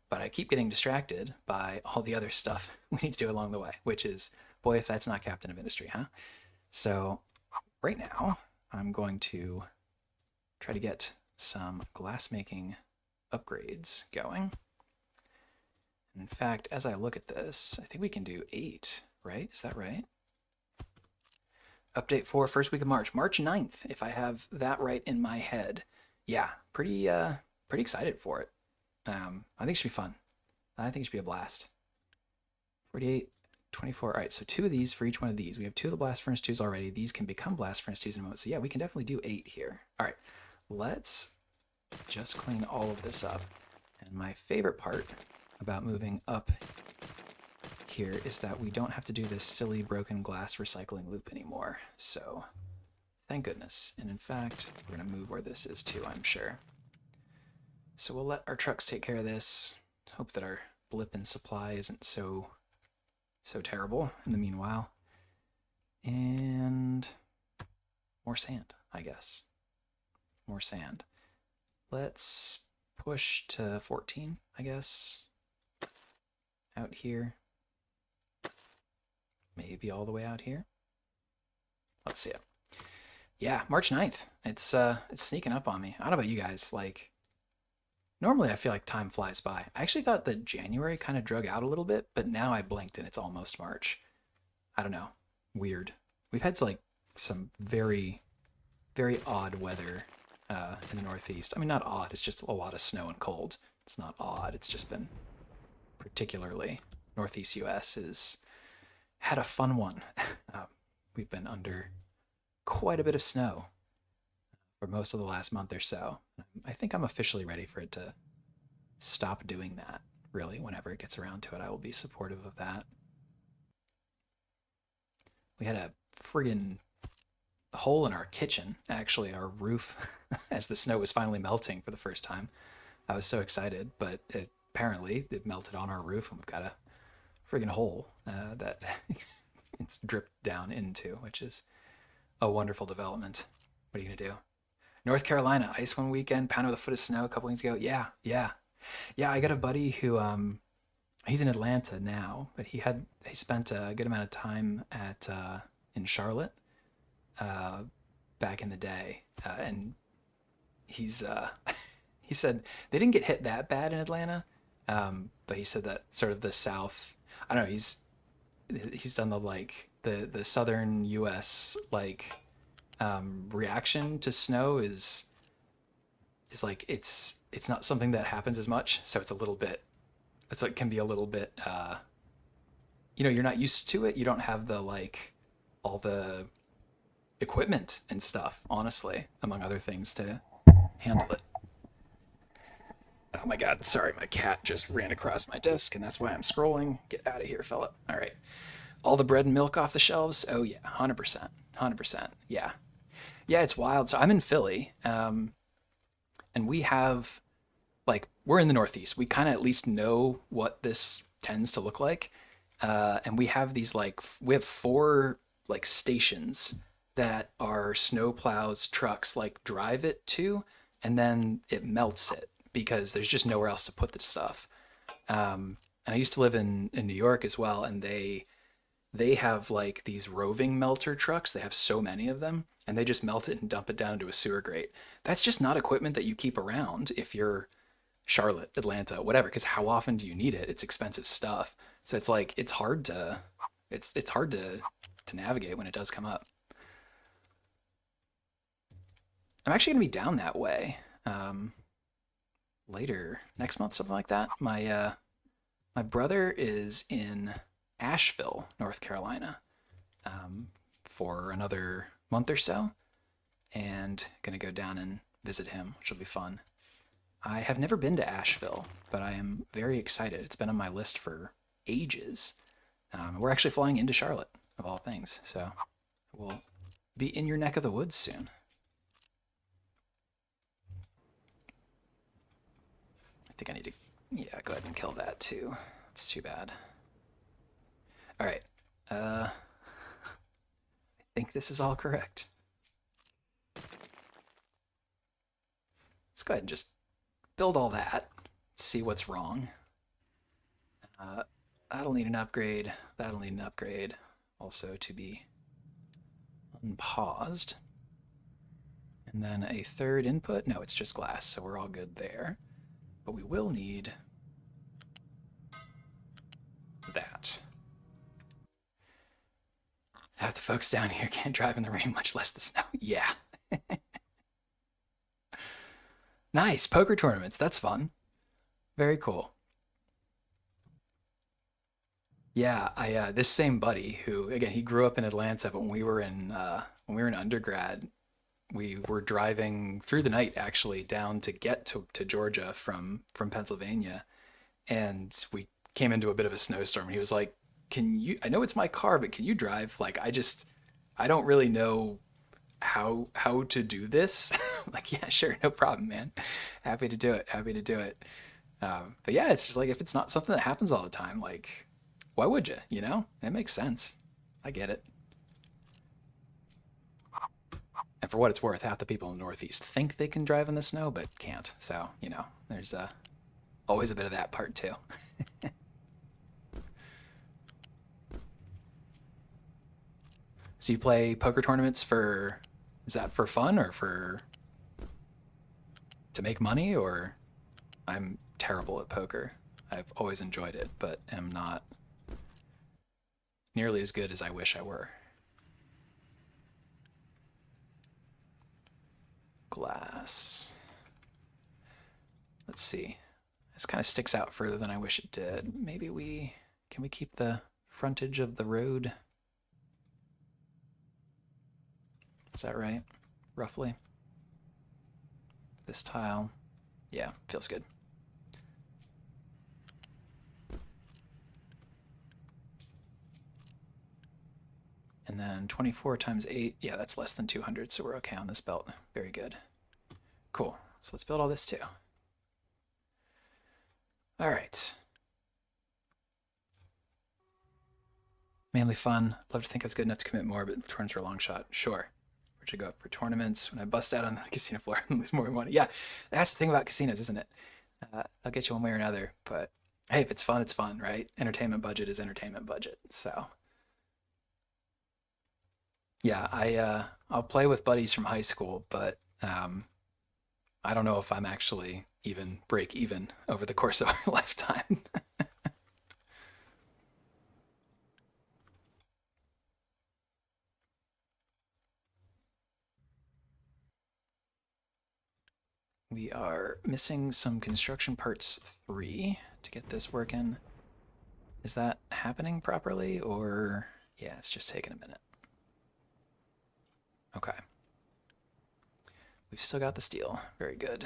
But I keep getting distracted by all the other stuff we need to do along the way, which is, boy, if that's not Captain of Industry, huh? So right now, I'm going to try to get some glassmaking upgrades going. In fact, as I look at this, I think we can do 8, right? Is that right? Update 4, first week of March. March 9th, if I have that right in my head. Yeah, pretty excited for it. I think it should be fun. I think it should be a blast. 48, 24. All right, so 2 of these for each one of these. We have 2 of the Blast Furnace 2s already. These can become Blast Furnace 2s in a moment. So yeah, we can definitely do 8 here. All right, let's just clean all of this up. And my favorite part about moving up here is that we don't have to do this silly broken glass recycling loop anymore. So thank goodness. And in fact, we're going to move where this is too, I'm sure. So we'll let our trucks take care of this. Hope that our blip in supply isn't so terrible in the meanwhile. And more sand, I guess. More sand. Let's push to 14, I guess. Out here. Maybe all the way out here. Let's see it. Yeah, March 9th. It's sneaking up on me. I don't know about you guys, like, normally I feel like time flies by. I actually thought that January kind of drug out a little bit, but now I blinked and it's almost March. I don't know. Weird. We've had like some very, very odd weather in the Northeast. I mean, not odd, it's just a lot of snow and cold. It's not odd, it's just been particularly Northeast US has had a fun one. We've been under quite a bit of snow for most of the last month or so. I think I'm officially ready for it to stop doing that, really. Whenever it gets around to it, I will be supportive of that. We had a friggin' hole in our kitchen, actually, our roof, as the snow was finally melting for the first time. I was so excited, but apparently it melted on our roof, and we've got a friggin' hole that it's dripped down into, which is a wonderful development. What are you gonna do? North Carolina, ice one weekend, pounded with a foot of snow a couple weeks ago. Yeah. I got a buddy who, he's in Atlanta now, but he spent a good amount of time in Charlotte back in the day, and he said they didn't get hit that bad in Atlanta, but he said that sort of the South, I don't know, he's done the southern U.S. Reaction to snow is like it's not something that happens as much, so can be a little bit you're not used to it. You don't have the all the equipment and stuff, honestly, among other things, to handle it. Oh my god, sorry, my cat just ran across my desk and that's why I'm scrolling. Get out of here, fella. All right. All the bread and milk off the shelves? Oh yeah, 100%. 100%. Yeah. Yeah, it's wild. So I'm in Philly, and we have, like, we're in the Northeast. We kind of at least know what this tends to look like. And we have these, like, we have four, like, stations that our snowplows trucks, like, drive it to, and then it melts it because there's just nowhere else to put the stuff. And I used to live in New York as well, and they have like these roving melter trucks. They have so many of them, and they just melt it and dump it down into a sewer grate. That's just not equipment that you keep around if you're Charlotte, Atlanta, whatever, because how often do you need it? It's expensive stuff. So it's like it's hard to navigate when it does come up. I'm actually gonna be down that way later next month, something like that. My brother is in Asheville, North Carolina, um, for another month or so, and gonna go down and visit him, which will be fun. I have never been to Asheville, but I am very excited. It's been on my list for ages. We're actually flying into Charlotte, of all things, so we'll be in your neck of the woods soon. I think I need to, yeah, go ahead and kill that too. It's too bad. All right. I think this is all correct. Let's go ahead and just build all that, see what's wrong. Uh, that'll need an upgrade. That'll need an upgrade. Also to be unpaused. And then a third input. No, it's just glass, so we're all good there. But we will need that. Half the folks down here can't drive in the rain, much less the snow. Yeah. Nice. Poker tournaments. That's fun. Very cool. Yeah, I this same buddy who again he grew up in Atlanta, but when we were in undergrad, we were driving through the night actually down to get to Georgia from Pennsylvania, and we came into a bit of a snowstorm. He was like, "Can you? I know it's my car, but can you drive? Like, I don't really know how to do this." I'm like, yeah, sure, no problem, man. Happy to do it. Happy to do it. But yeah, it's just like if it's not something that happens all the time, like, why would you? You know, it makes sense. I get it. And for what it's worth, half the people in the Northeast think they can drive in the snow, but can't. So, you know, there's always a bit of that part too. So you play poker tournaments for, is that for fun or for to make money or I'm terrible at poker. I've always enjoyed it, but am not nearly as good as I wish I were. Glass. Let's see. This kind of sticks out further than I wish it did. Maybe can we keep the frontage of the road? Is that right? Roughly. This tile. Yeah, feels good. And then 24 times 8, yeah, that's less than 200, so we're okay on this belt. Very good. Cool. So let's build all this too. All right. Mainly fun. Love to think I was good enough to commit more, but tournaments are a long shot. Sure. Where should I go up for tournaments? When I bust out on the casino floor and lose more money. Yeah, that's the thing about casinos, isn't it? I'll get you one way or another, but hey, if it's fun, right? Entertainment budget is entertainment budget. So yeah, I'll play with buddies from high school, but I don't know if I'm actually even break even over the course of our lifetime. We are missing some construction parts 3 to get this working. Is that happening properly or yeah, it's just taking a minute. Okay. We've still got the steel. Very good.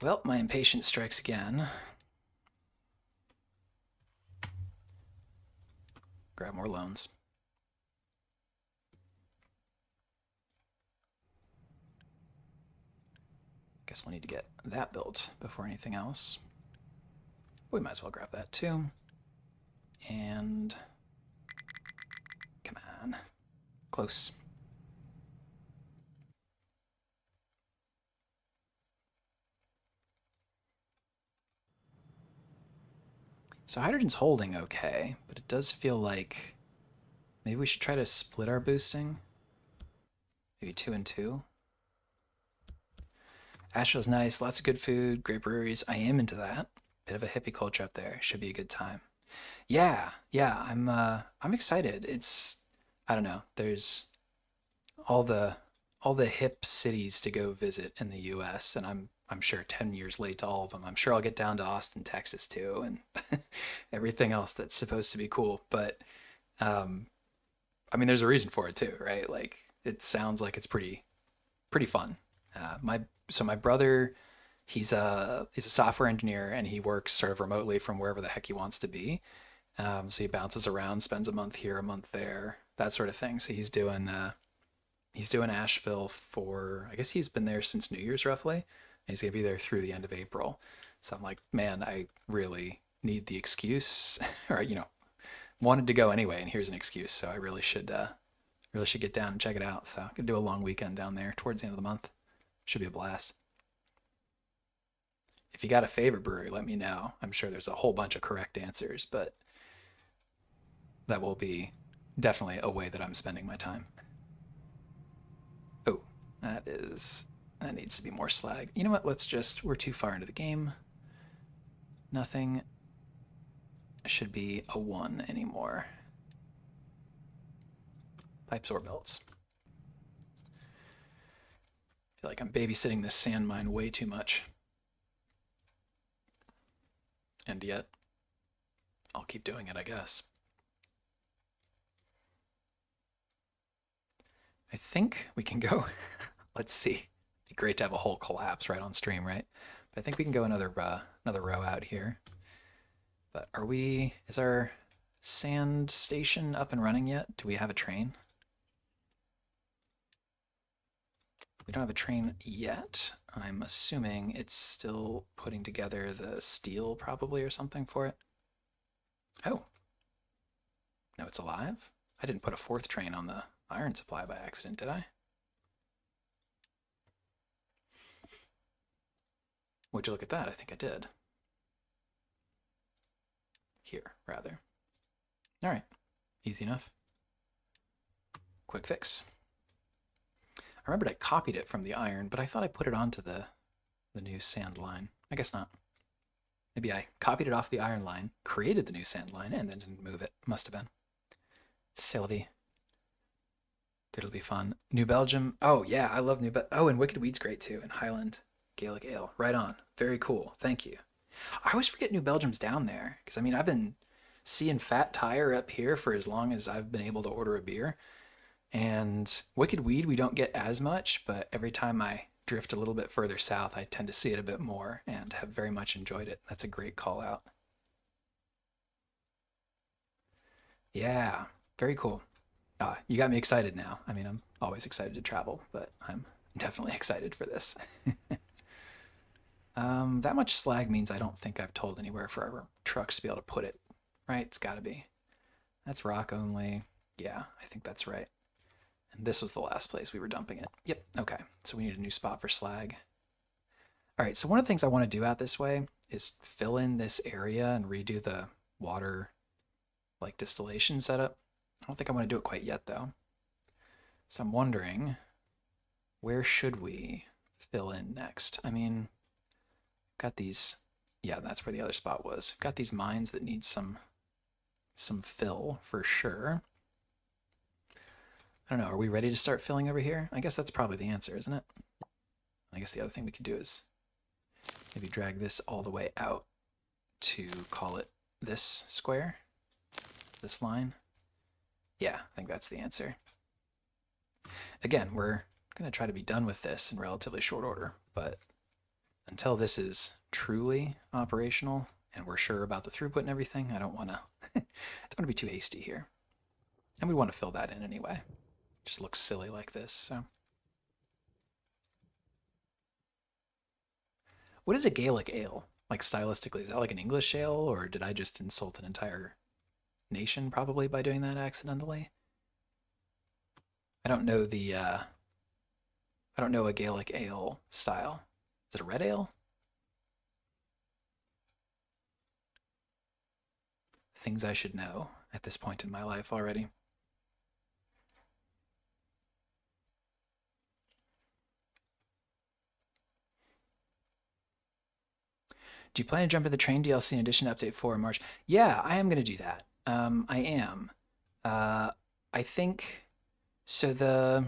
Well, my impatience strikes again. Grab more loans. Guess we'll need to get that built before anything else. We might as well grab that too. And come on, close. So hydrogen's holding okay, but it does feel like maybe we should try to split our boosting. Maybe 2 and 2. Asheville's nice, lots of good food, great breweries. I am into that. Bit of a hippie culture up there. Should be a good time. Yeah, I'm excited. It's I don't know. There's all the hip cities to go visit in the US, and I'm sure 10 years late to all of them. I'm sure I'll get down to Austin, Texas too, and everything else that's supposed to be cool. But um I mean there's a reason for it too, right? Like it sounds like it's pretty fun. My brother, he's a software engineer and he works sort of remotely from wherever the heck he wants to be. So he bounces around, spends a month here, a month there, that sort of thing. So he's doing Asheville for, I guess he's been there since New Year's roughly, and he's gonna be there through the end of April. So I'm like, man, I really need the excuse, or wanted to go anyway, and here's an excuse. So I really should get down and check it out. So I could do a long weekend down there towards the end of the month. Should be a blast. If you got a favorite brewery, let me know. I'm sure there's a whole bunch of correct answers, but that will be definitely a way that I'm spending my time. Oh, that needs to be more slag. You know what? We're too far into the game. Nothing should be a 1 anymore. Pipes or belts. I feel like I'm babysitting this sand mine way too much. And yet, I'll keep doing it, I guess. I think we can go. Let's see. It'd be great to have a whole collapse right on stream, right? But I think we can go another row out here. But is our sand station up and running yet? Do we have a train? We don't have a train yet. I'm assuming it's still putting together the steel probably or something for it. Oh. No, it's alive? I didn't put a 4th train on the iron supply by accident, did I? Would you look at that? I think I did. Here, rather. All right, easy enough. Quick fix. I remembered I copied it from the iron, but I thought I put it onto the new sand line. I guess not. Maybe I copied it off the iron line, created the new sand line, and then didn't move it. Must have been. Sylvie. It'll be fun. New Belgium. Oh, yeah, I love New Belgium. Oh, and Wicked Weed's great too. And Highland Gaelic Ale. Right on. Very cool. Thank you. I always forget New Belgium's down there. Because, I mean, I've been seeing Fat Tire up here for as long as I've been able to order a beer. And Wicked Weed we don't get as much, but every time I drift a little bit further south, I tend to see it a bit more and have very much enjoyed it. That's a great call out. Yeah, very cool. You got me excited now. I mean, I'm always excited to travel, but I'm definitely excited for this. That much slag means I don't think I've told anywhere for our trucks to be able to put it, right? It's got to be. That's rock only. Yeah, I think that's right. And this was the last place we were dumping it. Yep, okay. So we need a new spot for slag. All right, so one of the things I want to do out this way is fill in this area and redo the water like distillation setup. I don't think I want to do it quite yet though. So I'm wondering, where should we fill in next? I mean, got these, yeah, that's where the other spot was. Got these mines that need some fill for sure. I don't know, are we ready to start filling over here? I guess that's probably the answer, isn't it? I guess the other thing we could do is maybe drag this all the way out to call it this square, this line. Yeah, I think that's the answer. Again, we're going to try to be done with this in relatively short order, but until this is truly operational and we're sure about the throughput and everything, I don't want to don't want to be too hasty here. And we want to fill that in anyway. Just looks silly like this, so. What is a Gaelic ale? Like stylistically, is that like an English ale, or did I just insult an entire nation probably by doing that accidentally? I don't know I don't know a Gaelic ale style. Is it a red ale? Things I should know at this point in my life already. Do you plan to jump in the train DLC in addition to Update 4 in March? Yeah, I am going to do that. I am. Uh, I think so. The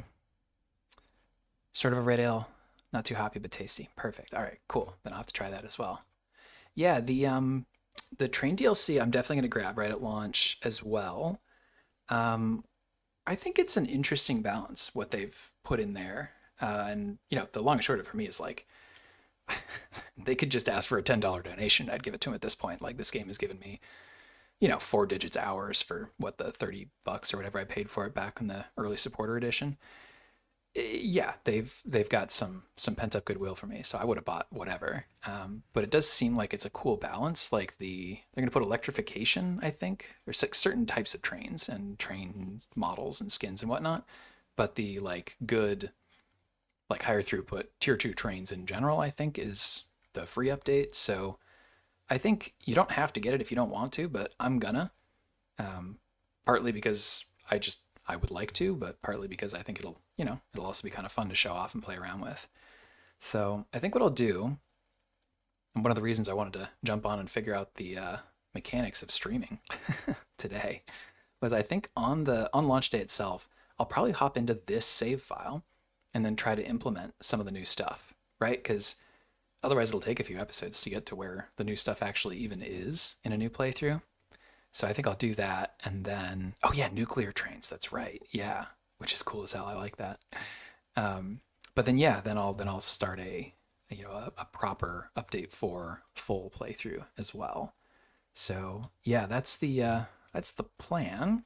sort of a red ale, not too hoppy but tasty. Perfect. All right, cool. Then I'll have to try that as well. Yeah, the train DLC I'm definitely going to grab right at launch as well. Um, I think it's an interesting balance what they've put in there. And you know, the long and short of it for me is like they could just ask for a $10 donation. I'd give it to them at this point. Like this game has given me, you know, 4 digits hours for what the $30 or whatever I paid for it back in the early supporter edition. Yeah, they've got some pent up goodwill for me, so I would have bought whatever. But it does seem like it's a cool balance. Like they're going to put electrification, I think. There's like certain types of trains and train models and skins and whatnot, but the like good, like higher throughput tier 2 trains in general, I think is the free update. So I think you don't have to get it if you don't want to, but I'm gonna. Um, Partly because I would like to, but partly because I think it'll also be kind of fun to show off and play around with. So I think what I'll do, and one of the reasons I wanted to jump on and figure out the mechanics of streaming today, was I think on launch day itself, I'll probably hop into this save file and then try to implement some of the new stuff, right? Because otherwise it'll take a few episodes to get to where the new stuff actually even is in a new playthrough. So I think I'll do that, and then oh yeah, nuclear trains. That's right. Yeah, which is cool as hell. I like that. Um, but then yeah, then I'll start a proper update for full playthrough as well. So yeah, that's the plan,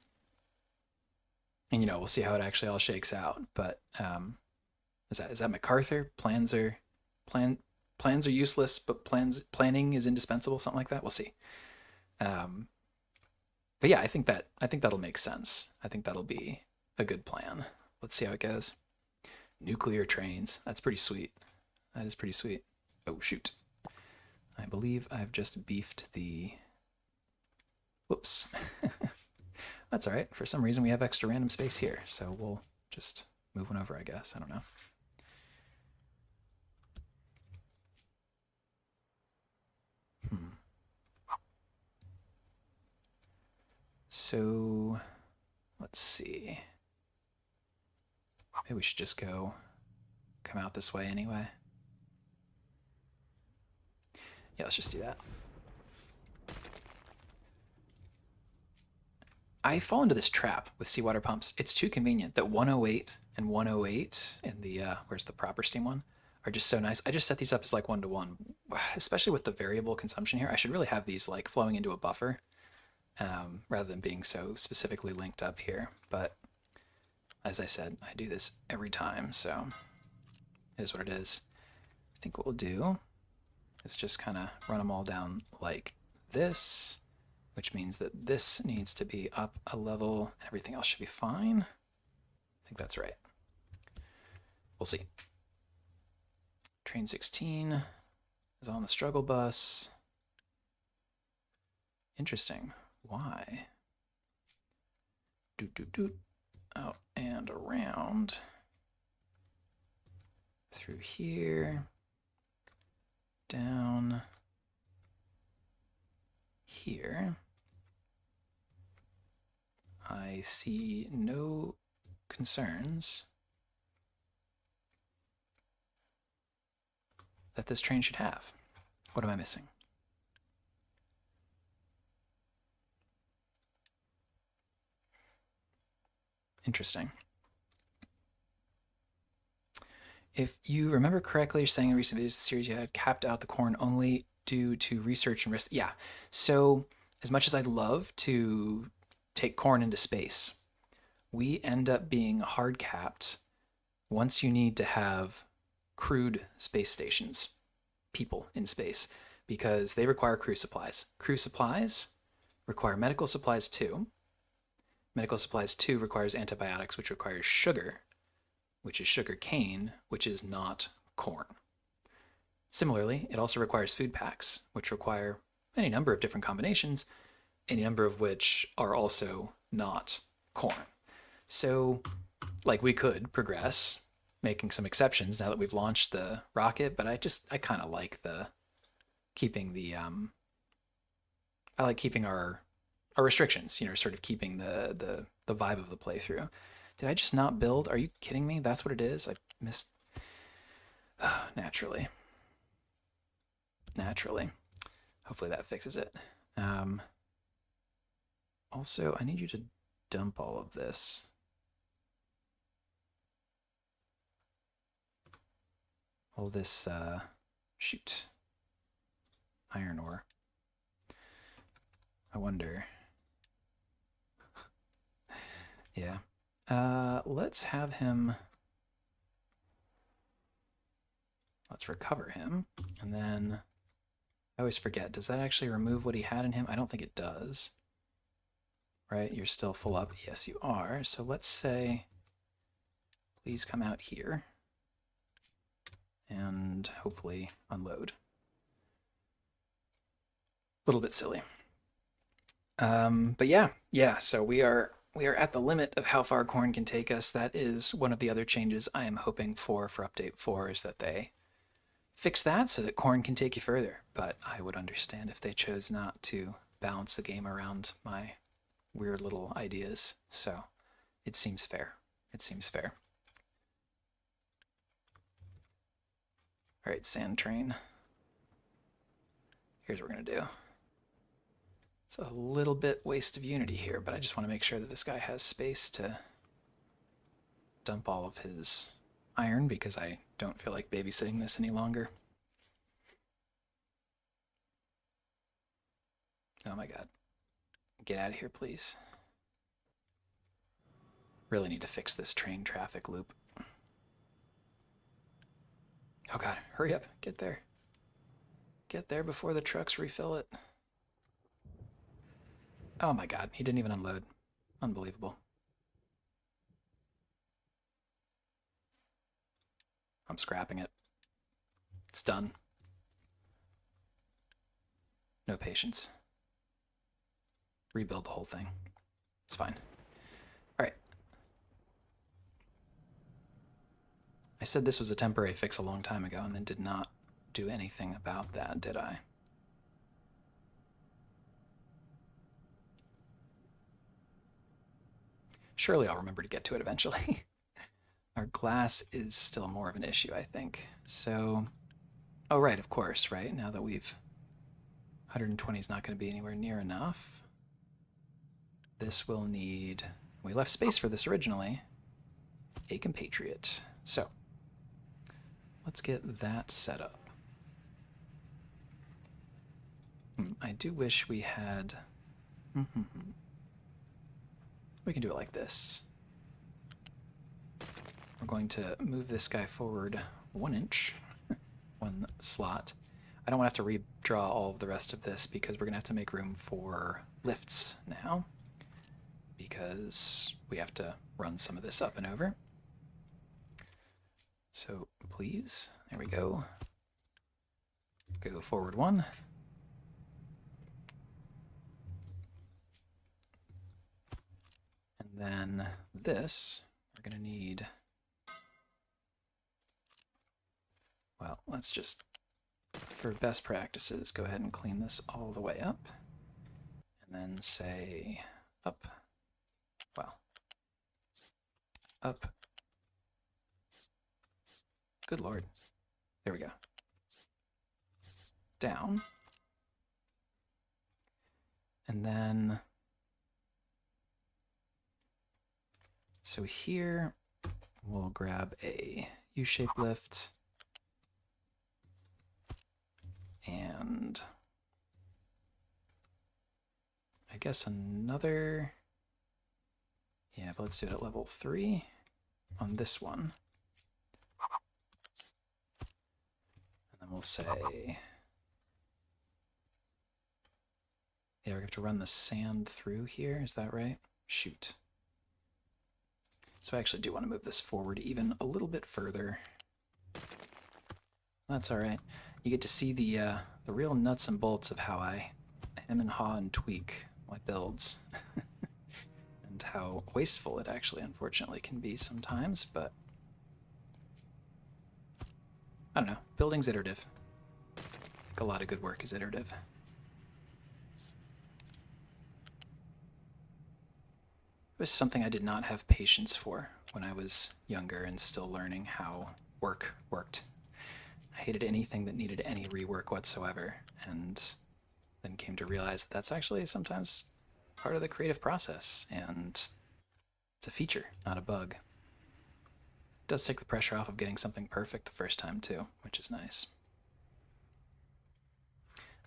and we'll see how it actually all shakes out. But is that MacArthur? Plan plans are useless, but planning is indispensable. Something like that. We'll see. Um, but yeah, I think that'll make sense. I think that'll be a good plan. Let's see how it goes. Nuclear trains. That's pretty sweet. That is pretty sweet. Oh shoot. I believe I've just beefed the. Whoops. That's all right. For some reason we have extra random space here, so we'll just move one over, I guess. I don't know. So let's see. Maybe we should just come out this way anyway. Yeah, let's just do that. I fall into this trap with seawater pumps. It's too convenient that 108 and 108 in the where's the proper steam one are just so nice. I just set these up as like 1-to-1, especially with the variable consumption here. I should really have these like flowing into a buffer rather than being so specifically linked up here. But as I said, I do this every time, so it is what it is. I think what we'll do is just kind of run them all down like this, which means that this needs to be up a level and everything else should be fine. I think that's right. We'll see. Train 16 is on the struggle bus. Interesting. Why? Doot, doot, doot. Out and around. Through here. Down here. I see no concerns that this train should have. What am I missing? Interesting. if you remember correctly, you're saying in recent videos the series you had capped out the corn only due to research and risk. Yeah. So as much as I'd love to take corn into space, we end up being hard capped once you need to have crewed space stations, people in space, because they require crew supplies. Crew supplies require medical supplies too. Medical supplies too requires antibiotics, which requires sugar, which is sugar cane, which is not corn. Similarly, it also requires food packs, which require any number of different combinations, any number of which are also not corn. So, like, we could progress, making some exceptions now that we've launched the rocket, but I kind of like keeping I like keeping our restrictions, sort of keeping the vibe of the playthrough. Did I just not build? Are you kidding me? That's what it is? I missed. Naturally. Hopefully that fixes it. Also, I need you to dump all of this. All this, shoot, iron ore. I wonder. Yeah. Let's have him. Let's recover him. And then I always forget, does that actually remove what he had in him? I don't think it does. Right? You're still full up. Yes, you are. So let's say, please come out here and hopefully unload. A little bit silly. But yeah, so we are at the limit of how far corn can take us. That is one of the other changes I am hoping for update 4 is that they fix that so that corn can take you further. But I would understand if they chose not to balance the game around my weird little ideas. So it seems fair. It seems fair. All right, sand train. Here's what we're gonna do. It's a little bit waste of unity here, but I just want to make sure that this guy has space to dump all of his iron because I don't feel like babysitting this any longer. Oh my god. Get out of here, please. Really need to fix this train traffic loop. Oh god, hurry up, get there. Get there before the trucks refill it. Oh my god, he didn't even unload. Unbelievable. I'm scrapping it. It's done. No patience. Rebuild the whole thing. It's fine. Alright. I said this was a temporary fix a long time ago and then did not do anything about that, did I? Surely I'll remember to get to it eventually. Our glass is still more of an issue, I think. So, oh right, of course, right? Now that 120 is not going to be anywhere near enough. This will need, we left space for this originally, a compatriot. So, let's get that set up. I do wish we had, we can do it like this. We're going to move this guy forward 1 inch, 1 slot. I don't want to have to redraw all of the rest of this because we're going to have to make room for lifts now because we have to run some of this up and over. So please, there we go. Go forward 1. And then this, we're going to need, well, let's just, for best practices, go ahead and clean this all the way up. And then say up, well, up. Good lord. There we go. Down. And then, so here we'll grab a U-shape lift. And I guess another, yeah, but let's do it at level 3 on this one. And then we'll say, yeah, we have to run the sand through here, is that right? Shoot. So I actually do want to move this forward even a little bit further. That's all right. You get to see the real nuts and bolts of how I hem and haw and tweak my builds. And how wasteful it actually, unfortunately, can be sometimes, but I don't know. Building's iterative. Like a lot of good work is iterative. It was something I did not have patience for when I was younger and still learning how work worked. I hated anything that needed any rework whatsoever, and then came to realize that that's actually sometimes part of the creative process, and it's a feature, not a bug. It does take the pressure off of getting something perfect the first time too, which is nice.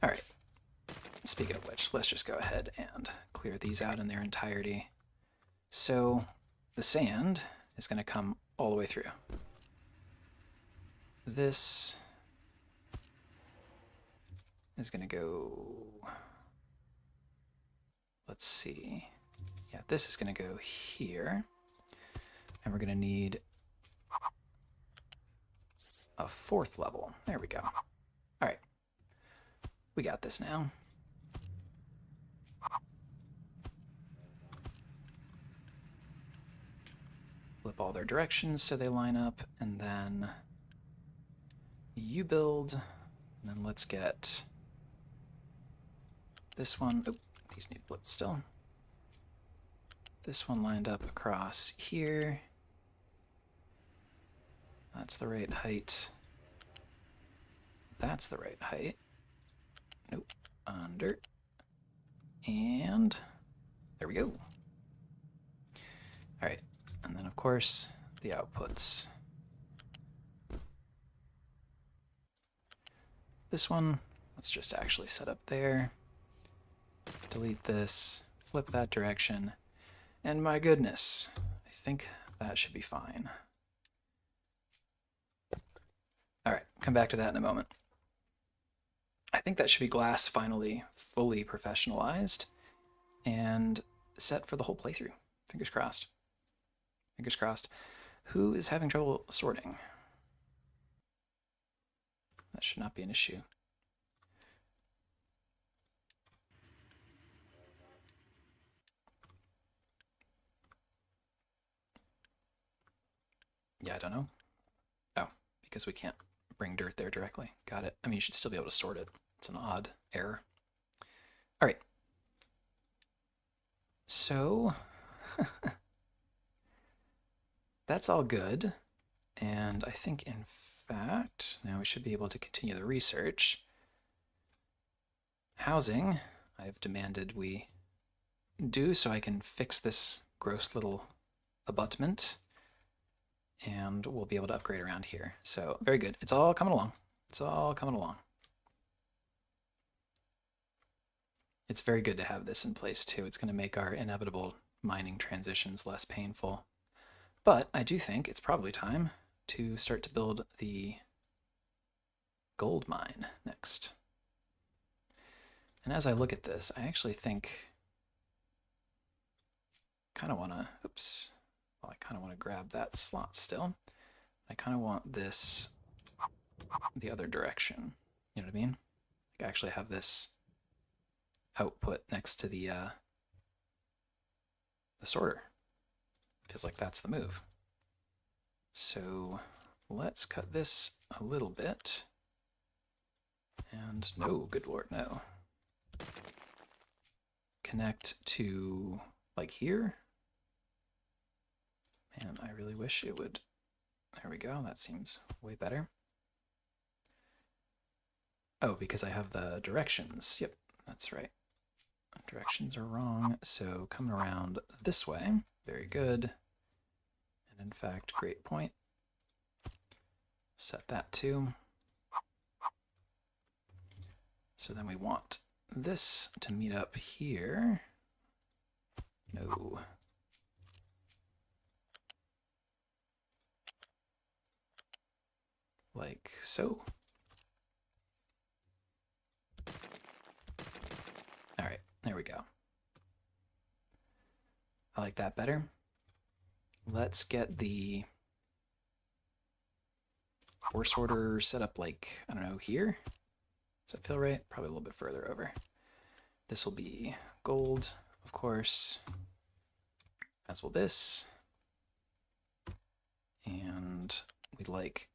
All right, speaking of which, let's just go ahead and clear these out in their entirety. So the sand is going to come all the way through. This is going to go, let's see, yeah, this is going to go here, and we're going to need a 4th level. There we go. All right, we got this now. Flip all their directions so they line up, and then you build, and then let's get this one. Oh, these need flipped still. This one lined up across here. That's the right height. That's the right height. Nope. Under. And there we go. All right. And then, of course, the outputs. This one, let's just actually set up there. Delete this, flip that direction, and my goodness, I think that should be fine. All right, come back to that in a moment. I think that should be glass finally fully professionalized and set for the whole playthrough. Fingers crossed. Fingers crossed. Who is having trouble sorting? That should not be an issue. Yeah, I don't know. Oh, because we can't bring dirt there directly. Got it. I mean, you should still be able to sort it. It's an odd error. All right. So that's all good. And I think, in fact, now we should be able to continue the research. Housing, I've demanded we do so I can fix this gross little abutment, and we'll be able to upgrade around here. So very good. It's all coming along. It's all coming along. It's very good to have this in place too. It's going to make our inevitable mining transitions less painful. But I do think it's probably time to start to build the gold mine next. And as I look at this, I actually think kind of want to, oops, well, I kind of want to grab that slot still. I kind of want this the other direction. You know what I mean? Like I actually have this output next to the sorter. Feels like that's the move. So let's cut this a little bit. And no, good lord, no. Connect to like here. Man, I really wish it would. There we go. That seems way better. Oh, because I have the directions. Yep, that's right. Directions are wrong. So coming around this way. Very good. And in fact, great point. Set that too. So then we want this to meet up here. No. Like so. All right, there we go. I like that better. Let's get the force order set up like, I don't know, here? Does that feel right? Probably a little bit further over. This will be gold, of course, as will this. And we'd like,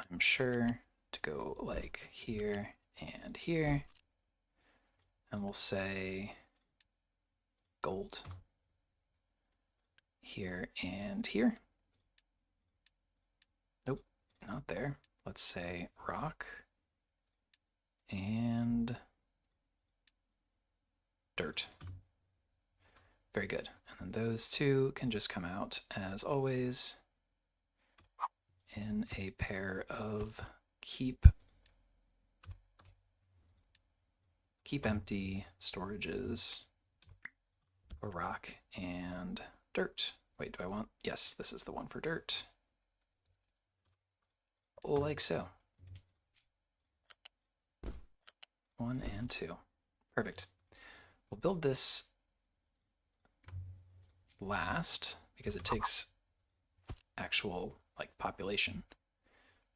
I'm sure, to go like here and here. And we'll say gold here and here. Nope, not there. Let's say rock and dirt. Very good. And then those two can just come out, as always, in a pair of keep empty storages for rock and dirt. Wait, do I want? Yes, this is the one for dirt. Like so. 1 and 2. Perfect. We'll build this last because it takes actual like population.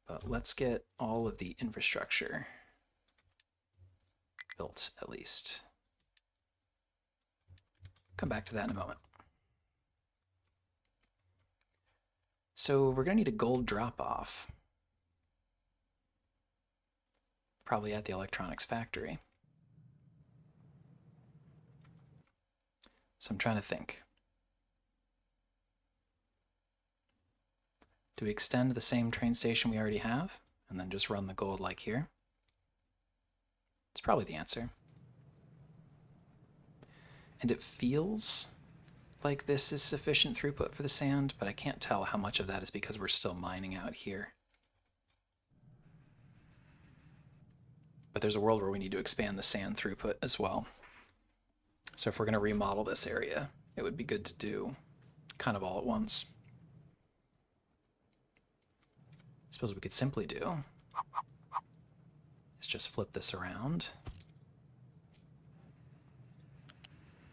But let's get all of the infrastructure built at least. Come back to that in a moment. So we're going to need a gold drop-off. Probably at the electronics factory. So I'm trying to think. Do we extend the same train station we already have and then just run the gold like here? It's probably the answer. And it feels like this is sufficient throughput for the sand, but I can't tell how much of that is because we're still mining out here. But there's a world where we need to expand the sand throughput as well. So if we're going to remodel this area, it would be good to do kind of all at once. I suppose we could simply do is just flip this around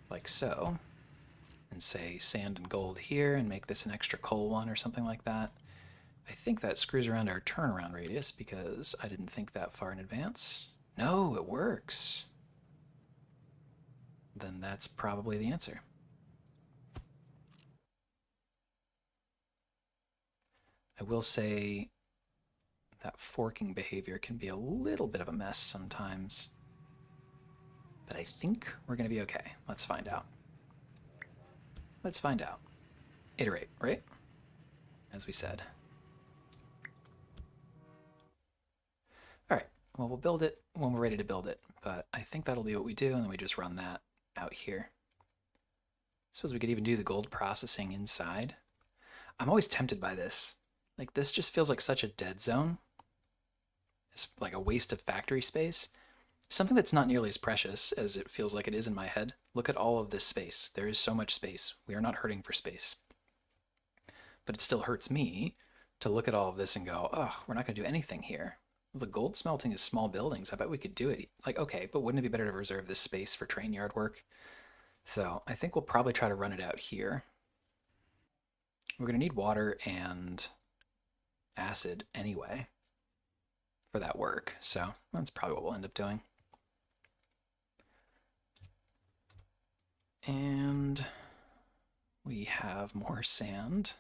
like so, and say sand and gold here and make this an extra coal one or something like that. I think that screws around our turnaround radius because I didn't think that far in advance. No, it works. Then that's probably the answer. I will say that forking behavior can be a little bit of a mess sometimes. But I think we're going to be okay. Let's find out. Let's find out. Iterate, right? As we said. All right, well, we'll build it when we're ready to build it, but I think that'll be what we do, and then we just run that out here. I suppose we could even do the gold processing inside. I'm always tempted by this. Like, this just feels like such a dead zone. It's like a waste of factory space. Something that's not nearly as precious as it feels like it is in my head. Look at all of this space. There is so much space. We are not hurting for space. But it still hurts me to look at all of this and go, oh, we're not going to do anything here. Well, the gold smelting is small buildings. I bet we could do it. Like, okay, but wouldn't it be better to reserve this space for train yard work? So I think we'll probably try to run it out here. We're going to need water and acid anyway for that work. So that's probably what we'll end up doing. And we have more sand.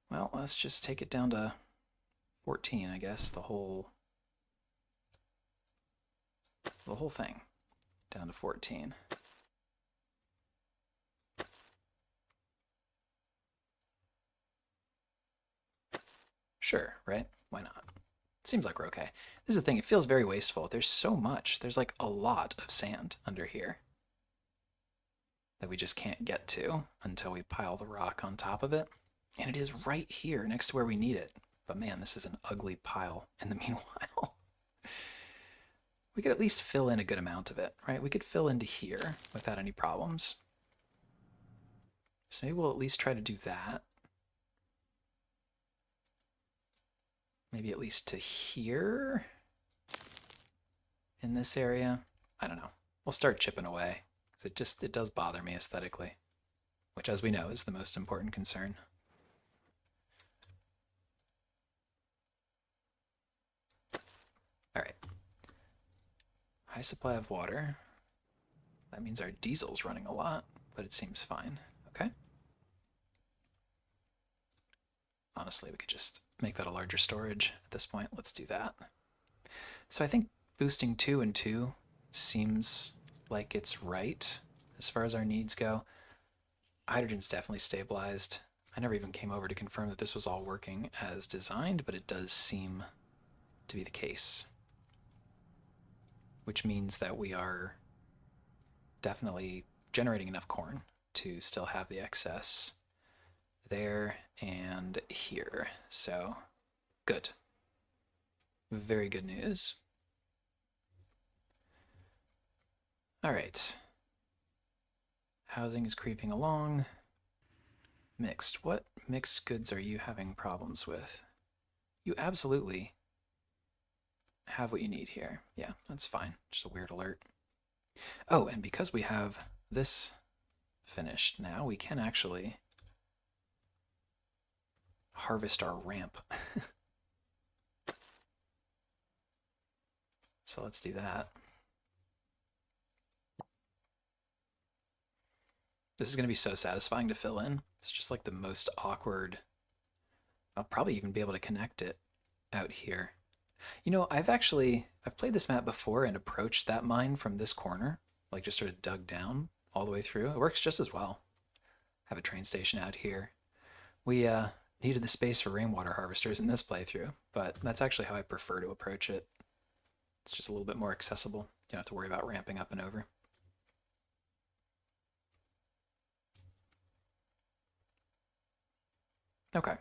Well, let's just take it down to 14, I guess, the whole thing down to 14. Sure, right? Why not? Seems like we're okay. This is the thing, it feels very wasteful. There's so much. There's like a lot of sand under here. that we just can't get to until we pile the rock on top of it. And it is right here next to where we need it. But man, this is an ugly pile in the meanwhile. We could at least fill in a good amount of it, right? We could fill into here without any problems. So maybe we'll at least try to do that. Maybe at least to here in this area. I don't know. We'll start chipping away because it does bother me aesthetically, which, as we know, is the most important concern. All right. High supply of water. That means our diesel's running a lot, but it seems fine. Okay. Honestly, we could just make that a larger storage at this point. Let's do that. So I think boosting 2 and 2 seems like it's right as far as our needs go. Hydrogen's definitely stabilized. I never even came over to confirm that this was all working as designed, but it does seem to be the case. Which means that we are definitely generating enough corn to still have the excess there and here. So good. Very good news. All right. Housing is creeping along. Mixed. What mixed goods are you having problems with? You absolutely have what you need here. Yeah, that's fine. Just a weird alert. Oh, and because we have this finished now, we can actually harvest our ramp. So let's do that. This is going to be so satisfying to fill in. It's just like the most awkward. I'll probably even be able to connect it out here. You know, I've played this map before and approached that mine from this corner, like just sort of dug down all the way through. It works just as well. Have a train station out here. We needed the space for rainwater harvesters in this playthrough, but that's actually how I prefer to approach it. It's just a little bit more accessible. You don't have to worry about ramping up and over. Okay.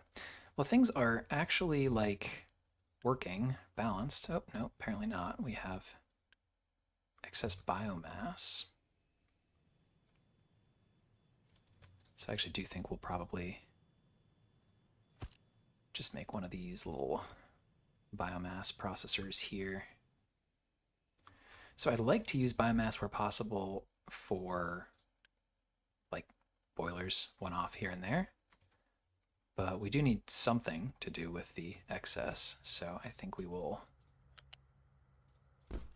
Well, things are actually like working, balanced. Oh, no, apparently not. We have excess biomass. So I actually do think we'll probably just make one of these little biomass processors here. So I'd like to use biomass where possible for like boilers, one off here and there. But we do need something to do with the excess, so I think we will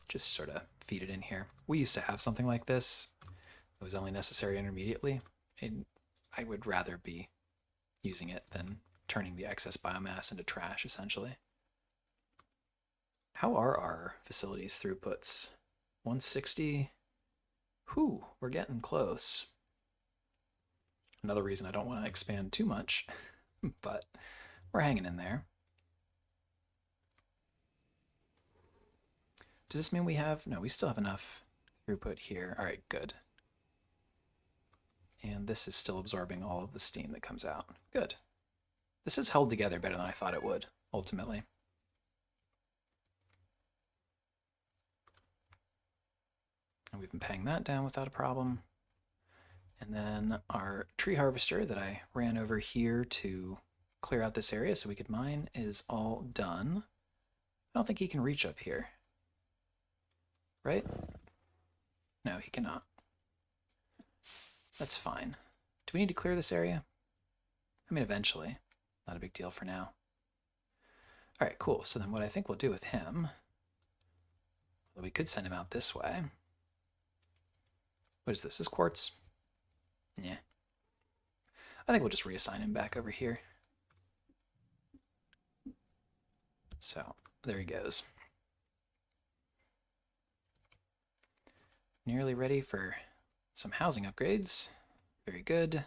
just sort of feed it in here. We used to have something like this. It was only necessary intermediately, and I would rather be using it than turning the excess biomass into trash, essentially. How are our facilities throughputs? 160? Whew, we're getting close. Another reason I don't want to expand too much, but we're hanging in there. Does this mean we have... No, we still have enough throughput here. All right, good. And this is still absorbing all of the steam that comes out. Good. This is held together better than I thought it would, ultimately. And we've been paying that down without a problem. And then our tree harvester that I ran over here to clear out this area so we could mine is all done. I don't think he can reach up here. Right? No, he cannot. That's fine. Do we need to clear this area? I mean, eventually. Not a big deal for now. All right, cool. So then what I think we'll do with him, well, we could send him out this way. What is this? Is quartz? Yeah. I think we'll just reassign him back over here. So there he goes. Nearly ready for some housing upgrades. Very good.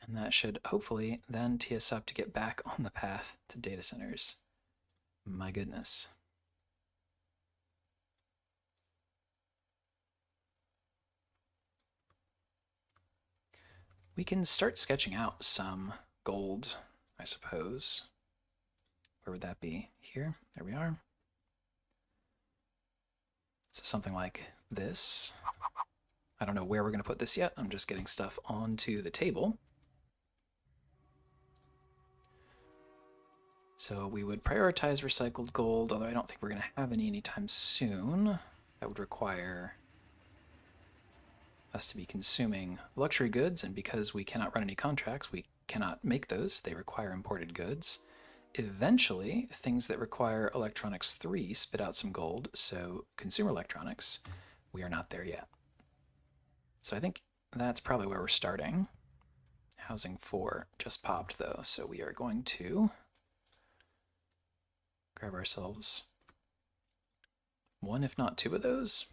And that should hopefully then tee us up to get back on the path to data centers. My goodness. We can start sketching out some gold, I suppose. Where would that be? Here? There we are. So something like this. I don't know where we're going to put this yet. I'm just getting stuff onto the table. So we would prioritize recycled gold, although I don't think we're going to have any anytime soon. That would require us to be consuming luxury goods, and because we cannot run any contracts, we cannot make those. They require imported goods. Eventually, things that require electronics 3 spit out some gold, so consumer electronics, we are not there yet. So I think that's probably where we're starting. Housing 4 just popped though, so we are going to grab ourselves one, if not two of those.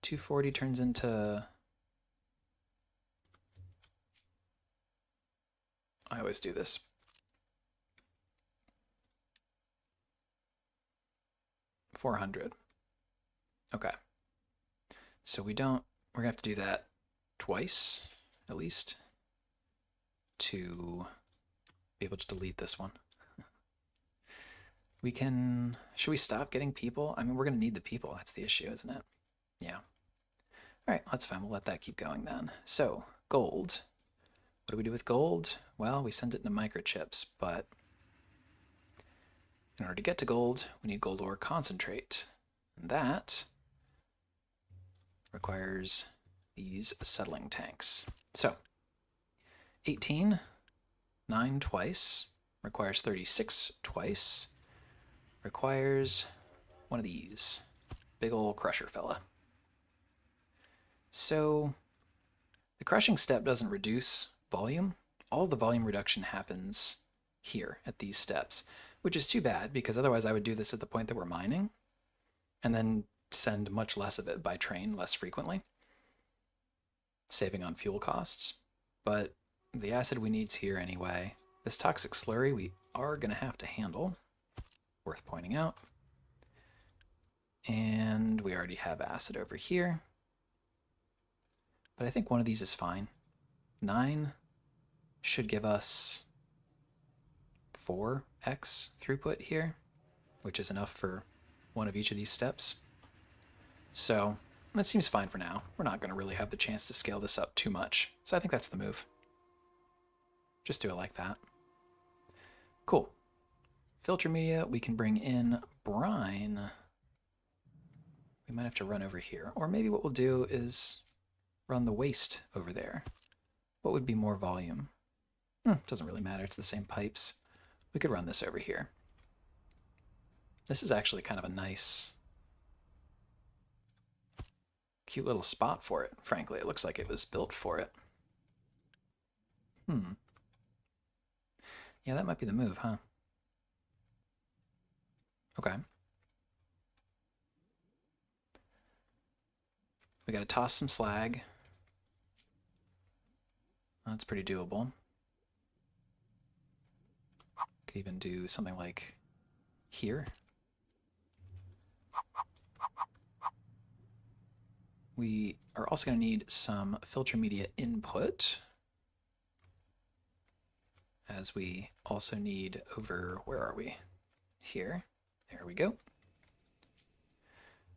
240 turns into... I always do this. $400. Okay. So we're gonna have to do that twice, at least, to be able to delete this one. We can, should we stop getting people? I mean, we're gonna need the people, that's the issue, isn't it? Yeah. All right, that's fine, we'll let that keep going then. So, gold. What do we do with gold? Well, we send it into microchips, but in order to get to gold, we need gold ore concentrate. And that requires these settling tanks. So, 18, 9 twice, requires 36 twice, requires one of these. Big ol' crusher fella. So, the crushing step doesn't reduce volume. All the volume reduction happens here at these steps, which is too bad because otherwise I would do this at the point that we're mining and then send much less of it by train less frequently, saving on fuel costs. But the acid we need's here anyway. This toxic slurry we are going to have to handle, worth pointing out. And we already have acid over here. But I think one of these is fine. 9 should give us 4x throughput here, which is enough for one of each of these steps. So that seems fine for now. We're not going to really have the chance to scale this up too much. So I think that's the move. Just do it like that. Cool. Filter media, we can bring in brine. We might have to run over here. Or maybe what we'll do is run the waste over there. What would be more volume? Doesn't really matter, it's the same pipes. We could run this over here. This is actually kind of a nice, cute little spot for it, frankly. It looks like it was built for it. Yeah, that might be the move, huh? Okay. We gotta toss some slag. That's pretty doable. Could even do something like here. We are also going to need some filter media input, as we also need over, where are we? Here. There we go.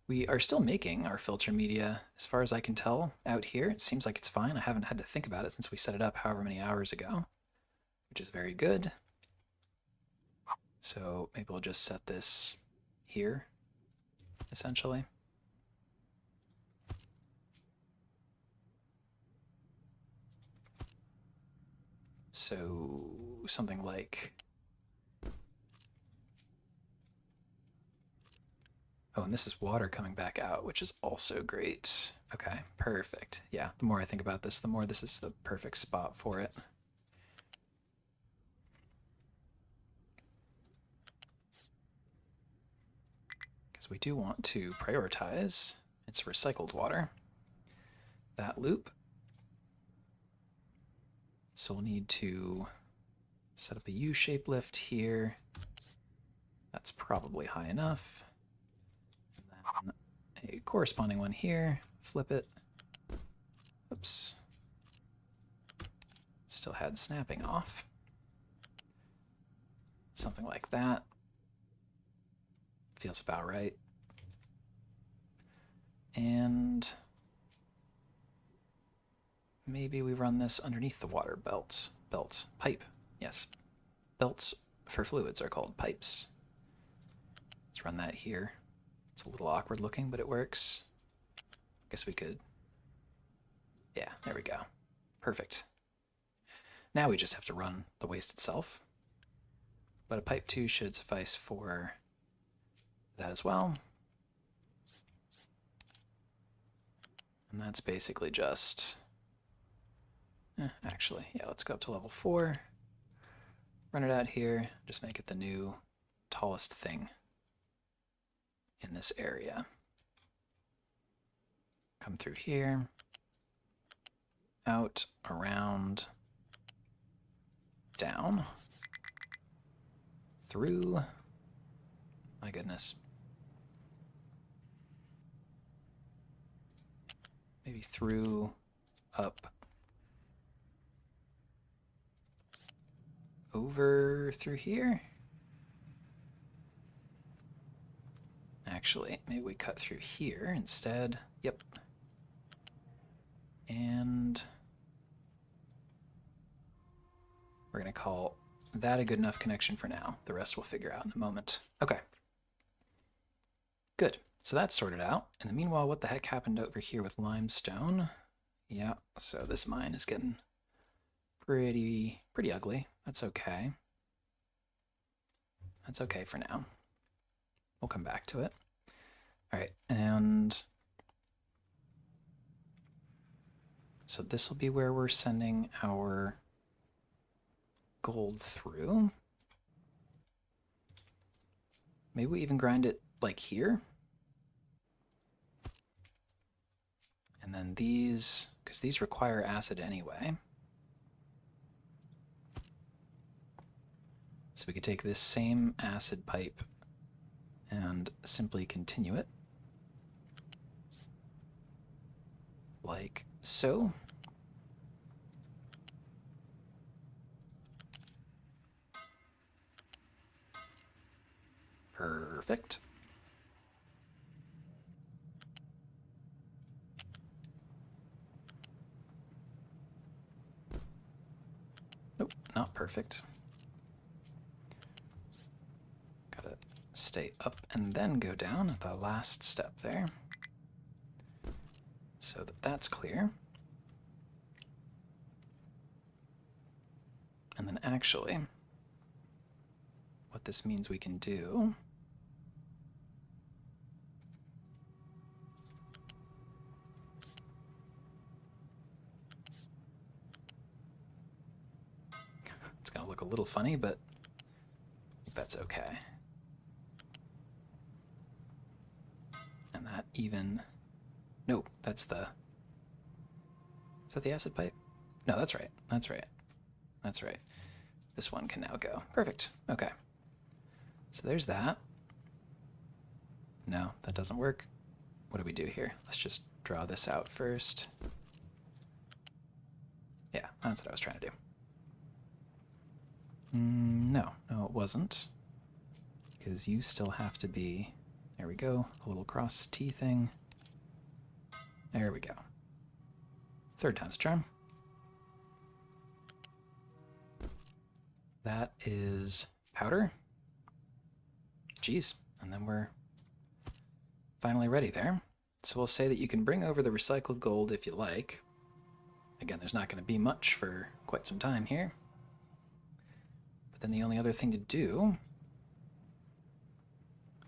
We are still making our filter media, as far as I can tell, out here. It seems like it's fine. I haven't had to think about it since we set it up however many hours ago, which is very good. So maybe we'll just set this here, essentially. So something like, oh, and this is water coming back out, which is also great. Okay, perfect. Yeah, the more I think about this, the more this is the perfect spot for it. Because we do want to prioritize its recycled water. That loop. So we'll need to set up a U-shape lift here. That's probably high enough. And then a corresponding one here. Flip it. Oops. Still had snapping off. Something like that. Feels about right. And maybe we run this underneath the water pipe. Yes, belts for fluids are called pipes. Let's run that here. It's a little awkward looking, but it works. Guess we could, yeah, there we go. Perfect. Now we just have to run the waste itself. But a pipe 2 should suffice for that as well. And that's basically just, actually, yeah, let's go up to level 4. Run it out here, just make it the new tallest thing in this area. Come through here, out, around, down, through, my goodness. Maybe through, up, over through here. Actually, maybe we cut through here instead. Yep. And we're going to call that a good enough connection for now. The rest we'll figure out in a moment. Okay. Good. So that's sorted out. In the meanwhile, what the heck happened over here with limestone? Yeah, so this mine is getting pretty ugly. That's okay. That's okay for now. We'll come back to it. All right, and so this will be where we're sending our gold through. Maybe we even grind it like here. And then these, because these require acid anyway. So we could take this same acid pipe and simply continue it. Like so. Perfect. Nope, not perfect. Gotta stay up and then go down at the last step there, so that that's clear. And then actually, what this means we can do it's gonna look a little funny, but that's okay. And that even, no, that's the, is that the acid pipe? No, that's right, that's right, that's right. This one can now go. Perfect, okay. So there's that. No, that doesn't work. What do we do here? Let's just draw this out first. Yeah, that's what I was trying to do. No, it wasn't. Because you still have to be, there we go, a little cross T thing. There we go. Third time's a charm. That is powder. Geez, and then we're finally ready there. So we'll say that you can bring over the recycled gold if you like. Again, there's not going to be much for quite some time here. But then the only other thing to do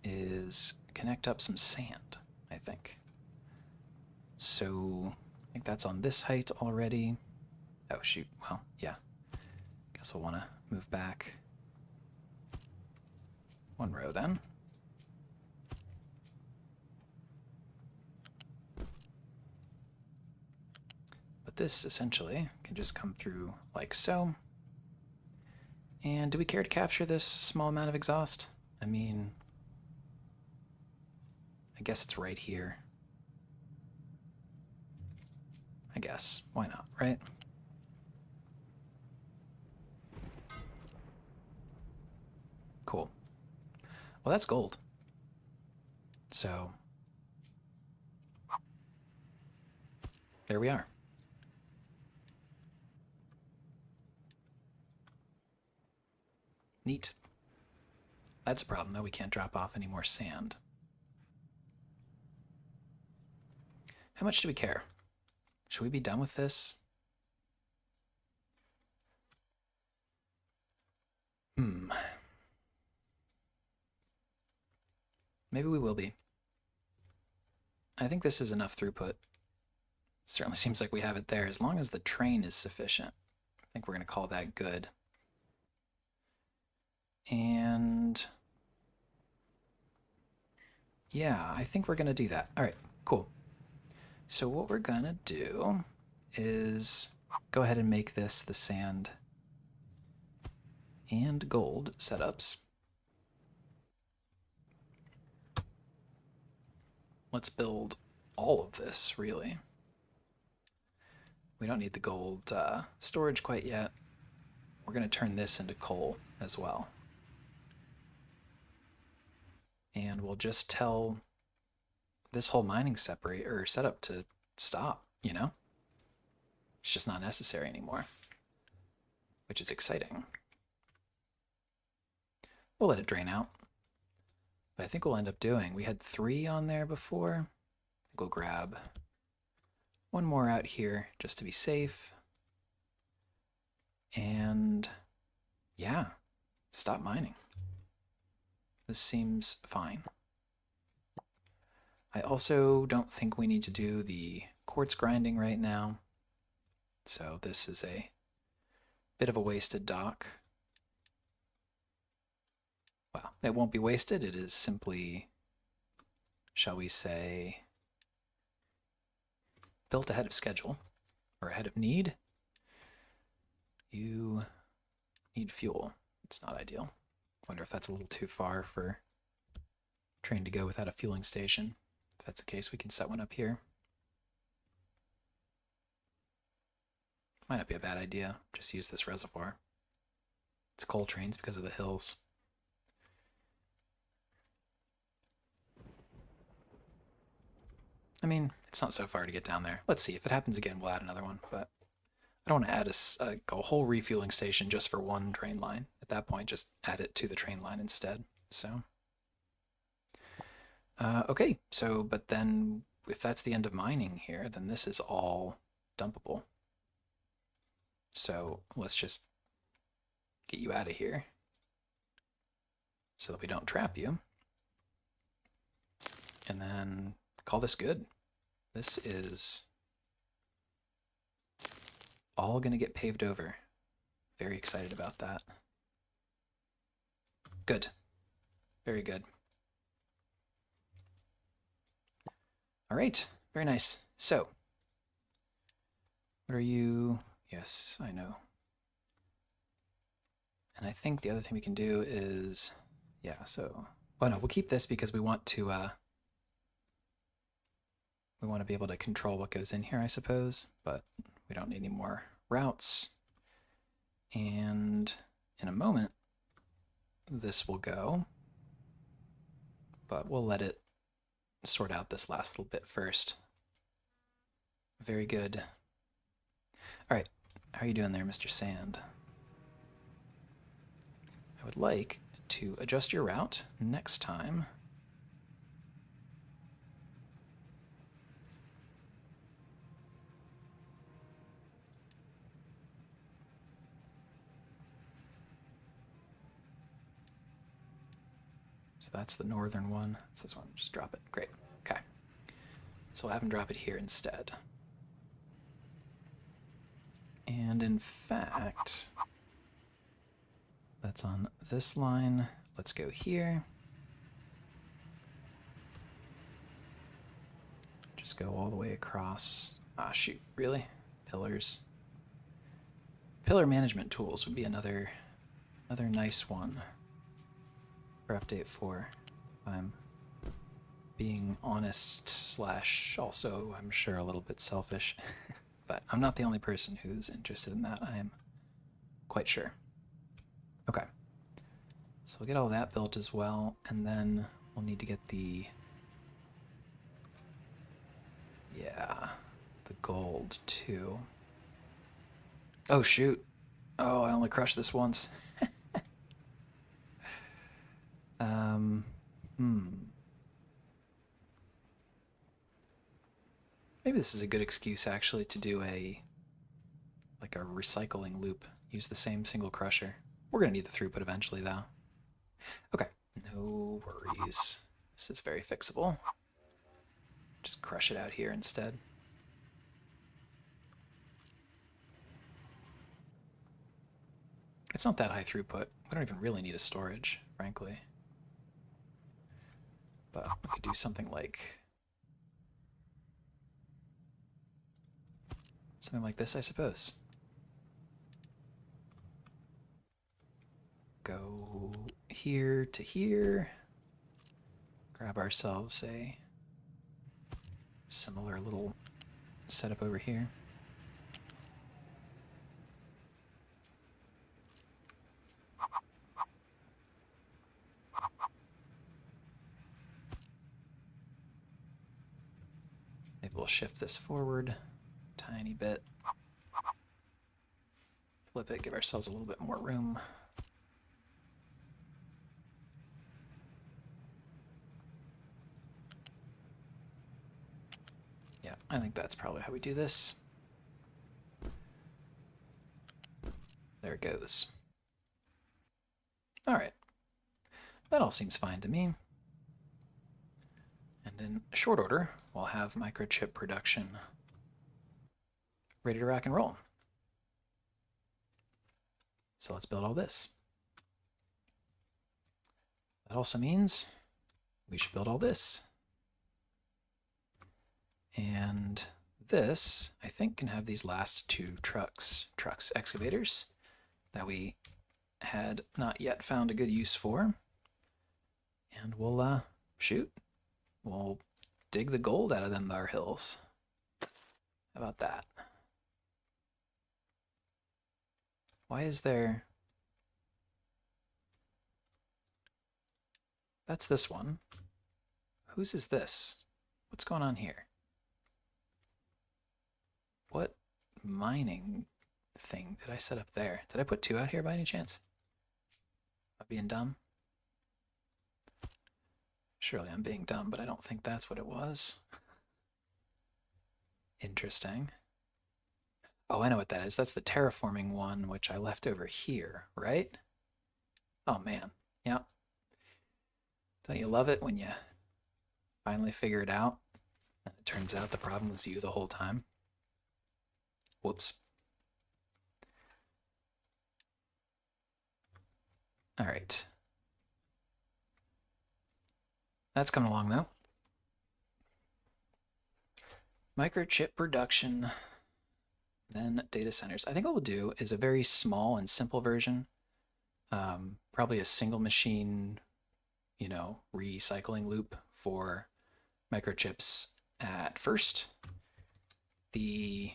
is connect up some sand, I think. So I think that's on this height already. Oh, shoot. Well, yeah. Guess we'll want to move back one row then. But this essentially can just come through like so. And do we care to capture this small amount of exhaust? I mean, I guess it's right here. I guess. Why not, right? Cool. Well, that's gold. So there we are. Neat. That's a problem, though. We can't drop off any more sand. How much do we care? Should we be done with this? Maybe we will be. I think this is enough throughput. Certainly seems like we have it there. As long as the train is sufficient, I think we're going to call that good. And yeah, I think we're going to do that. All right, cool. So what we're going to do is go ahead and make this the sand and gold setups. Let's build all of this, really. We don't need the gold storage quite yet. We're going to turn this into coal as well. And we'll just tell this whole mining setup to stop, you know? It's just not necessary anymore, which is exciting. We'll let it drain out. But I think we'll end up doing, we had 3 on there before. We'll grab one more out here just to be safe. And yeah, stop mining. This seems fine. I also don't think we need to do the quartz grinding right now. So this is a bit of a wasted dock. Well, it won't be wasted. It is simply, shall we say, built ahead of schedule, or ahead of need. You need fuel. It's not ideal. Wonder if that's a little too far for train to go without a fueling station. If that's the case, we can set one up here. Might not be a bad idea. Just use this reservoir. It's coal trains because of the hills. I mean, it's not so far to get down there. Let's see. If it happens again, we'll add another one. But I don't want to add a whole refueling station just for one train line. At that point, just add it to the train line instead. So, okay. So, but then if that's the end of mining here, then this is all dumpable. So let's just get you out of here so that we don't trap you. And then call this good. This is all going to get paved over. Very excited about that. Good. Very good. All right. Very nice. So, what are you? Yes, I know. And I think the other thing we can do is, yeah, so, well, no, we'll keep this because we want to be able to control what goes in here, I suppose, but we don't need any more routes. And in a moment, this will go, but we'll let it sort out this last little bit first. Very good. All right, how are you doing there, Mr. Sand? I would like to adjust your route next time. So that's the northern one. It's this one. Just drop it. Great. Okay. So we'll have him drop it here instead. And in fact, that's on this line. Let's go here. Just go all the way across. Ah, shoot. Really? Pillars. Pillar management tools would be another nice one for update 4. If I'm being honest slash also, I'm sure, a little bit selfish. But I'm not the only person who's interested in that, I am quite sure. Okay. So we'll get all that built as well, and then we'll need to get the, yeah, the gold too. Oh shoot. Oh, I only crushed this once. um, Maybe this is a good excuse actually to do like a recycling loop. Use the same single crusher. We're gonna need the throughput eventually though. Okay, no worries. This is very fixable. Just crush it out here instead. It's not that high throughput. We don't even really need a storage, frankly. But we could do something like this, I suppose. Go here to here. Grab ourselves a similar little setup over here. Maybe we'll shift this forward a tiny bit. Flip it, give ourselves a little bit more room. Yeah, I think that's probably how we do this. There it goes. All right. That all seems fine to me. And in short order, we'll have microchip production ready to rock and roll. So let's build all this. That also means we should build all this. And this, I think, can have these last two excavators that we had not yet found a good use for. And we'll, shoot, we'll dig the gold out of them thar hills. How about that? Why is there... That's this one. Whose is this? What's going on here? What mining thing did I set up there? Did I put two out here by any chance? Am I being dumb? Surely I'm being dumb, but I don't think that's what it was. Interesting. Oh, I know what that is. That's the terraforming one, which I left over here, right? Oh, man. Yeah. Don't you love it when you finally figure it out? And it turns out the problem was you the whole time. Whoops. All right. That's coming along, though. Microchip production, then data centers. I think what we'll do is a very small and simple version. Probably a single machine, you know, recycling loop for microchips at first. The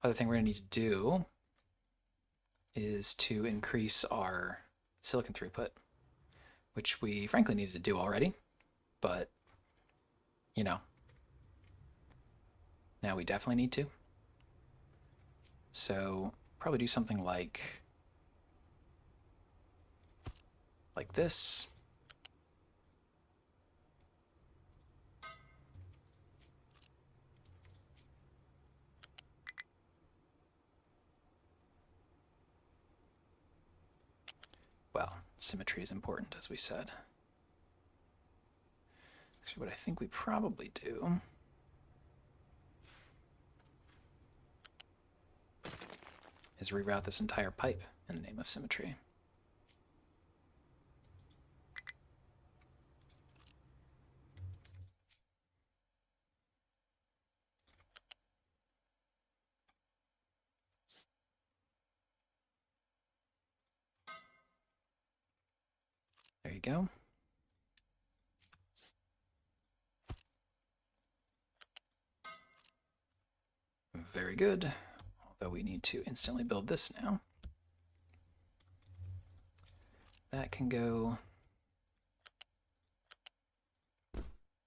other thing we're going to need to do is to increase our silicon throughput, which we frankly needed to do already, but, you know, now we definitely need to. So probably do something like this. Well, symmetry is important, as we said. Actually, what I think we probably do is reroute this entire pipe in the name of symmetry. There you go. Very good. Although we need to instantly build this now. that can go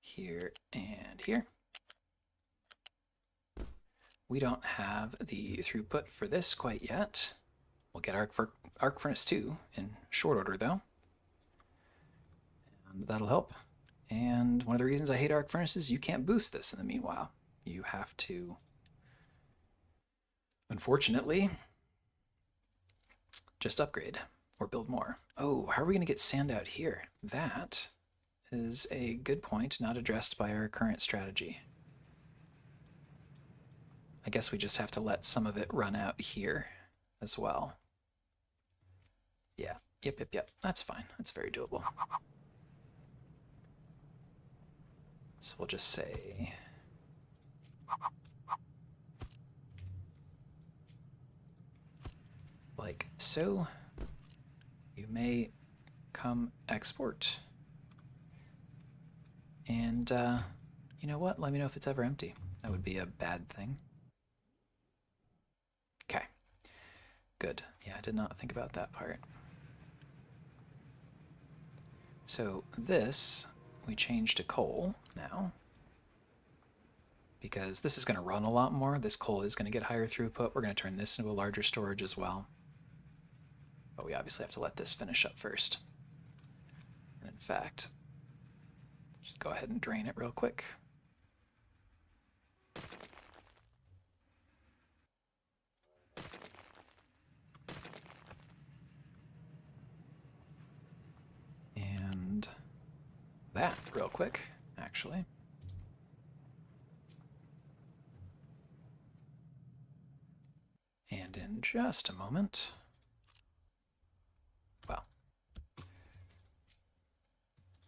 here and here. We don't have the throughput for this quite yet. We'll get Arc Furnace 2 in short order though. And that'll help. And one of the reasons I hate Arc Furnaces, you can't boost this in the meanwhile. You have to, unfortunately, just upgrade or build more. Oh, how are we going to get sand out here? That is a good point, not addressed by our current strategy. I guess we just have to let some of it run out here as well. Yeah, yep. That's fine. That's very doable. So we'll just say like so. You may come export. And you know what? Let me know if it's ever empty. That would be a bad thing. Okay, good. Yeah, I did not think about that part. So this, we change to coal now, because this is going to run a lot more. This coal is going to get higher throughput. We're going to turn this into a larger storage as well. But we obviously have to let this finish up first. And in fact, just go ahead and drain it real quick. And that real quick, actually. And in just a moment, well,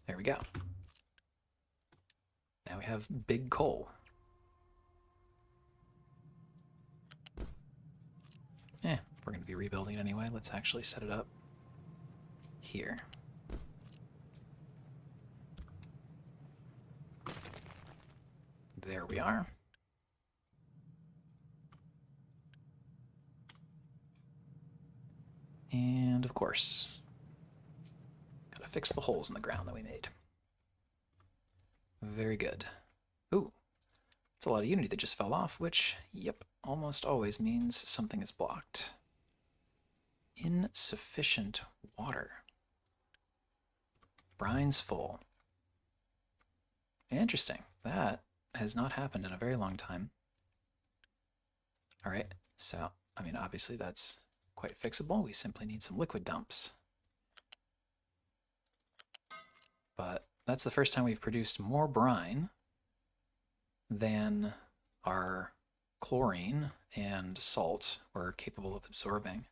there we go. Now we have big coal. We're going to be rebuilding it anyway. Let's actually set it up here. There we are. And of course, gotta fix the holes in the ground that we made. Very good. Ooh, it's a lot of Unity that just fell off, which, yep, almost always means something is blocked. Insufficient water. Brine's full. Interesting. That has not happened in a very long time. All right, so, I mean, obviously that's quite fixable. We simply need some liquid dumps. But that's the first time we've produced more brine than our chlorine and salt were capable of absorbing.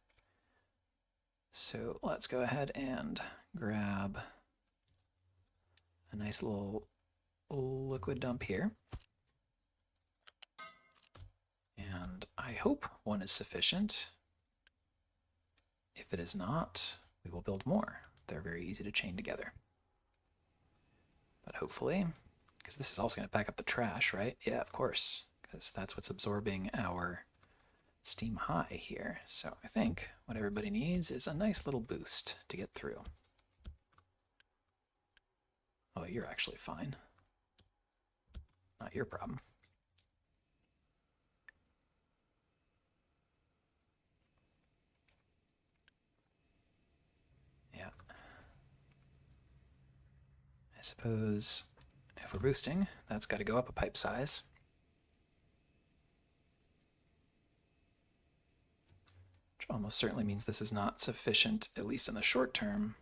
So let's go ahead and grab a nice little liquid dump here. And I hope one is sufficient. If it is not, we will build more. They're very easy to chain together. But hopefully, because this is also going to pack up the trash, right? Yeah, of course, because that's what's absorbing our steam high here. So I think what everybody needs is a nice little boost to get through. Oh, you're actually fine. Not your problem. Yeah. I suppose if we're boosting, that's got to go up a pipe size. Which almost certainly means this is not sufficient, at least in the short term.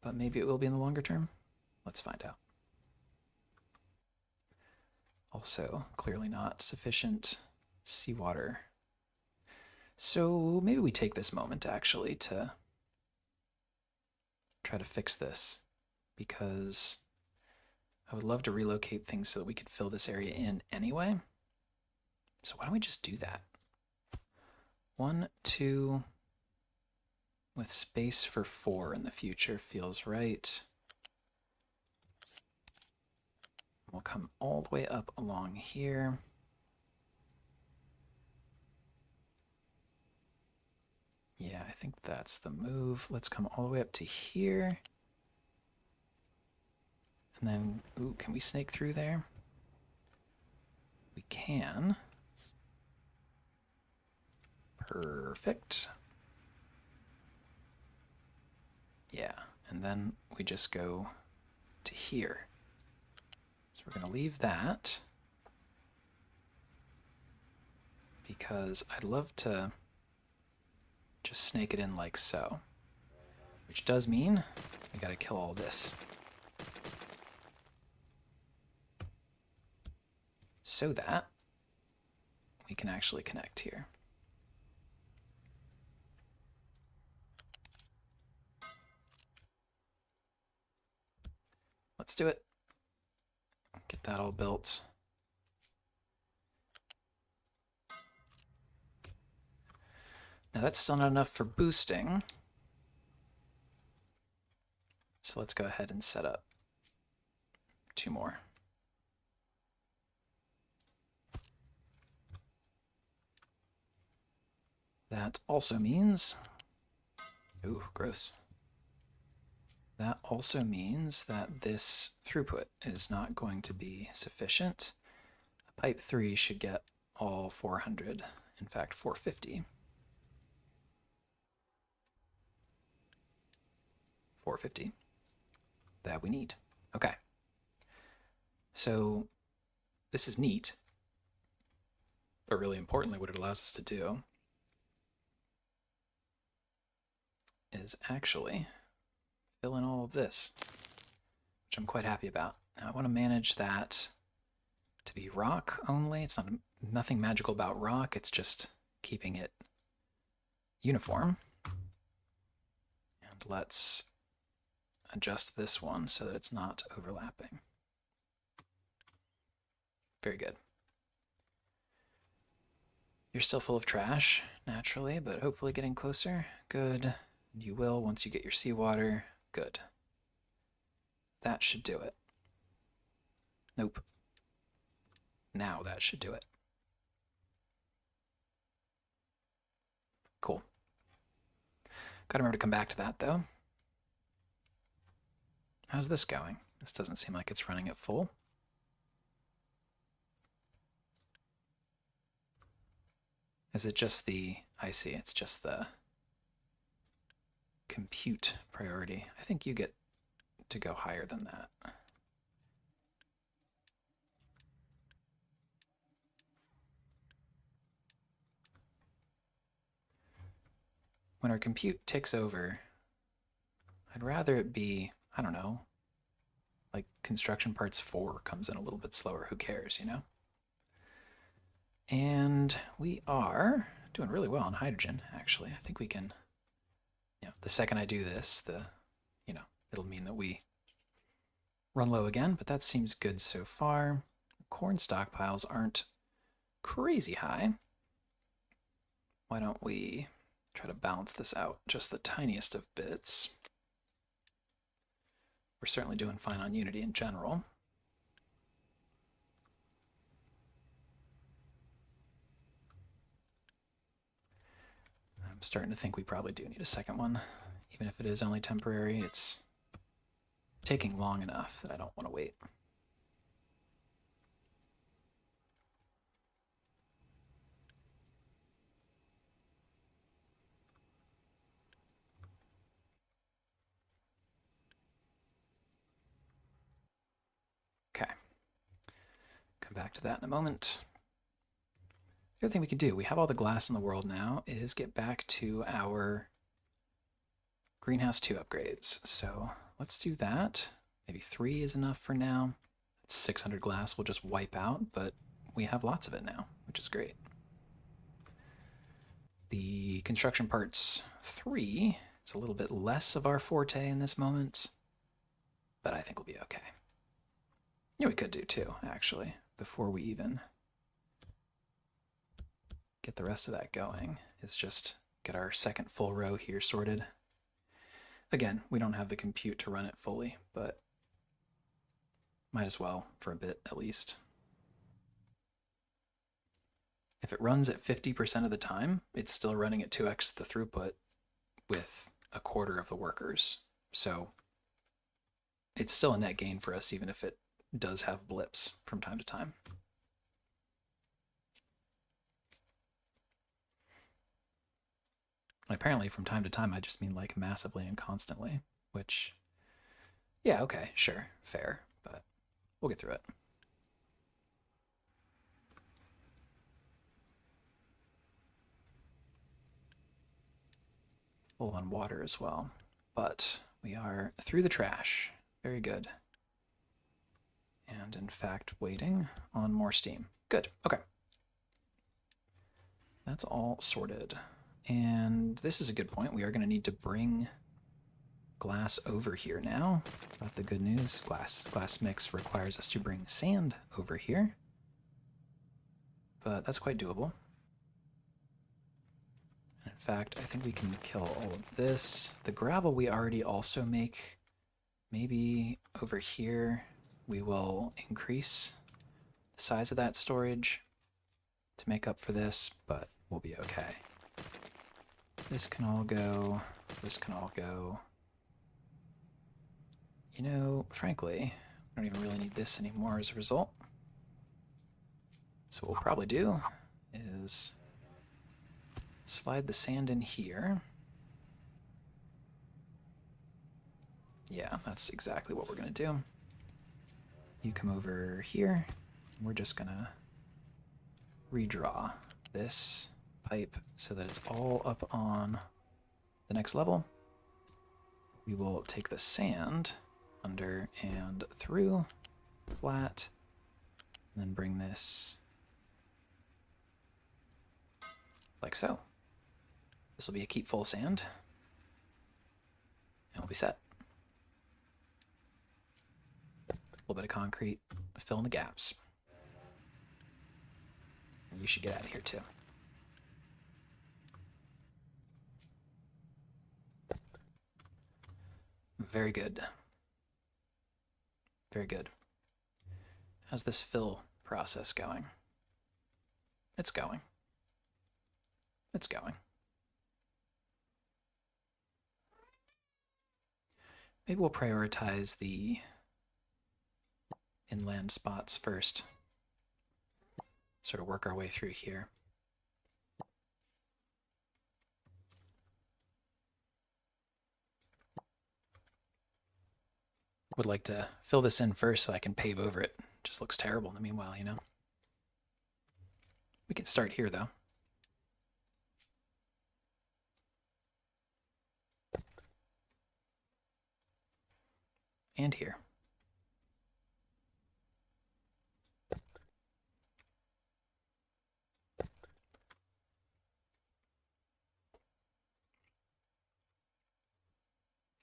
But maybe it will be in the longer term. Let's find out. Also, clearly not sufficient seawater. So maybe we take this moment actually to try to fix this, because I would love to relocate things so that we could fill this area in anyway. So why don't we just do that? 1, 2, with space for 4 in the future feels right. We'll come all the way up along here. Yeah, I think that's the move. Let's come all the way up to here. And then, ooh, can we snake through there? We can. Perfect. Yeah, and then we just go to here. So we're going to leave that because I'd love to just snake it in like so, which does mean we got to kill all this so that we can actually connect here. Let's do it. Get that all built. Now that's still not enough for boosting. So let's go ahead and set up 2 more. That also means, ooh, gross. That also means that this throughput is not going to be sufficient. Pipe 3 should get all 400, in fact 450. 450 that we need. Okay. So this is neat, but really importantly what it allows us to do is actually fill in all of this, which I'm quite happy about. Now I want to manage that to be rock only. It's not nothing magical about rock, it's just keeping it uniform. And let's adjust this one so that it's not overlapping. Very good. You're still full of trash, naturally, but hopefully getting closer. Good. You will once you get your seawater. Good. That should do it. Nope. Now that should do it. Cool. Gotta remember to come back to that, though. How's this going? This doesn't seem like it's running at full. Is it just the, I see, it's just the compute priority. I think you get to go higher than that. When our compute ticks over, I'd rather it be, I don't know, like construction parts 4 comes in a little bit slower. Who cares, you know? And we are doing really well on hydrogen, actually. I think we can, you know, the second I do this, it'll mean that we run low again, but that seems good so far. Corn stockpiles aren't crazy high. Why don't we try to balance this out just the tiniest of bits? We're certainly doing fine on Unity in general. I'm starting to think we probably do need a second one. Even if it is only temporary, it's taking long enough that I don't want to wait. Okay. Come back to that in a moment. The other thing we could do, we have all the glass in the world now, is get back to our Greenhouse 2 upgrades. So let's do that. Maybe 3 is enough for now. That's 600 glass we'll just wipe out, but we have lots of it now, which is great. The construction parts 3 is a little bit less of our forte in this moment, but I think we'll be okay. Yeah, we could do 2, actually, before we even get the rest of that going, is just get our second full row here sorted. Again, we don't have the compute to run it fully, but might as well for a bit at least. If it runs at 50% of the time, it's still running at 2x the throughput, with a quarter of the workers. So it's still a net gain for us, even if it does have blips from time to time. And apparently from time to time, I just mean like massively and constantly, which, yeah, okay, sure, fair, but we'll get through it. Full on water as well, but we are through the trash. Very good. And in fact, waiting on more steam. Good, okay. That's all sorted. And this is a good point. We are going to need to bring glass over here now. But the good news, glass mix requires us to bring sand over here. But that's quite doable. In fact, I think we can kill all of this. The gravel we already also make. Maybe over here we will increase the size of that storage to make up for this, but we'll be okay. This can all go. This can all go. You know, frankly, I don't even really need this anymore as a result. So what we'll probably do is slide the sand in here. Yeah, that's exactly what we're going to do. You come over here. And we're just going to redraw this pipe so that it's all up on the next level. We will take the sand under and through, flat, and then bring this like so. This will be a keep full sand, and we'll be set. A little bit of concrete, fill in the gaps. And you should get out of here too. Very good. Very good. How's this fill process going? It's going. It's going. Maybe we'll prioritize the inland spots first. Sort of work our way through here. Would like to fill this in first so I can pave over it. Just looks terrible in the meanwhile, you know. We can start here though. And here.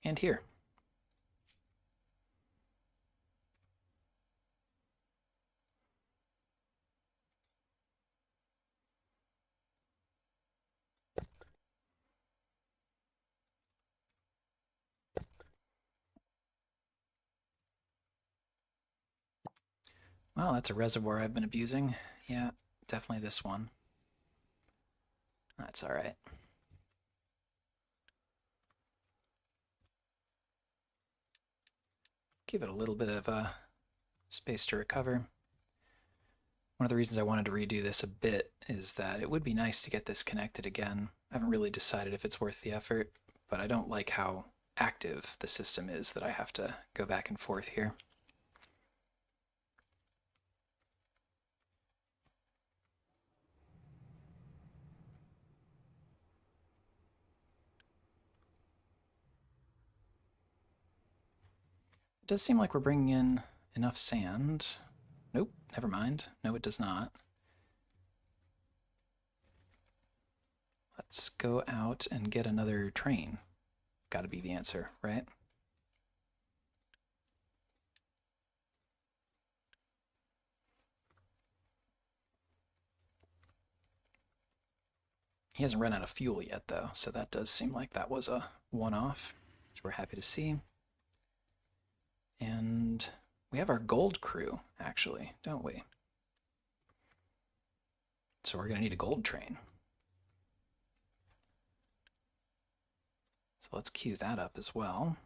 And here. Well, that's a reservoir I've been abusing. Yeah, definitely this one. That's all right. Give it a little bit of space to recover. One of the reasons I wanted to redo this a bit is that it would be nice to get this connected again. I haven't really decided if it's worth the effort, but I don't like how active the system is that I have to go back and forth here. It does seem like we're bringing in enough sand. Nope, never mind. No, it does not. Let's go out and get another train. Gotta be the answer, right? He hasn't run out of fuel yet, though, so that does seem like that was a one-off, which we're happy to see. And we have our gold crew, actually, don't we? So we're going to need a gold train. So let's queue that up as well.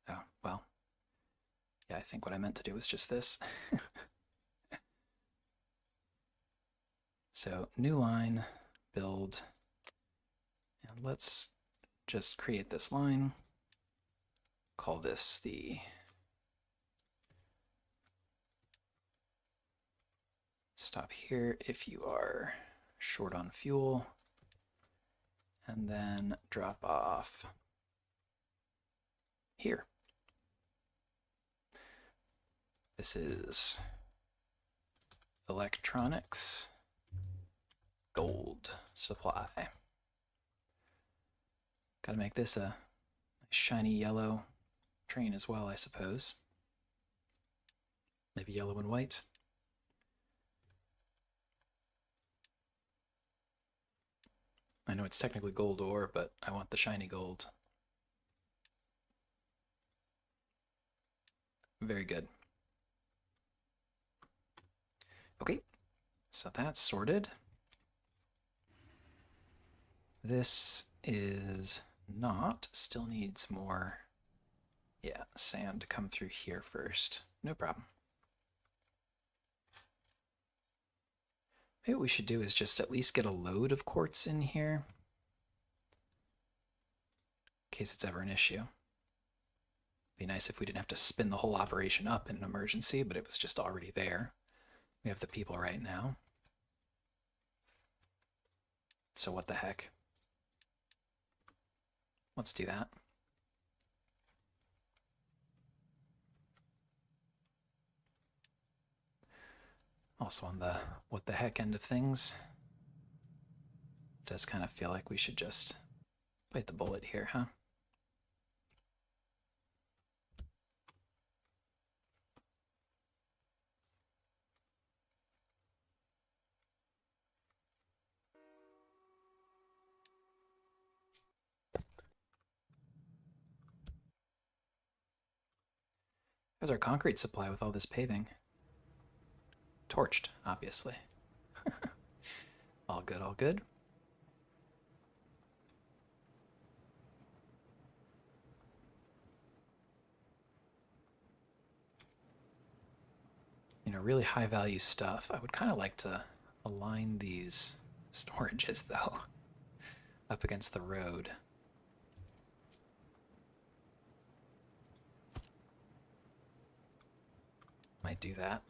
Oh, well. Yeah, I think what I meant to do was just this. So new line, build, and let's just create this line. Call this the stop here if you are short on fuel, and then drop off here. This is electronics gold supply. Gotta make this a shiny yellow train as well, I suppose. Maybe yellow and white. I know it's technically gold ore, but I want the shiny gold. Very good. Okay, so that's sorted. This is not, still needs more, yeah, sand to come through here first. No problem. Maybe what we should do is just at least get a load of quartz in here, in case it's ever an issue. Be nice if we didn't have to spin the whole operation up in an emergency, but it was just already there. We have the people right now. So what the heck? Let's do that. Also on the what the heck end of things, it does kind of feel like we should just bite the bullet here, huh? There's our concrete supply with all this paving. Torched, obviously. All good, all good. You know, really high value stuff. I would kind of like to align these storages, though, up against the road. Might do that.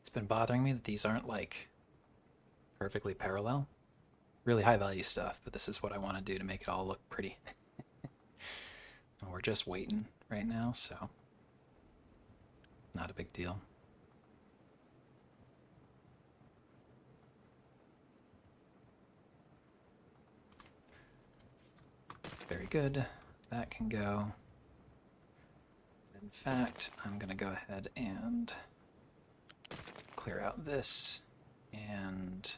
It's been bothering me that these aren't like perfectly parallel. Really high value stuff, but this is what I want to do to make it all look pretty. We're just waiting right now, so not a big deal. Very good. That can go. In fact, I'm going to go ahead and clear out this and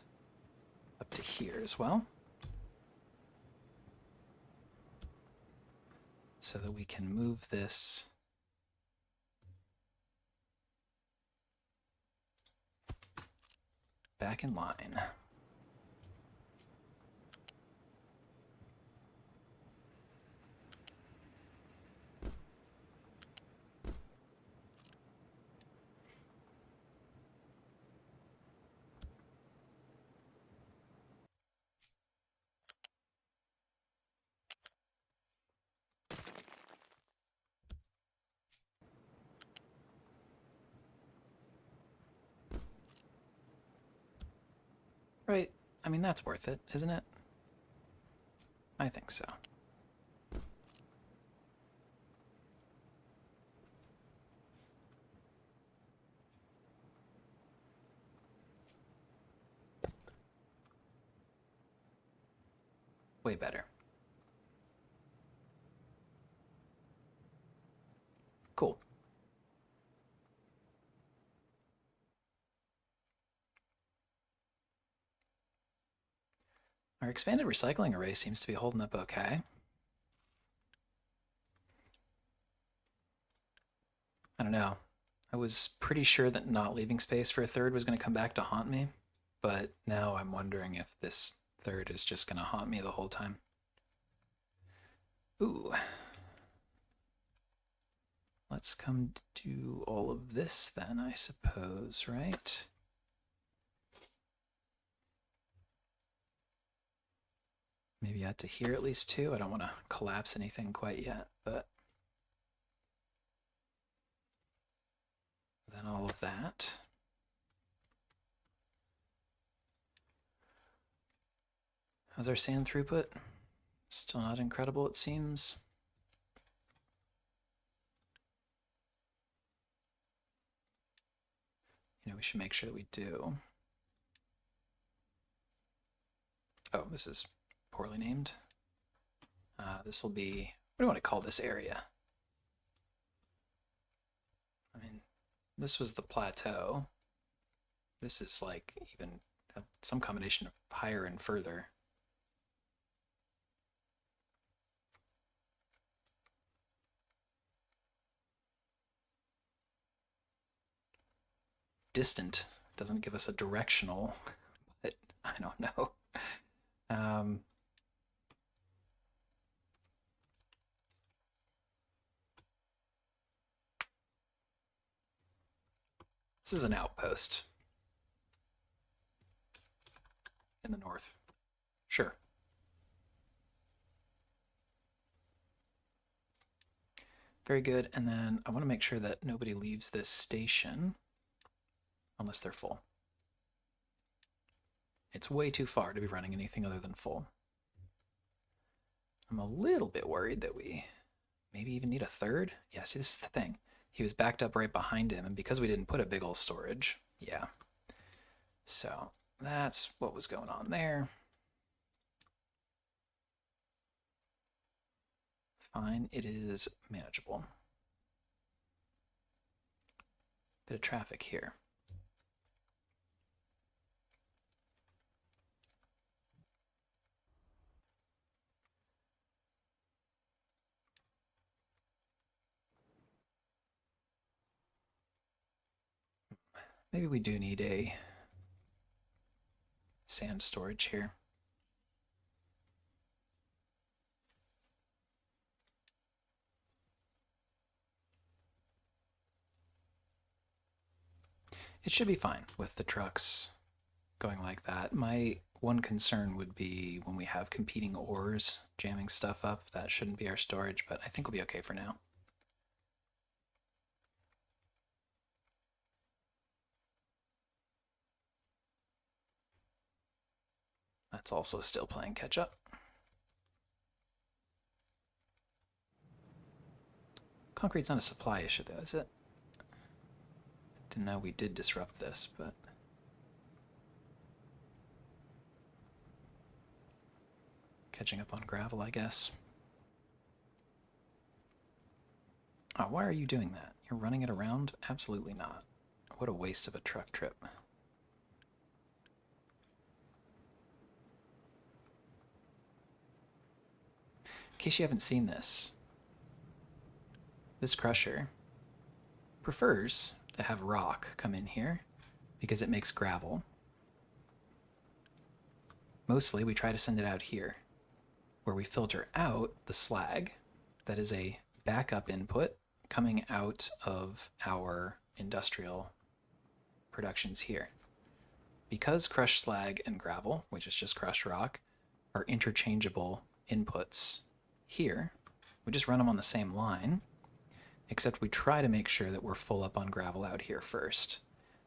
up to here as well, so that we can move this back in line. Right, I mean, that's worth it, isn't it? I think so. Way better. Cool. Our expanded recycling array seems to be holding up okay. I don't know. I was pretty sure that not leaving space for a third was going to come back to haunt me, but now I'm wondering if this third is just going to haunt me the whole time. Ooh. Let's come do all of this then, I suppose, right? Maybe out to here at least too. I don't want to collapse anything quite yet, but then all of that. How's our sand throughput? Still not incredible, it seems. You know, we should make sure that we do. Oh, this is poorly named. This will be, what do you want to call this area? I mean, this was the plateau. This is like even some combination of higher and further. Distant doesn't give us a directional, but I don't know. This is an outpost in the north. Sure. Very good. And then I want to make sure that nobody leaves this station unless they're full. It's way too far to be running anything other than full. I'm a little bit worried that we maybe even need a third. Yeah, see, this is the thing. He was backed up right behind him, and because we didn't put a big old storage, yeah. So that's what was going on there. Fine, it is manageable. Bit of traffic here. Maybe we do need a sand storage here. It should be fine with the trucks going like that. My one concern would be when we have competing ores jamming stuff up. That shouldn't be our storage, but I think we'll be okay for now. That's also still playing catch up. Concrete's not a supply issue though, is it? Didn't know we did disrupt this, but catching up on gravel, I guess. Oh, why are you doing that? You're running it around? Absolutely not. What a waste of a truck trip. In case you haven't seen this, this crusher prefers to have rock come in here because it makes gravel. Mostly we try to send it out here where we filter out the slag that is a backup input coming out of our industrial productions here. Because crushed slag and gravel, which is just crushed rock, are interchangeable inputs here, we just run them on the same line, except we try to make sure that we're full up on gravel out here first,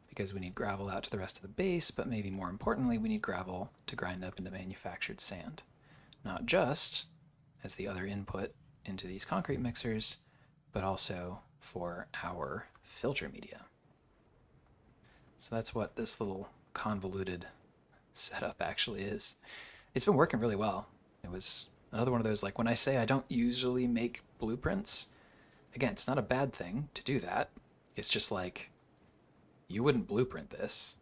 because we need gravel out to the rest of the base, but maybe more importantly, we need gravel to grind up into manufactured sand. Not just as the other input into these concrete mixers, but also for our filter media. So that's what this little convoluted setup actually is. It's been working really well. It was another one of those, like when I say I don't usually make blueprints, again, it's not a bad thing to do that. It's just like, you wouldn't blueprint this.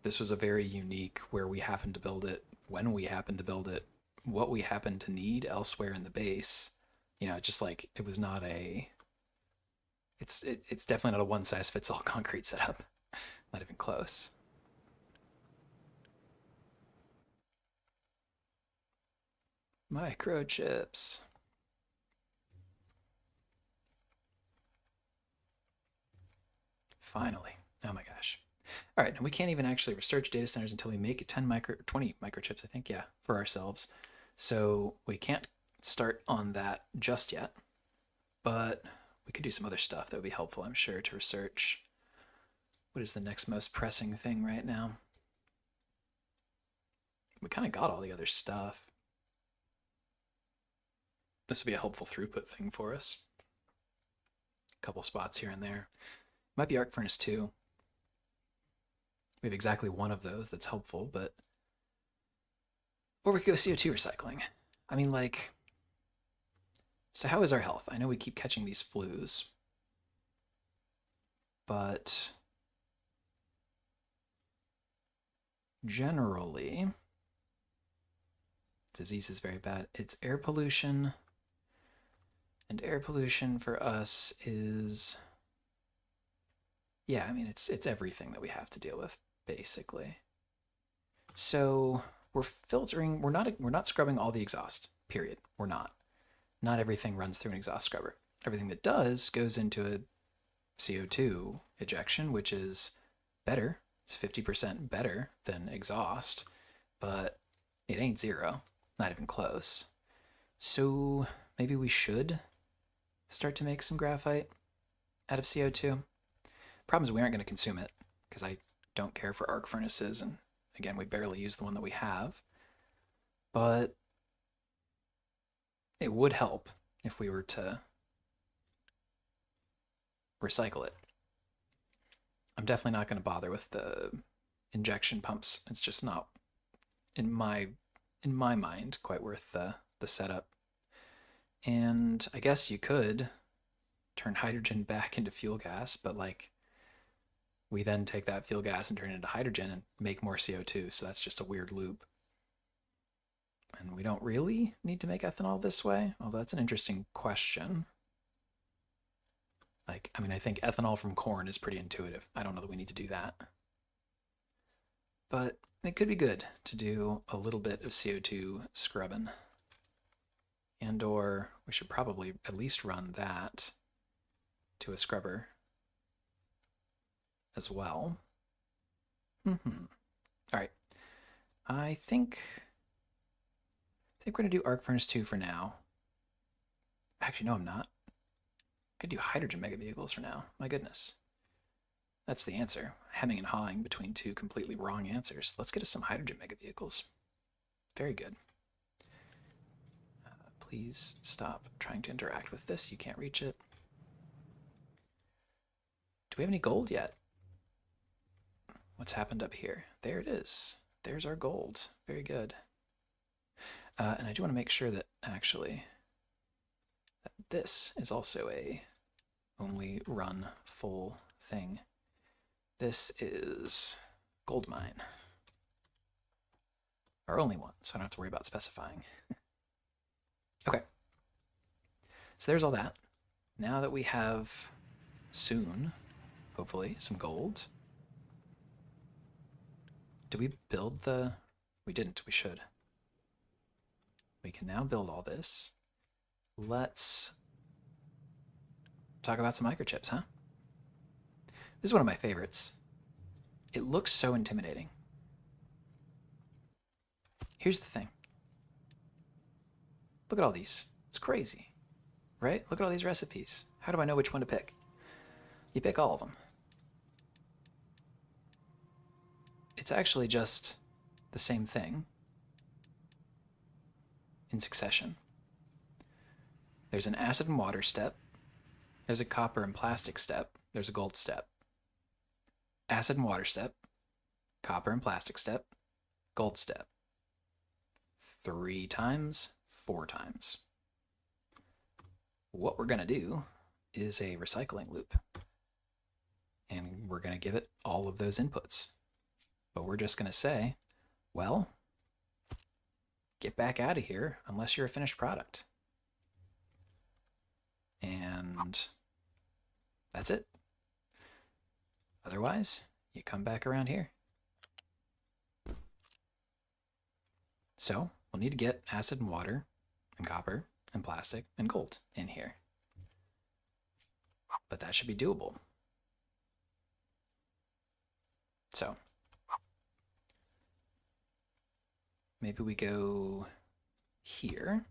This was a very unique where we happened to build it, when we happened to build it, what we happened to need elsewhere in the base. You know, just like it was not a. It's definitely not a one size fits all concrete setup. Not even close. Microchips. Finally. Oh my gosh. All right, and we can't even actually research data centers until we make 20 microchips, I think, yeah, for ourselves. So we can't start on that just yet, but we could do some other stuff that would be helpful, I'm sure, to research. What is the next most pressing thing right now? We kind of got all the other stuff. This would be a helpful throughput thing for us. A couple spots here and there. Might be arc furnace 2. We have exactly one of those that's helpful, but... Or we could go CO2 recycling. I mean, like... So how is our health? I know we keep catching these flus. But... Generally... Disease is very bad. It's air pollution. And air pollution for us is... Yeah, I mean, it's everything that we have to deal with, basically. So we're filtering, we're not scrubbing all the exhaust, period. We're not. Not everything runs through an exhaust scrubber. Everything that does goes into a CO2 ejection, which is better. It's 50% better than exhaust, but it ain't zero, not even close. So maybe we should start to make some graphite out of CO2. Problem is we aren't going to consume it because I don't care for arc furnaces, and again, we barely use the one that we have. But it would help if we were to recycle it. I'm definitely not going to bother with the injection pumps. It's just not, in my mind, quite worth the setup. And I guess you could turn hydrogen back into fuel gas, but like, we then take that fuel gas and turn it into hydrogen and make more CO2, so that's just a weird loop. And we don't really need to make ethanol this way, although that's an interesting question. Like, I mean, I think ethanol from corn is pretty intuitive. I don't know that we need to do that. But it could be good to do a little bit of CO2 scrubbing. And or we should probably at least run that to a scrubber as well. All right. I think we're going to do arc furnace 2 for now. Actually, no, I'm not. I'm going to do hydrogen mega vehicles for now. My goodness. That's the answer. Hemming and hawing between two completely wrong answers. Let's get us some hydrogen mega vehicles. Very good. Please stop trying to interact with this. You can't reach it. Do we have any gold yet? What's happened up here? There it is. There's our gold. Very good. And I do want to make sure that actually that this is also a only run full thing. This is gold mine. Our only one, so I don't have to worry about specifying. Okay. So there's all that. Now that we have soon, hopefully, some gold. Did we build the... We didn't. We should. We can now build all this. Let's talk about some microchips, huh? This is one of my favorites. It looks so intimidating. Here's the thing. Look at all these. It's crazy, right? Look at all these recipes. How do I know which one to pick? You pick all of them. It's actually just the same thing in succession. There's an acid and water step. There's a copper and plastic step. There's a gold step. Acid and water step. Copper and plastic step. Gold step. 3 times 4 times. What we're going to do is a recycling loop. And we're going to give it all of those inputs. But we're just going to say, well, get back out of here unless you're a finished product. And that's it. Otherwise, you come back around here. So we'll need to get acid and water and copper and plastic and gold in here. But that should be doable. So maybe we go here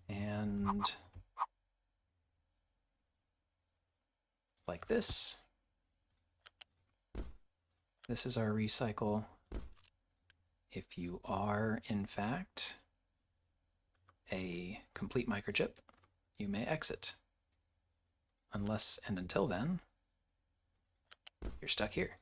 and like this. This is our recycle. If you are, in fact, a complete microchip, you may exit. Unless and until then, you're stuck here.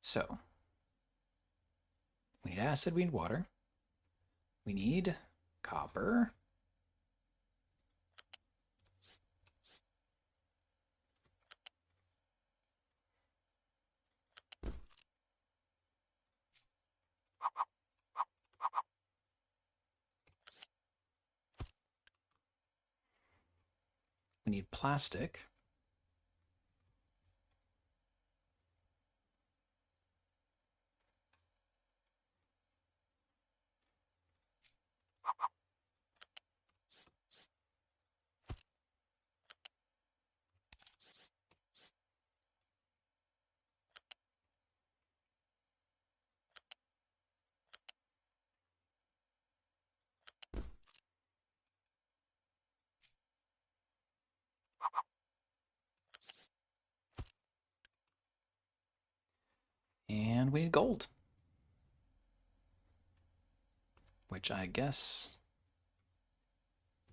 So, we need acid, we need water, we need copper, we need plastic, and we need gold. Which I guess,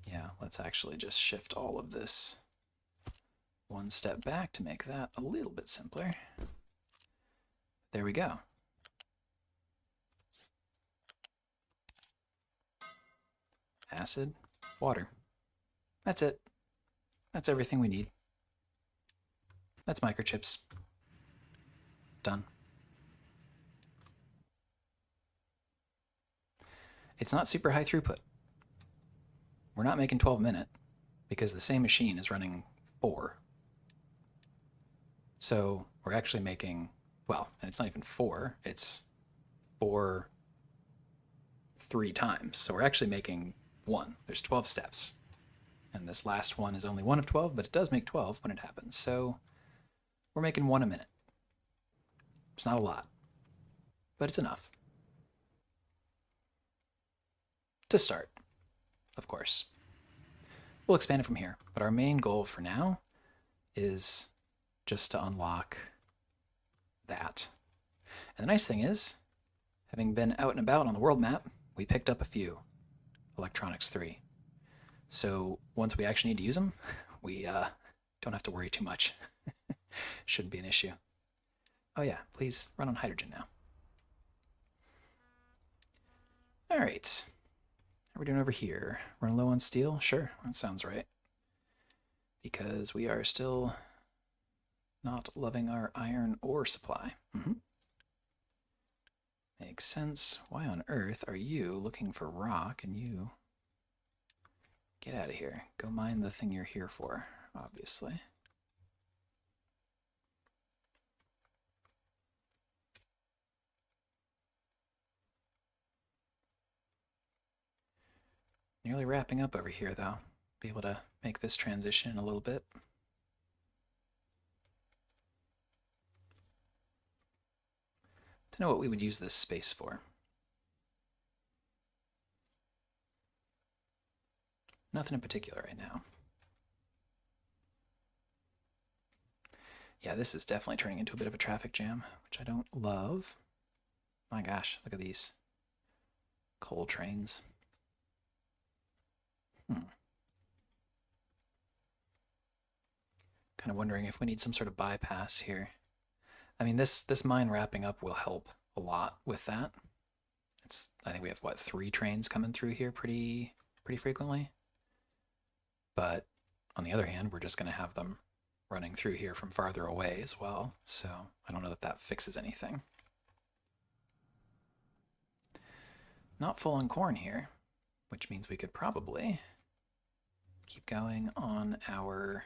yeah, let's actually just shift all of this one step back to make that a little bit simpler. There we go. Acid, water. That's it. That's everything we need. That's microchips. Done. It's not super high throughput. We're not making 12-minute because the same machine is running 4. So we're actually making, well, and it's not even 4, it's 4 3 times. So we're actually making 1. There's 12 steps. And this last one is only 1 of 12, but it does make 12 when it happens. So we're making 1 a minute. It's not a lot, but it's enough. To start, of course. We'll expand it from here, but our main goal for now is just to unlock that. And the nice thing is, having been out and about on the world map, we picked up a few Electronics 3. So once we actually need to use them, we don't have to worry too much. Shouldn't be an issue. Oh yeah, please run on hydrogen now. All right. How are we doing over here? Running low on steel? Sure, that sounds right. Because we are still not loving our iron ore supply. Makes sense. Why on earth are you looking for rock and you... Get out of here. Go mine the thing you're here for, obviously. Nearly wrapping up over here, though. Be able to make this transition in a little bit. To know what we would use this space for. Nothing in particular right now. Yeah, this is definitely turning into a bit of a traffic jam, which I don't love. My gosh, look at these coal trains. Kind Kind of wondering if we need some sort of bypass here. I mean, this mine wrapping up will help a lot with that. I think we have, what, 3 trains coming through here pretty frequently? But on the other hand, we're just going to have them running through here from farther away as well, so I don't know that that fixes anything. Not full on corn here, which means we could probably keep going on our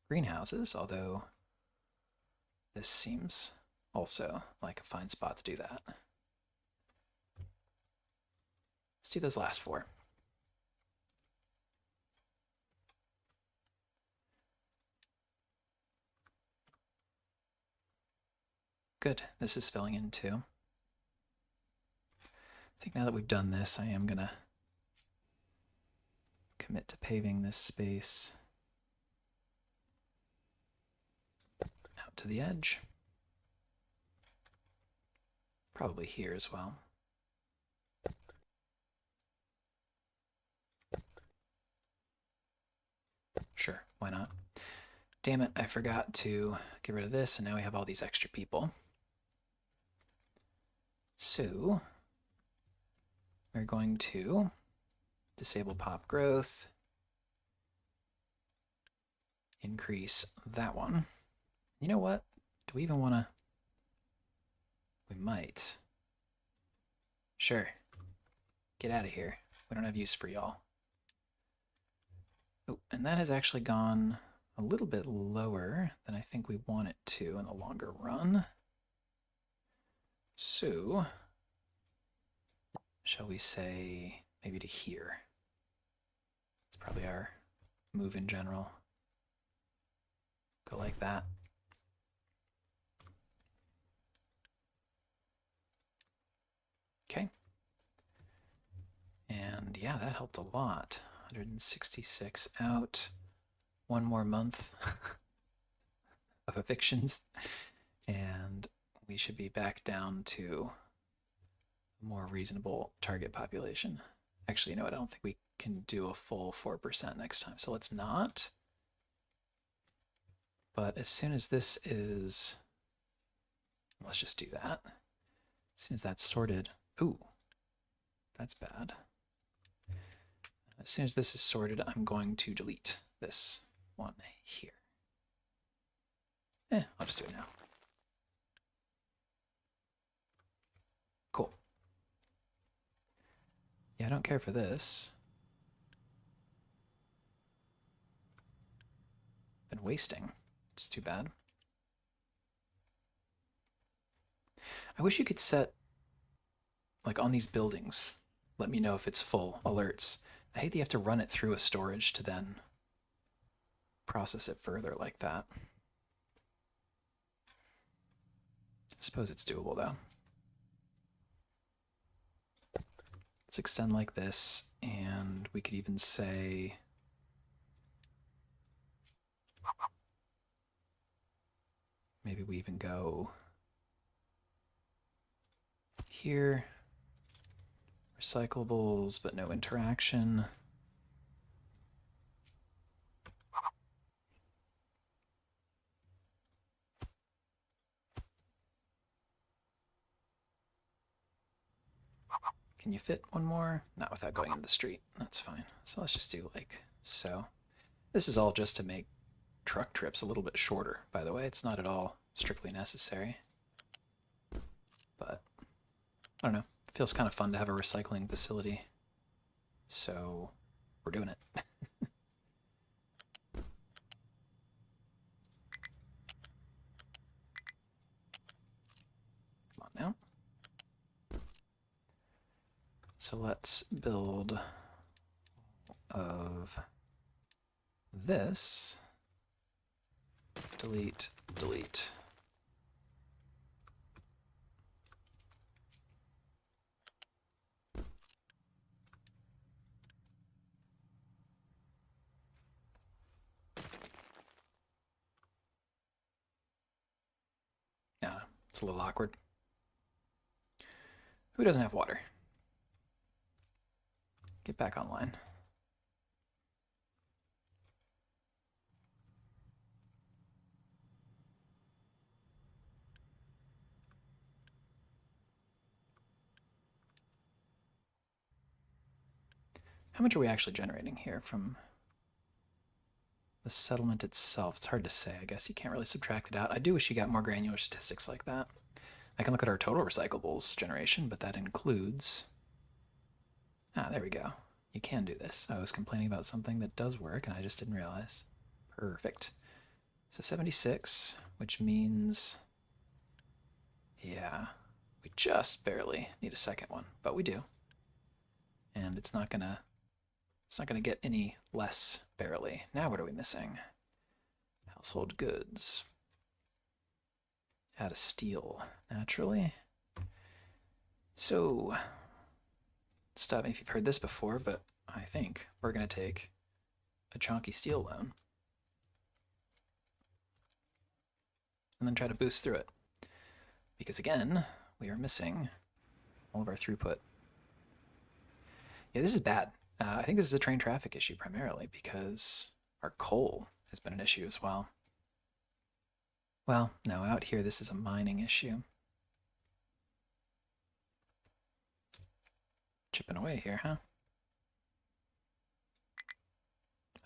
greenhouses, although this seems also like a fine spot to do that. Let's do those last 4. Good, this is filling in too. I think now that we've done this, I am gonna commit to paving this space out to the edge. Probably here as well. Sure, why not? Damn it, I forgot to get rid of this, and now we have all these extra people. So we're going to disable pop growth, increase that one. You know what? Do we even want to? We might. Sure. Get out of here. We don't have use for y'all. Oh, and that has actually gone a little bit lower than I think we want it to in the longer run. So, shall we say maybe to here? It's probably our move in general. Go like that. Okay. And yeah, that helped a lot. 166 out. 1 more month of evictions. And we should be back down to a more reasonable target population. Actually, you know what? I don't think we can do a full 4% next time, so let's not. But as soon as this is, let's just do that. As soon as that's sorted, ooh, that's bad. As soon as this is sorted, I'm going to delete this one here. I'll just do it now. Cool. Yeah, I don't care for this. Been wasting. It's too bad. I wish you could set, like on these buildings, let me know if it's full alerts. I hate that you have to run it through a storage to then process it further like that. I suppose it's doable though. Let's extend like this, and we could even say maybe we even go here, recyclables, but no interaction. Can you fit one more? Not without going into the street. That's fine. So let's just do like so. This is all just to make truck trips a little bit shorter, by the way. It's not at all strictly necessary. But I don't know. It feels kind of fun to have a recycling facility. So we're doing it. Come on now. So let's build of this. Delete, delete. Yeah, it's a little awkward. Who doesn't have water? Get back online. How much are we actually generating here from the settlement itself? It's hard to say. I guess you can't really subtract it out. I do wish you got more granular statistics like that. I can look at our total recyclables generation, but that includes... Ah, there we go. You can do this. I was complaining about something that does work, and I just didn't realize. Perfect. So 76, which means... Yeah, we just barely need a second one, but we do. And it's not gonna get any less barely. Now what are we missing? Household goods. Add a steel, naturally. So, stop me if you've heard this before, but I think we're gonna take a chunky steel loan and then try to boost through it. Because again, we are missing all of our throughput. Yeah, this is bad. I think this is a train traffic issue primarily because our coal has been an issue as well. Well, no, out here this is a mining issue. Chipping away here, huh?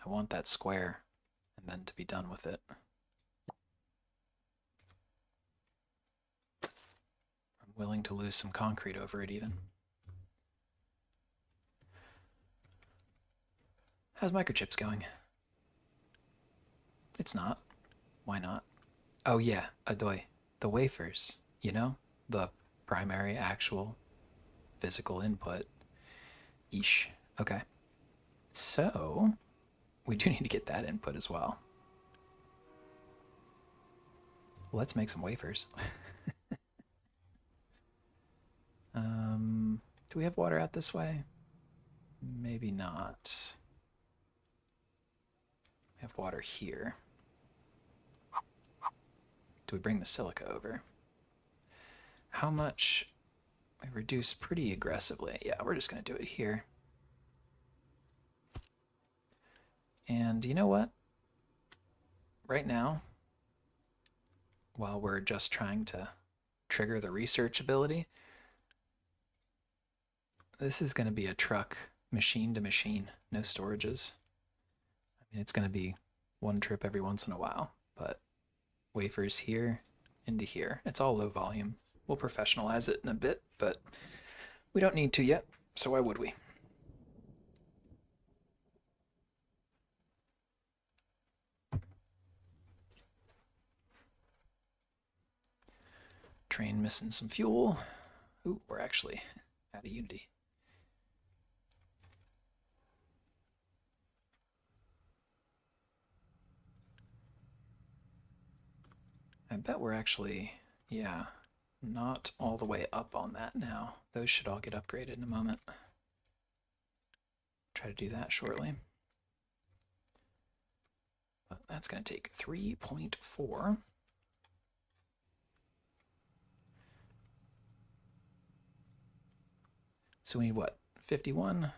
I want that square and then to be done with it. I'm willing to lose some concrete over it even. How's microchips going? It's not. Why not? Oh yeah, Adoy. The wafers, you know? The primary actual physical input. Eesh. Okay. So, we do need to get that input as well. Let's make some wafers. Do we have water out this way? Maybe not. We have water here. Do we bring the silica over? How much? We reduce pretty aggressively. Yeah, we're just going to do it here. And you know what? Right now, while we're just trying to trigger the research ability, this is going to be a truck machine to machine, no storages. I mean, it's going to be one trip every once in a while, but wafers here into here. It's all low volume. We'll professionalize it in a bit, but we don't need to yet, so why would we? Train missing some fuel. Ooh, we're actually out of Unity. I bet we're actually, yeah, not all the way up on that now. Those should all get upgraded in a moment. Try to do that shortly. But that's going to take 3.4. So we need what? 51.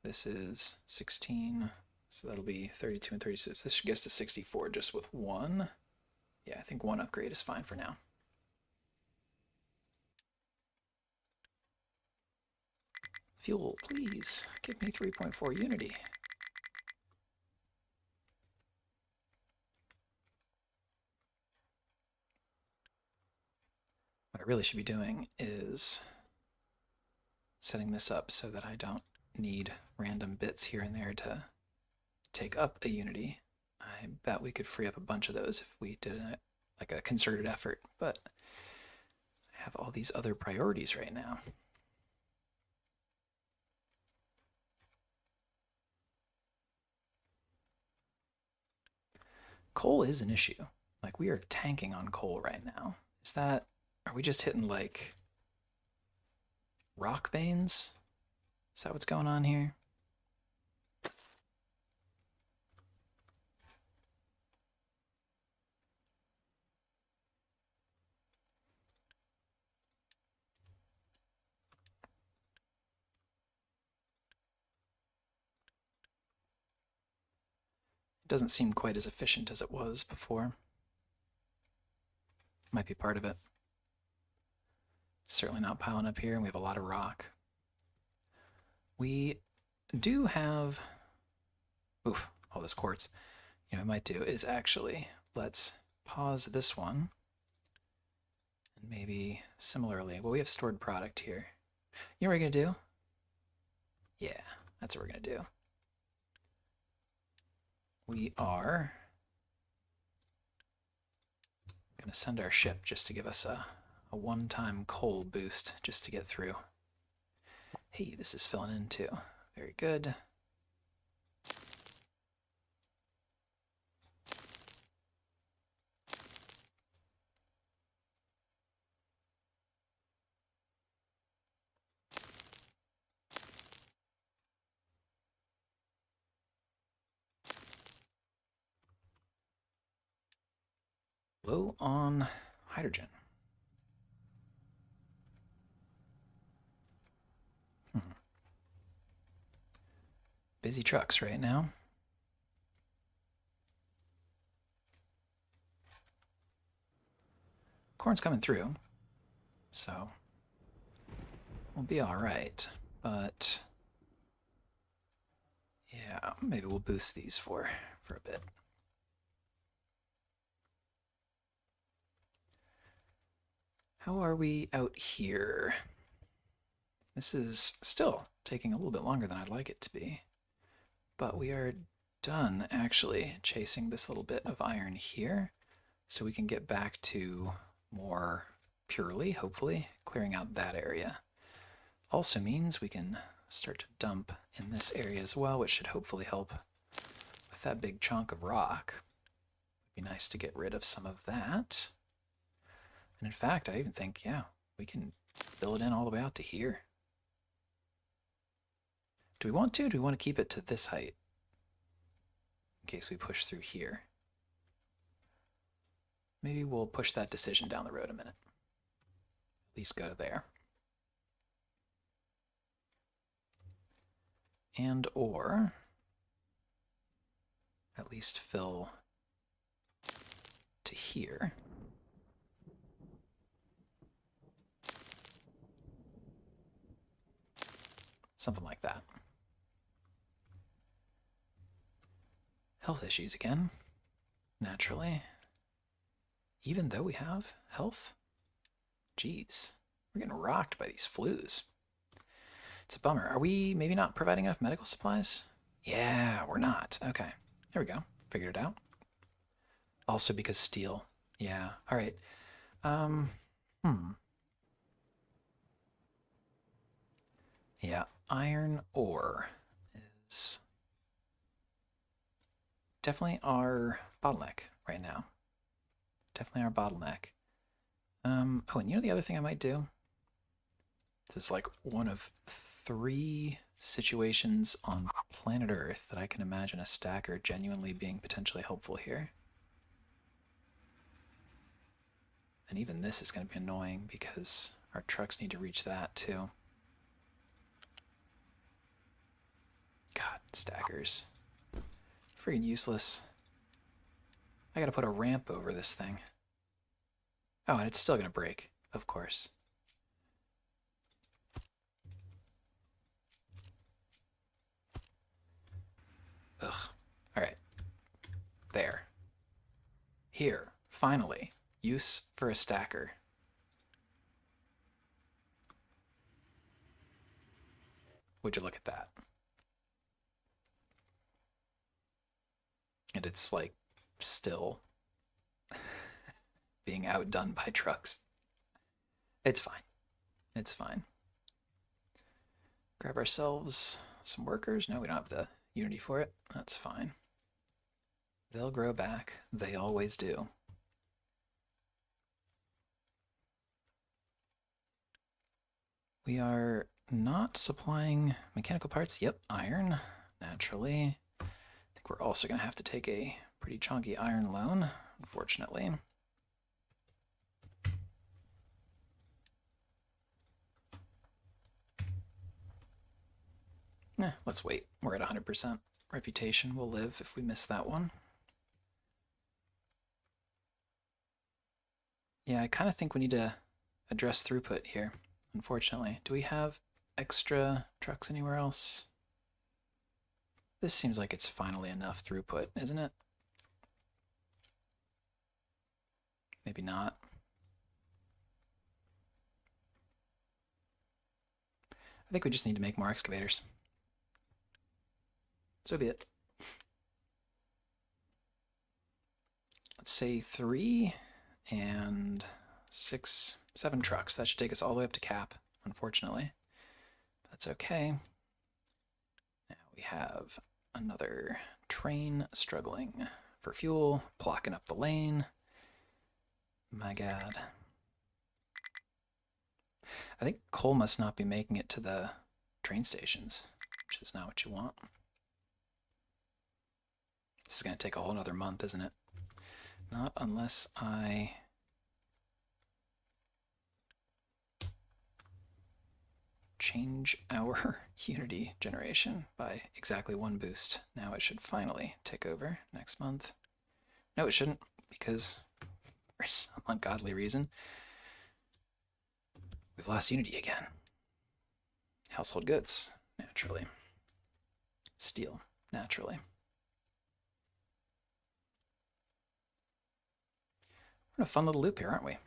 This is 16. So that'll be 32 and 36. This should get us to 64 just with one. Yeah, I think one upgrade is fine for now. Fuel, please. Give me 3.4 Unity. What I really should be doing is setting this up so that I don't need random bits here and there to take up a Unity. I bet we could free up a bunch of those if we did like a concerted effort, but I have all these other priorities right now. Coal is an issue. Like, we are tanking on coal right now. Are we just hitting like rock veins? Is that what's going on here? It doesn't seem quite as efficient as it was before. Might be part of it. Certainly not piling up here, and we have a lot of rock. We do have, oof, all this quartz. You know, what I might do is actually, let's pause this one. And maybe similarly, well, we have stored product here. You know what we're going to do? Yeah, that's what we're going to do. We are going to send our ship just to give us a one-time coal boost just to get through. Hey, this is filling in too. Very good. Low on hydrogen. Busy trucks right now. Corn's coming through, so we'll be all right. But yeah, maybe we'll boost these for a bit. How are we out here? This is still taking a little bit longer than I'd like it to be, but we are done actually chasing this little bit of iron here, so we can get back to more purely, hopefully, clearing out that area. Also means we can start to dump in this area as well, which should hopefully help with that big chunk of rock. It'd be nice to get rid of some of that. And in fact, I even think, yeah, we can fill it in all the way out to here. Do we want to? Do we want to keep it to this height? In case we push through here. Maybe we'll push that decision down the road a minute. At least go there. And or at least fill to here. Something like that. Health issues again, naturally. Even though we have health? Jeez, we're getting rocked by these flus. It's a bummer. Are we maybe not providing enough medical supplies? Yeah, we're not. Okay, there we go. Figured it out. Also because steel. Yeah, all right. Yeah, iron ore is definitely our bottleneck right now. Definitely our bottleneck. Oh, and you know the other thing I might do? This is like one of 3 situations on planet Earth that I can imagine a stacker genuinely being potentially helpful here. And even this is going to be annoying because our trucks need to reach that too. God, stackers. Freaking useless. I gotta put a ramp over this thing. Oh, and it's still gonna break, of course. Ugh. Alright. There. Here. Finally. Use for a stacker. Would you look at that? And it's like still being outdone by trucks. It's fine. It's fine. Grab ourselves some workers. No, we don't have the unity for it. That's fine. They'll grow back. They always do. We are not supplying mechanical parts. Yep, iron, naturally. I think we're also going to have to take a pretty chunky iron loan, unfortunately. Let's wait. We're at 100%. Reputation will live if we miss that one. Yeah, I kind of think we need to address throughput here, unfortunately. Do we have extra trucks anywhere else? This seems like it's finally enough throughput, isn't it? Maybe not. I think we just need to make more excavators. So be it. Let's say 3 and 6, 7 trucks. That should take us all the way up to cap, unfortunately. That's okay. Now we have another train struggling for fuel, blocking up the lane. My God. I think coal must not be making it to the train stations, which is not what you want. This is going to take a whole nother month, isn't it? Not unless I change our Unity generation by exactly 1 boost. Now it should finally take over next month. No, it shouldn't, because for some ungodly reason, we've lost Unity again. Household goods, naturally. Steel, naturally. We're in a fun little loop here, aren't we?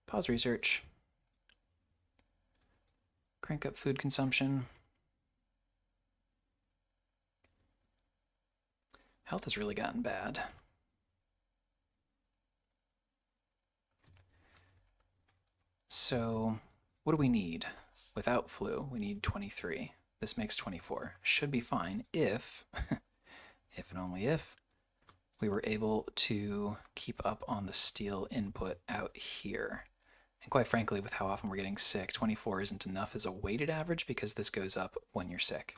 Pause research. Crank up food consumption. Health has really gotten bad. So what do we need? Without flu, we need 23. This makes 24. Should be fine if, if and only if, we were able to keep up on the steel input out here. And quite frankly, with how often we're getting sick, 24 isn't enough as a weighted average because this goes up when you're sick.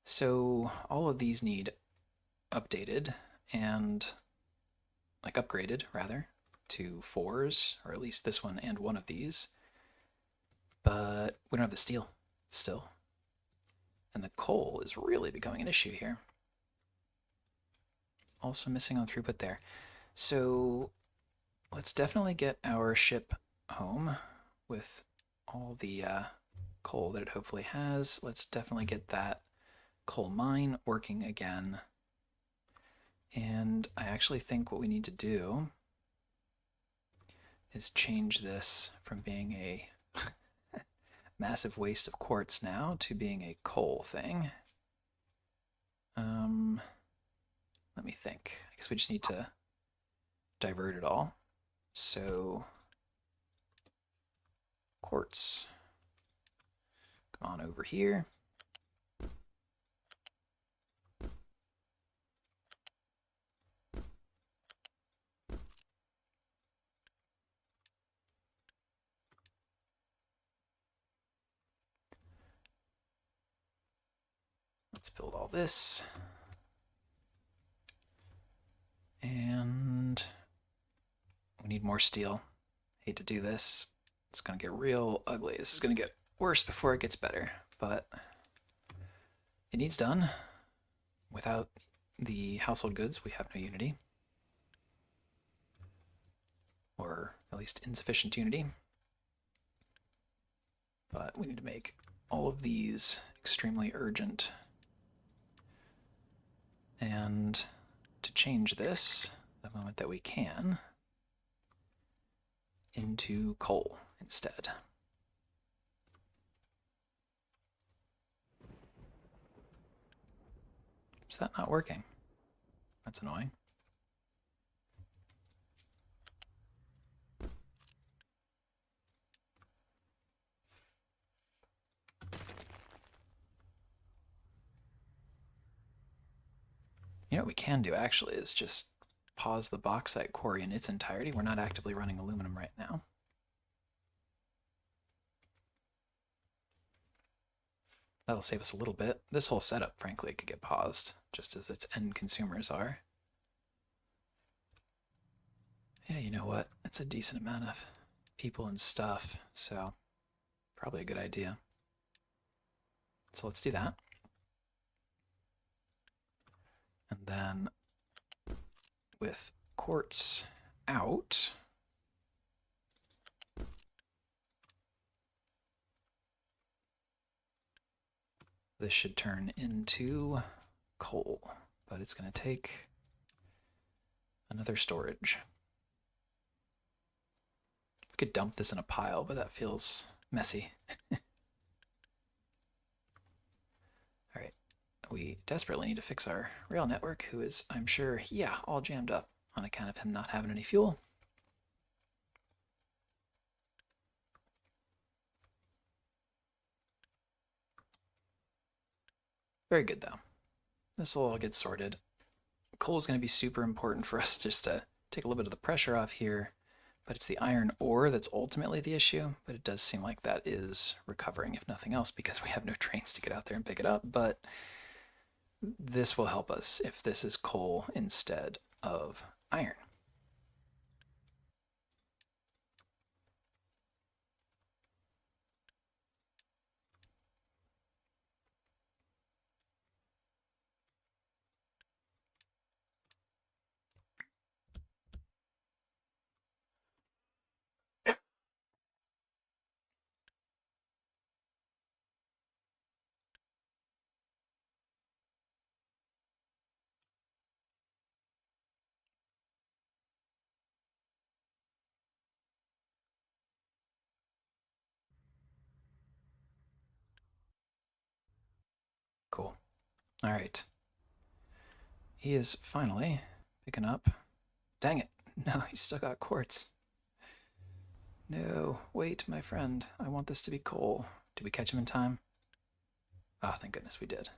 So all of these need updated and, like upgraded rather, to 4s, or at least this one and one of these. But we don't have the steel still. And the coal is really becoming an issue here. Also missing on throughput there. So let's definitely get our ship home with all the coal that it hopefully has. Let's definitely get that coal mine working again. And I actually think what we need to do is change this from being a massive waste of quartz now to being a coal thing. Let me think. I guess we just need to divert it all. So quartz, come on over here. Let's build all this. And we need more steel. Hate to do this. It's going to get real ugly. This is going to get worse before it gets better, but it needs done. Without the household goods, we have no Unity. Or at least insufficient Unity. But we need to make all of these extremely urgent. And to change this, the moment that we can, into coal instead. Is that not working? That's annoying. You know what we can do actually is just pause the bauxite quarry in its entirety. We're not actively running aluminum right now. That'll save us a little bit. This whole setup, frankly, could get paused, just as its end consumers are. Yeah, you know what? It's a decent amount of people and stuff, so probably a good idea. So let's do that. And then with quartz out, This should turn into coal, but it's going to take another storage. We could dump this in a pile, but that feels messy. All right, we desperately need to fix our rail network, who is, I'm sure, yeah, all jammed up on account of him not having any fuel. Very good, though. This will all get sorted. Coal is going to be super important for us just to take a little bit of the pressure off here, but it's the iron ore that's ultimately the issue, but it does seem like that is recovering, if nothing else, because we have no trains to get out there and pick it up, but this will help us if this is coal instead of iron. Cool. All right. He is finally picking up. Dang it. No, he's still got quartz. No, wait, my friend. I want this to be coal. Did we catch him in time? Oh, thank goodness we did.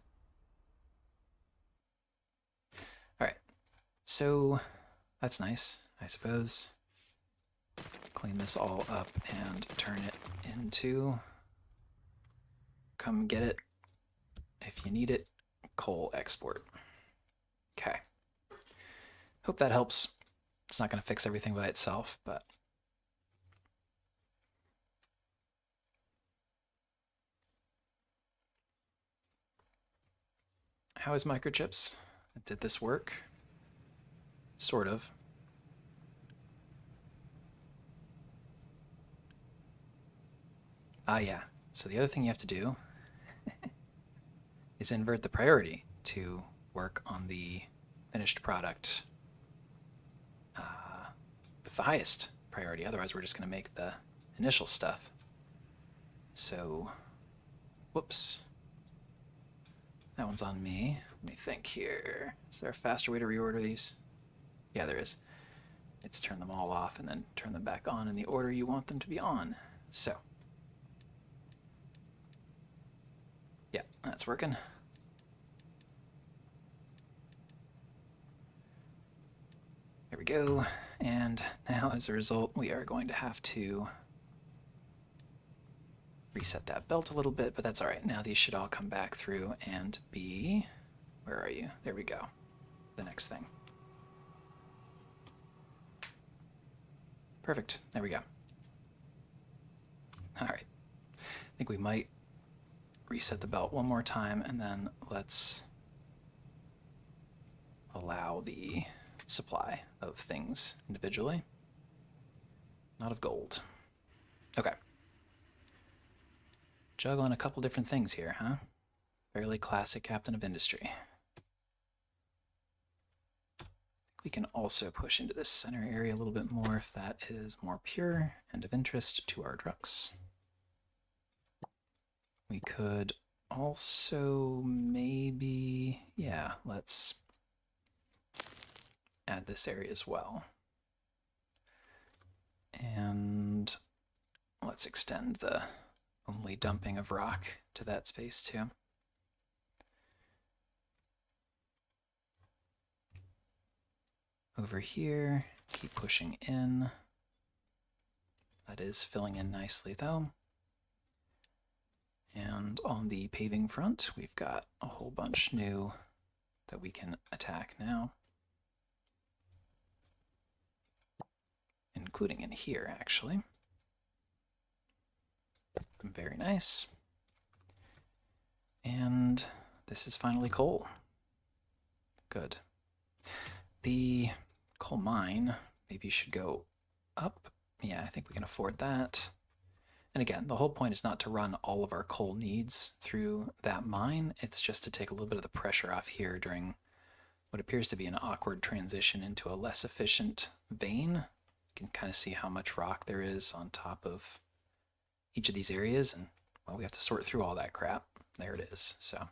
All right. So that's nice, I suppose. Clean this all up and turn it into, come get it if you need it, coal export. Okay. Hope that helps. It's not going to fix everything by itself, but how is microchips? Did this work? Sort of. Ah, yeah. So the other thing you have to do is invert the priority to work on the finished product with the highest priority. Otherwise, we're just going to make the initial stuff. So, whoops. That one's on me. Let me think here. Is there a faster way to reorder these? Yeah, there is. It's turn them all off and then turn them back on in the order you want them to be on. So, yeah, that's working. There we go. And now as a result, we are going to have to reset that belt a little bit, but that's all right. Now these should all come back through and be, where are you? There we go. The next thing. Perfect. There we go. All right. I think we might reset the belt one more time, and then let's allow the supply of things individually. Not of gold. Okay. Juggling a couple different things here, huh? Fairly classic Captain of Industry. We can also push into this center area a little bit more if that is more pure and of interest to our drucks. We could also maybe, yeah, let's add this area as well. And let's extend the only dumping of rock to that space too. Over here, keep pushing in. That is filling in nicely though. And on the paving front, we've got a whole bunch new that we can attack now. Including in here, actually. Very nice. And this is finally coal. Good. The coal mine maybe should go up. Yeah, I think we can afford that. And again, the whole point is not to run all of our coal needs through that mine. It's just to take a little bit of the pressure off here during what appears to be an awkward transition into a less efficient vein. You can kind of see how much rock there is on top of each of these areas, and well, we have to sort through all that crap. There it is. So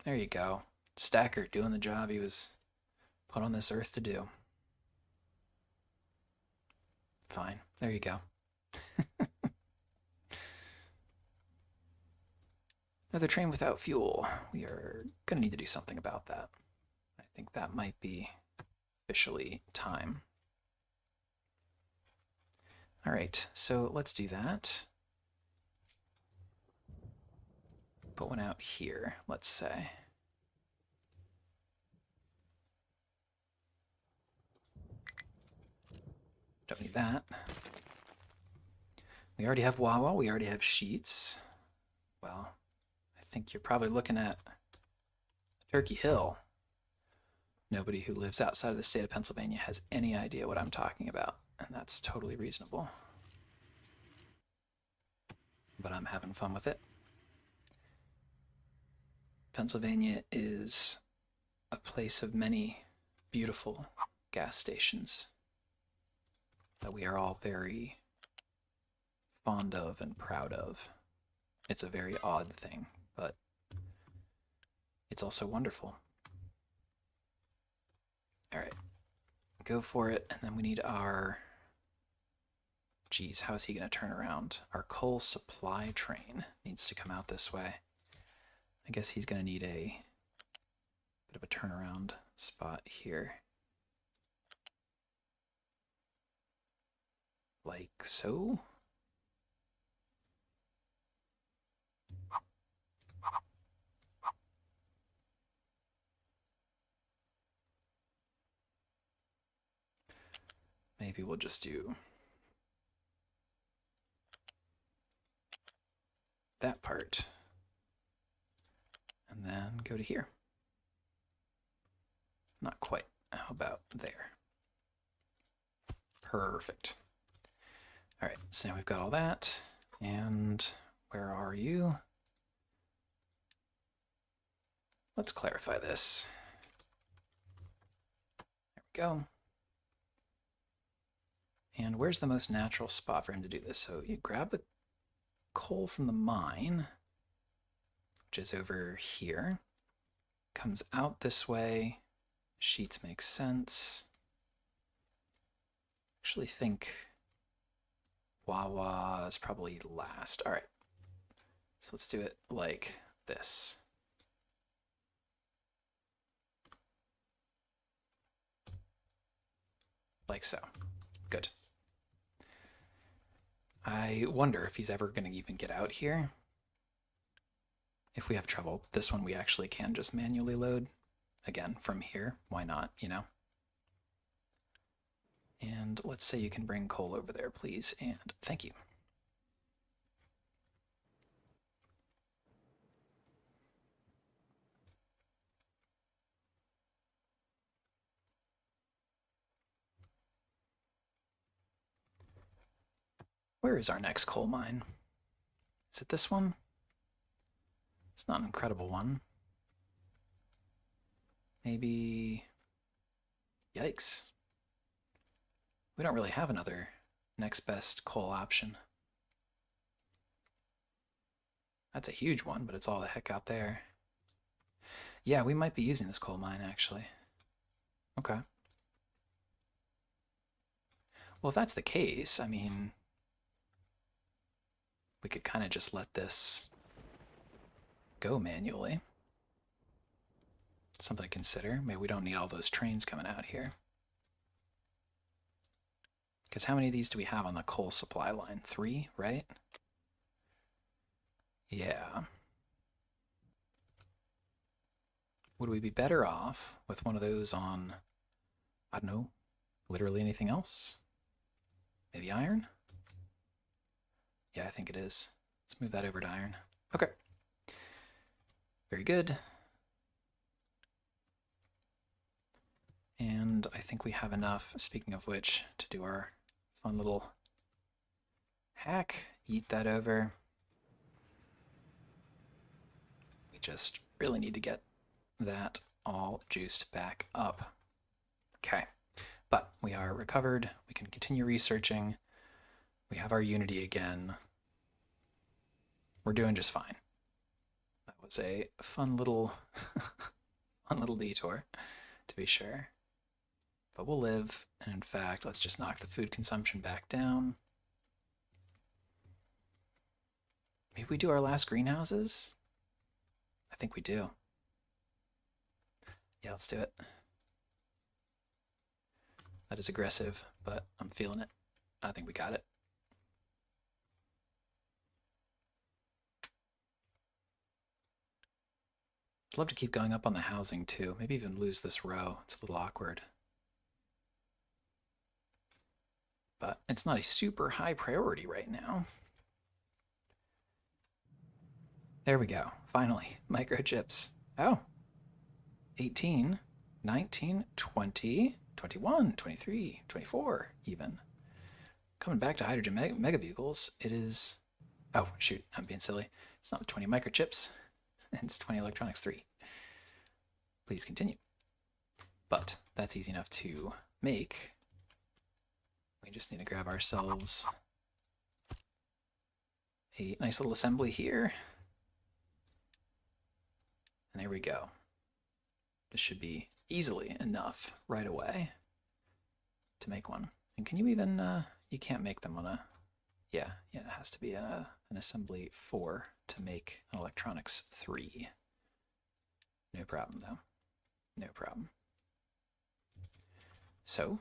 there you go. Stacker doing the job he was put on this earth to do. Fine. There you go. Another train without fuel. We are going to need to do something about that. I think that might be officially time. All right, so let's do that. Put one out here, let's say. Don't need that. We already have Wawa, we already have Sheets. Well, I think you're probably looking at Turkey Hill. Nobody who lives outside of the state of Pennsylvania has any idea what I'm talking about, and that's totally reasonable. But I'm having fun with it. Pennsylvania is a place of many beautiful gas stations that we are all very fond of and proud of. It's a very odd thing, but it's also wonderful. All right, go for it, and then we need our... Geez, how is he going to turn around? Our coal supply train needs to come out this way. I guess he's going to need a bit of a turnaround spot here. Like so. Maybe we'll just do that part. And then go to here. Not quite. How about there? Perfect. All right, so now we've got all that. And where are you? Let's clarify this. There we go. And where's the most natural spot for him to do this? So you grab the coal from the mine, which is over here, comes out this way. Sheets make sense. Actually think Wawa is probably last. All right, so let's do it like this. Like so. Good. I wonder if he's ever going to even get out here. If we have trouble, this one we actually can just manually load. Again, from here, why not, you know? And let's say you can bring coal over there, please, and thank you. Where is our next coal mine? Is it this one? It's not an incredible one. Maybe... Yikes. We don't really have another next best coal option. That's a huge one, but it's all the heck out there. Yeah, we might be using this coal mine, actually. Okay. Well, if that's the case, I mean... we could kind of just let this go manually. Something to consider. Maybe we don't need all those trains coming out here. Because how many of these do we have on the coal supply line? 3, right? Yeah. Would we be better off with one of those on, I don't know, literally anything else? Maybe iron? Yeah, I think it is. Let's move that over to iron. Okay. Very good. And I think we have enough, speaking of which, to do our fun little hack. Eat that over. We just really need to get that all juiced back up. Okay, but we are recovered. We can continue researching. We have our unity again. We're doing just fine. That was a fun little, fun little detour, to be sure. But we'll live, and in fact, let's just knock the food consumption back down. Maybe we do our last greenhouses? I think we do. Yeah, let's do it. That is aggressive, but I'm feeling it. I think we got it. I'd love to keep going up on the housing too. Maybe even lose this row. It's a little awkward. But it's not a super high priority right now. There we go. Finally, microchips. Oh, 18, 19, 20, 21, 23, 24 even. Coming back to hydrogen megavehicles, it is... Oh, shoot, I'm being silly. It's not 20 microchips. It's 20 electronics 3. Please continue. But that's easy enough to make. We just need to grab ourselves a nice little assembly here. And there we go. This should be easily enough right away to make one. And can you even, you can't make them on a, yeah, it has to be an assembly 4 to make an electronics 3. No problem though, no problem. So,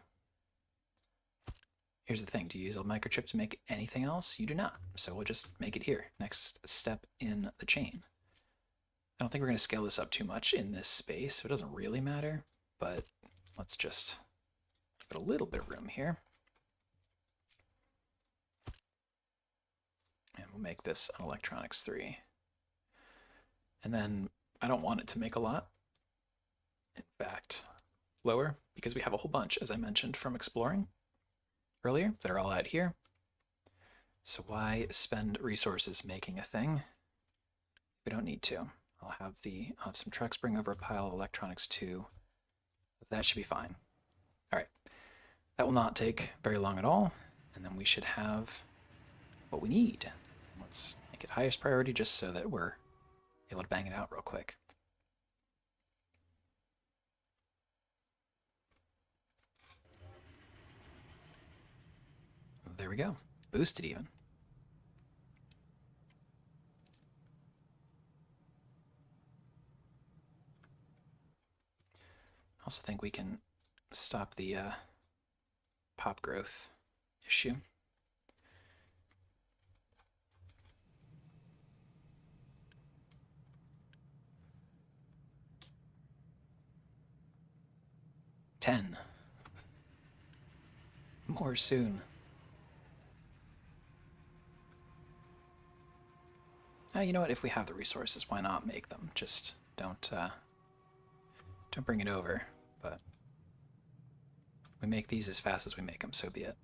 here's the thing, do you use a microchip to make anything else? You do not, so we'll just make it here. Next step in the chain. I don't think we're going to scale this up too much in this space, so it doesn't really matter, but let's just give it a little bit of room here. And we'll make this an electronics 3. And then I don't want it to make a lot. In fact, lower, because we have a whole bunch, as I mentioned, from exploring earlier that are all out here. So why spend resources making a thing? We don't need to. I'll have some trucks bring over a pile of electronics 2. That should be fine. All right, that will not take very long at all, and then we should have what we need. Let's make it highest priority just so that we're able to bang it out real quick. There we go. Boosted even. I also think we can stop the pop growth issue. More soon. You know what? If we have the resources, why not make them? Just don't bring it over. But we make these as fast as we make them, so be it.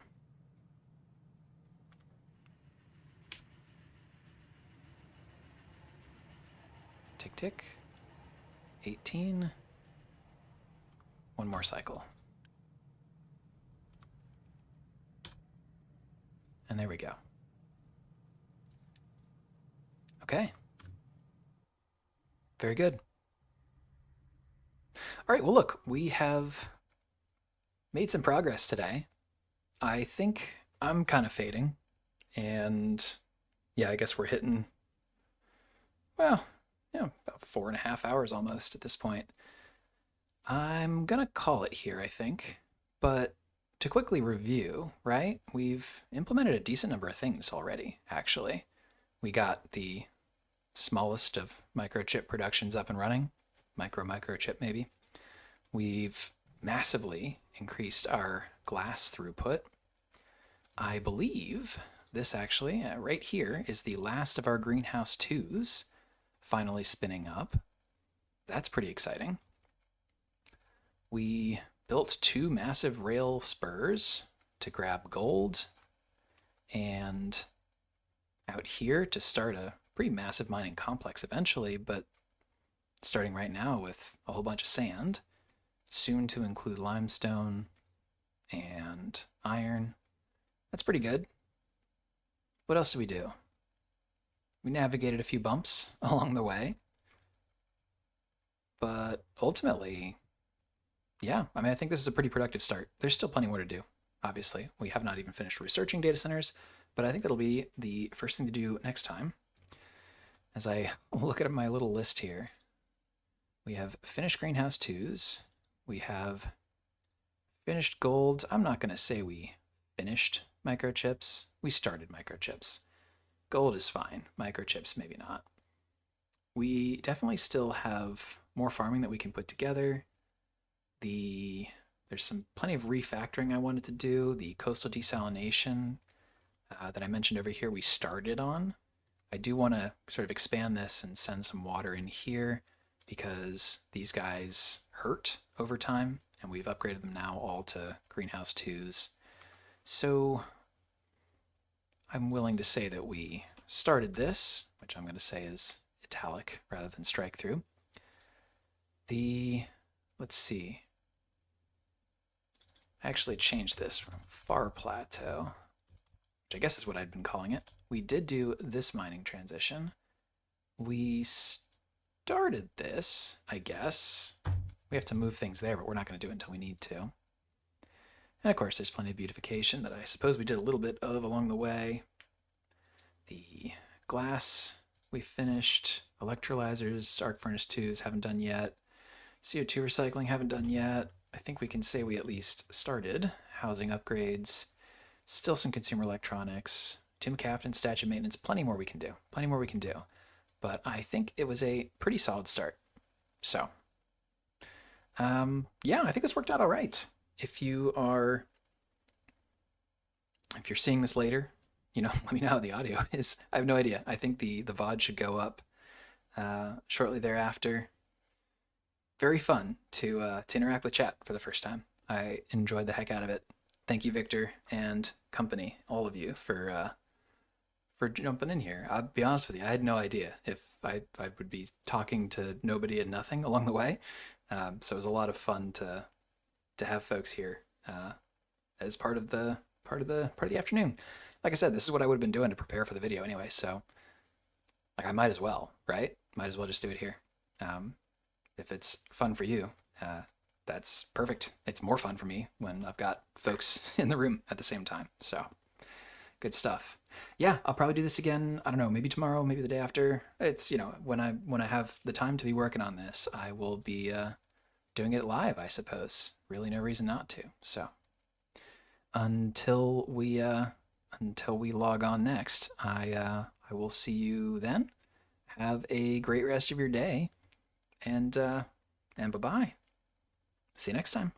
Tick tick. 18. One more cycle. And there we go. Okay. Very good. All right, well, look, we have made some progress today. I think I'm kind of fading. And yeah, I guess we're hitting, well, yeah, about 4.5 hours almost at this point. I'm gonna call it here, I think. But to quickly review, right, we've implemented a decent number of things already, actually. We got the smallest of microchip productions up and running, microchip maybe. We've massively increased our glass throughput. I believe this actually, right here, is the last of our greenhouse 2s finally spinning up. That's pretty exciting. We built 2 massive rail spurs to grab gold, and out here to start a pretty massive mining complex eventually, but starting right now with a whole bunch of sand, soon to include limestone and iron. That's pretty good. What else did we do? We navigated a few bumps along the way, but ultimately, yeah, I mean, I think this is a pretty productive start. There's still plenty more to do, obviously. We have not even finished researching data centers, but I think that'll be the first thing to do next time. As I look at my little list here, we have finished greenhouse 2s. We have finished gold. I'm not going to say we finished microchips. We started microchips. Gold is fine. Microchips, maybe not. We definitely still have more farming that we can put together. There's plenty of refactoring I wanted to do. The coastal desalination that I mentioned over here, we started on. I do want to sort of expand this and send some water in here because these guys hurt over time, and we've upgraded them now all to greenhouse 2s. So I'm willing to say that we started this, which I'm going to say is italic rather than strike through. Let's see. I actually changed this from far plateau, which I guess is what I'd been calling it. We did do this mining transition. We started this, I guess. We have to move things there, but we're not going to do it until we need to. And of course, there's plenty of beautification that I suppose we did a little bit of along the way. The glass we finished. Electrolyzers, arc furnace 2s haven't done yet. CO2 recycling haven't done yet. I think we can say we at least started. Housing upgrades. Still some consumer electronics. Tomb captain, statue maintenance. Plenty more we can do. Plenty more we can do. But I think it was a pretty solid start. So, yeah, I think this worked out all right. If you're seeing this later, let me know how the audio is. I have no idea. I think the VOD should go up shortly thereafter. Very fun to interact with chat for the first time. I enjoyed the heck out of it. Thank you, Victor and company, all of you, for jumping in here. I'll be honest with you, I had no idea if I would be talking to nobody and nothing along the way. So it was a lot of fun to have folks here as part of the afternoon. Like I said, this is what I would have been doing to prepare for the video anyway. So like I might as well, right? Might as well just do it here. If it's fun for you, that's perfect. It's more fun for me when I've got folks in the room at the same time. So good stuff. Yeah, I'll probably do this again. I don't know, maybe tomorrow, maybe the day after. It's, when I have the time to be working on this, I will be doing it live, I suppose. Really no reason not to. So until we log on next, I will see you then. Have a great rest of your day, and bye-bye. See you next time.